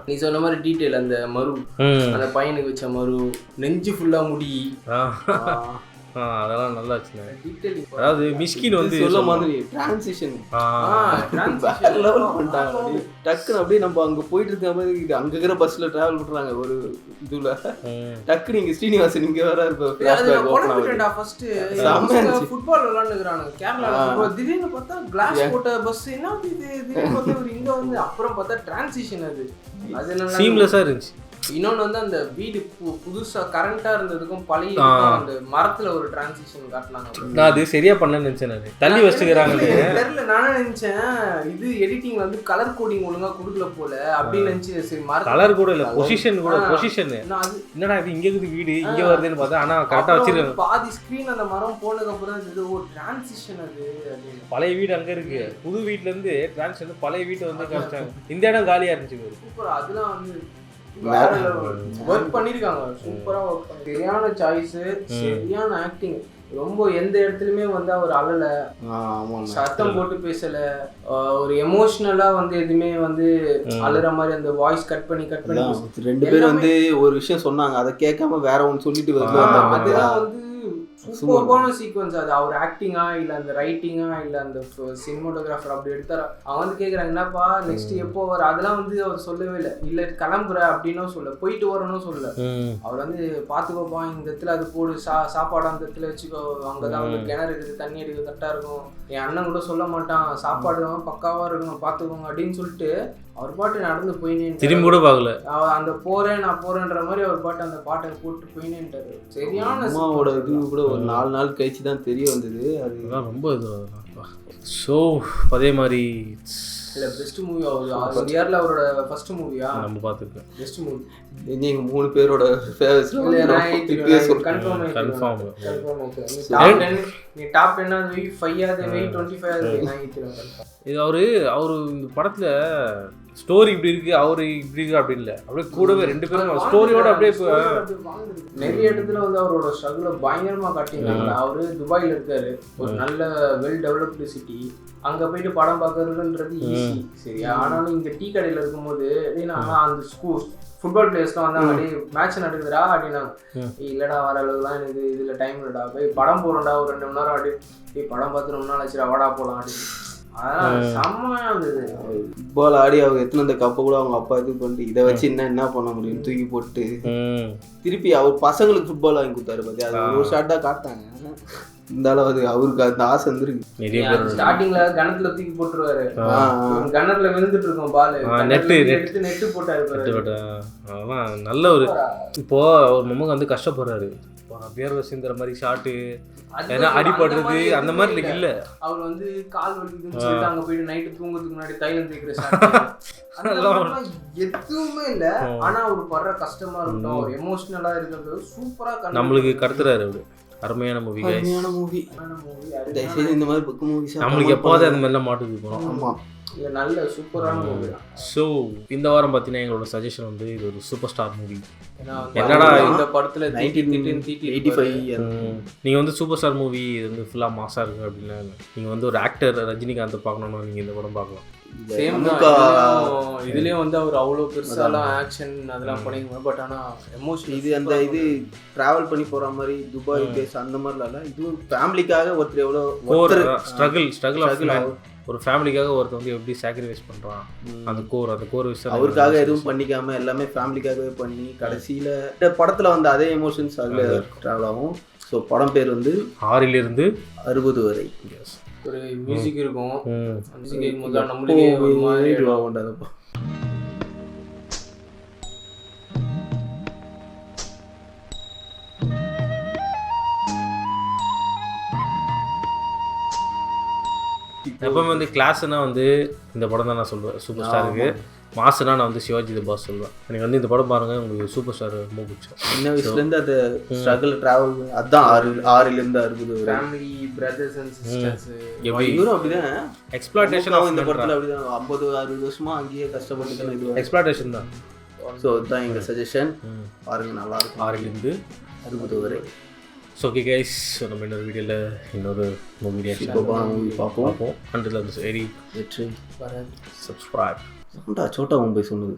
நீ சொன்ன மாதிரி டீட்டெயில், அந்த மரு, அந்த பையனுக்கு வச்ச மரு, நெஞ்சு ஃபுல்லாக முடி, அதெல்லாம் நல்லா வச்சுங்க. அதாவது மிஸ்கின் வந்து சொல்ல மாதிரி டிரான்சிஷன் லெவல் பண்ணிட்டாங்க. டக்குன்னு அப்படியே நம்ம அங்கே போயிட்டு இருக்க மாதிரி அங்கே இருக்கிற பஸ்ஸில் ட்ராவல் பண்ணுறாங்க ஒரு இதில். டக்குன்னு இங்கே ஸ்ரீனிவாசன் இங்கே வர ஃபுட்பால் விளாண்டுக்கிறாங்க கேரளா. திடீர்னு பார்த்தா கிளாஸ் போட்ட பஸ் என்ன இது, இங்கே வந்து அப்புறம் பார்த்தா டிரான்சிஷன். அது என்ன சீம்லெஸ்ஸாக இருந்துச்சு. இன்னொன்று வந்து அந்த வீடு புதுசாக கரண்ட்டாக இருந்ததுக்கும் பழைய அந்த மரத்தில் ஒரு டிரான்சிஷன் காட்டினாங்க. நான் அது சரியாக பண்ணலன்னு நினச்சேன். நான் தள்ளி வச்சுக்கிறாங்க தெரியல. நானே நினச்சேன் இது எடிட்டிங் வந்து கலர் கோடிங் ஒழுங்காக கொடுக்கல போல அப்படின்னு நினச்சி. சரி, கலர் கூட இல்லை, பொசிஷன் கூட. பொசிஷன் என்னடா இது இங்கே இருக்குது வீடு இங்கே வருதுன்னு பார்த்தா, ஆனால் கரெக்டாக வச்சிருக்காங்க. பாதி ஸ்க்ரீன் அந்த மரம் போனதுக்கப்புறம் இது ஒரு டிரான்சிஷன். அது பழைய வீடு அங்கே இருக்கு, புது வீட்டிலேருந்து டிரான்சிஷன் பழைய வீட்டை வந்து காமிச்சாங்க. இந்த இடம் காலியாக இருந்துச்சு. சூப்பர். அதெல்லாம் வந்து ஒர்க் பண்ணிருக்காங்க, சூப்பரா ஒர்க் பண்ணி. சரியான சாய்ஸ், சரியான ஆக்டிங். ரொம்ப எந்த இடத்துலயுமே வந்து அவர் அழல, சத்தம் போட்டு பேசல, ஒரு எமோஷனலா வந்து எதுவுமே வந்து அழுற மாதிரி அந்த வாய்ஸ் கட் பண்ணி 2 பேர் வந்து ஒரு விஷயம் சொன்னாங்க, அதை கேட்காம வேற ஒன்று சொல்லிட்டு அதெல்லாம் வந்து சூப்பரான சீக்வன்ஸ். அது அவர் ஆக்டிங்கா இல்லை அந்த ரைட்டிங்கா இல்லை அந்த சினிமோட்டோகிராஃபர் அப்படி எடுத்தாரா. அவங்க வந்து கேட்குறாங்க என்னப்பா நெக்ஸ்ட் எப்போ வர, அதெல்லாம் வந்து அவர் சொல்லவே இல்லை. இல்லை கிளம்புற அப்படின்னும் சொல்ல, போயிட்டு வரணும் சொல்ல. அவர் வந்து பார்த்துக்கோப்பா இந்த இடத்துல அது போடு, சாப்பாடு அந்த இடத்துல வச்சுக்கோ, அங்கதான் வந்து கிணறு இருக்குது, தண்ணி எடுக்க கரெக்டாக இருக்கும். என் அண்ணன் கூட சொல்ல மாட்டான், சாப்பாடு பக்காவாக இருக்கணும் பார்த்துக்கோங்க அப்படின்னு சொல்லிட்டு அவர் பாட்டு நடந்து போயினேன். திரும்பி கூட பார்க்கல. அந்த நான் போறேன்ற மாதிரி அவர் பாட்டு அந்த பாட்டை போட்டு போயினேன்ட்டாரு. சரியான அம்மாவோட இது கூட ஒரு 4 நாள் கழிச்சு தான் தெரிய வந்தது. அதுதான் ரொம்ப இது. ஸோ அதே மாதிரி இல்லை பெஸ்ட் மூவி அவர் இயரில் அவரோட ஃபர்ஸ்ட் மூவியா நம்ம பார்த்துருக்கோம். பெஸ்ட் மூவி நீங்கள் 3 பேரோட கன்ஃபார்ம். நீ டாப் 10 ஆகுது, 5 ஆகுது, 25 ஆகுது. இது அவரு இந்த படத்தில் ஸ்டோரி இப்படி இருக்கு, அவரு இப்படி இருக்கு அப்படின்னு இல்லை, அப்படியே கூடவே 2 பேரும் ஸ்டோரியோட அப்படியே. நிறைய இடத்துல வந்து அவரோட ஸ்ட்ரகிள் பயங்கரமா காட்டினாங்க. அவரு துபாயில் இருக்காரு, ஒரு நல்ல வெல் டெவலப்டு சிட்டி. அங்க போயிட்டு படம் பார்க்கறதுன்றது ஈஸி, சரியா? ஆனாலும் இங்க டீ கடையில இருக்கும்போது அந்த ஃபுட்பால் பிளேயர்ஸ்லாம் வந்து அப்படியே மேட்ச் நடக்குதுடா அப்படின்னாங்க. இல்லடா வர அளவுக்குலாம் எனக்கு இதுல டைம் இல்லடா, போய் படம் போறோம்டா ஒரு 2 மணி நேரம் அப்படியே படம் பார்த்து 2 நாள் ஆச்சுடா வாடா போலாம் அப்படின்னு. அதெல்லாம் செம்மையா இருந்தது. ஃபுட்பால் ஆடி அவங்க எத்தனை கப்பை கூட அவங்க அப்பா இது பண்ணிட்டு இதை வச்சு என்ன பண்ண முடியும் தூக்கி போட்டு திருப்பி அவர் பசங்களுக்கு ஃபுட்பால் வாங்கி கொடுத்தாரு. பார்த்தி அது ஒரு ஷார்ட் தான் காட்டாங்க. இந்த அளவு அவருக்கு அந்த ஆசை வந்துருக்கு. ஸ்டார்டிங்ல கணத்துல தூக்கி போட்டுருவாரு, கணத்துல விழுந்துட்டு இருக்கும் பால், நெட்டு போட்டாரு. அதெல்லாம் நல்ல ஒரு இப்போ ஒரு மம்முக்கு வந்து கஷ்டப்படுறாரு, பேர் வச்சுங்கிற மாதிரி ஷாட்டு ஏன்னா அடிபடுறது அந்த மாதிரி இல்லை. அவர் வந்து கால் வலிக்குதுன்னு சொல்லிட்டு அங்க போயிட்டு நைட்டு தூங்குறதுக்கு முன்னாடி தைலம் தேய்க்கிற எதுவுமே இல்லை. ஆனா அவர் படுற கஷ்டமா இருக்கட்டும், ஒரு எமோஷனலா இருக்கிறது சூப்பரா நம்மளுக்கு கடத்துறாரு. அவரு அருமையான மூவி, இந்த மாதிரி புக் மூவிஸ் நம்மளுக்கு எப்போது அந்த மாதிரிலாம் மாட்டுக்கு போகணும். ஆமா இது நல்ல சூப்பரான மூவி தான். ஸோ இந்த வாரம் பார்த்தீங்கன்னா எங்களோட சஜஷன் வந்து இது ஒரு சூப்பர் ஸ்டார் மூவி. ஏன்னா என்னடா இந்த படத்தில் 1985 நீங்கள் வந்து சூப்பர் ஸ்டார் மூவி இது வந்து ஃபுல்லாக மாசாக இருக்குது அப்படின்னா நீங்கள் வந்து ஒரு ஆக்டர் ரஜினிகாந்தை பார்க்கணுன்னா நீங்கள் இந்த படம் பார்க்கலாம். சேம் இதுலேயும் வந்து அவர் அவ்வளோ பெருசாலாம் ஆக்ஷன் அதெல்லாம் பண்ணிக்க. பட் ஆனால் எமோஷன் இது அந்த இது ட்ராவல் பண்ணி போகிற மாதிரி துபாய் பேஸ் அந்த மாதிரிலாம் இல்லை. இது ஒரு ஃபேமிலிக்காக ஒருத்தர் எவ்வளோ ஸ்ட்ரகிள் ஒரு ஃபேமிலிக்காக ஒருத்தர் வந்து எப்படி சாக்ரிஃபைஸ் பண்ணுறான் அந்த கோர் விஷயம் அவருக்காக எதுவும் பண்ணிக்காமல் எல்லாமே ஃபேமிலிக்காகவே பண்ணி கடைசியில் இந்த படத்தில் வந்து அதே எமோஷன்ஸ் அதில் ட்ராவல் ஆகும். ஸோ படம் பேர் வந்து 6 to 60 வரை. ஒரு மியூசிக் இருக்கும். மியூசிக் கேட்கும்போது நம்மளுக்கே ஒரு மாதிரி கொண்டாதப்போ எப்பவுமே வந்து கிளாஸ்னா வந்து இந்த படம் தான் நான் சொல்லுவேன். சூப்பர் ஸ்டாருக்கு மாசுனா நான் வந்து சிவாஜி த பாஸ் சொல்லுவேன். எனக்கு வந்து இந்த படம் பாருங்கள் உங்களுக்கு சூப்பர் ஸ்டார் ரொம்ப பிடிச்சோம். சின்ன வயசுலேருந்து அது ஸ்ட்ரகிள் ட்ராவல் அதுதான் 6 to 60 family brothers and sisters இவரும் அப்படிதான் எக்ஸ்ப்ளாய்டேஷன் இந்த படத்தில் அப்படிதான் 50-60 வருஷமா அங்கேயே கஷ்டப்பட்டு தான் இது எக்ஸ்ப்ளாய்டேஷன் தான். ஸோ அதுதான் எங்கள் சஜஷன். பாருங்க நல்லா இருக்கும். 6 to 60 வரை. ஸோ ஓகே கைஸ், நம்ம இன்னொரு வீடியோவில் இன்னொரு மூவி ரியாக்ஷன் பார்ப்போம். அண்டில் அந்த சரி வெற்றி சப்ஸ்கிரைப். சோட்டா மும்பை சொன்னது.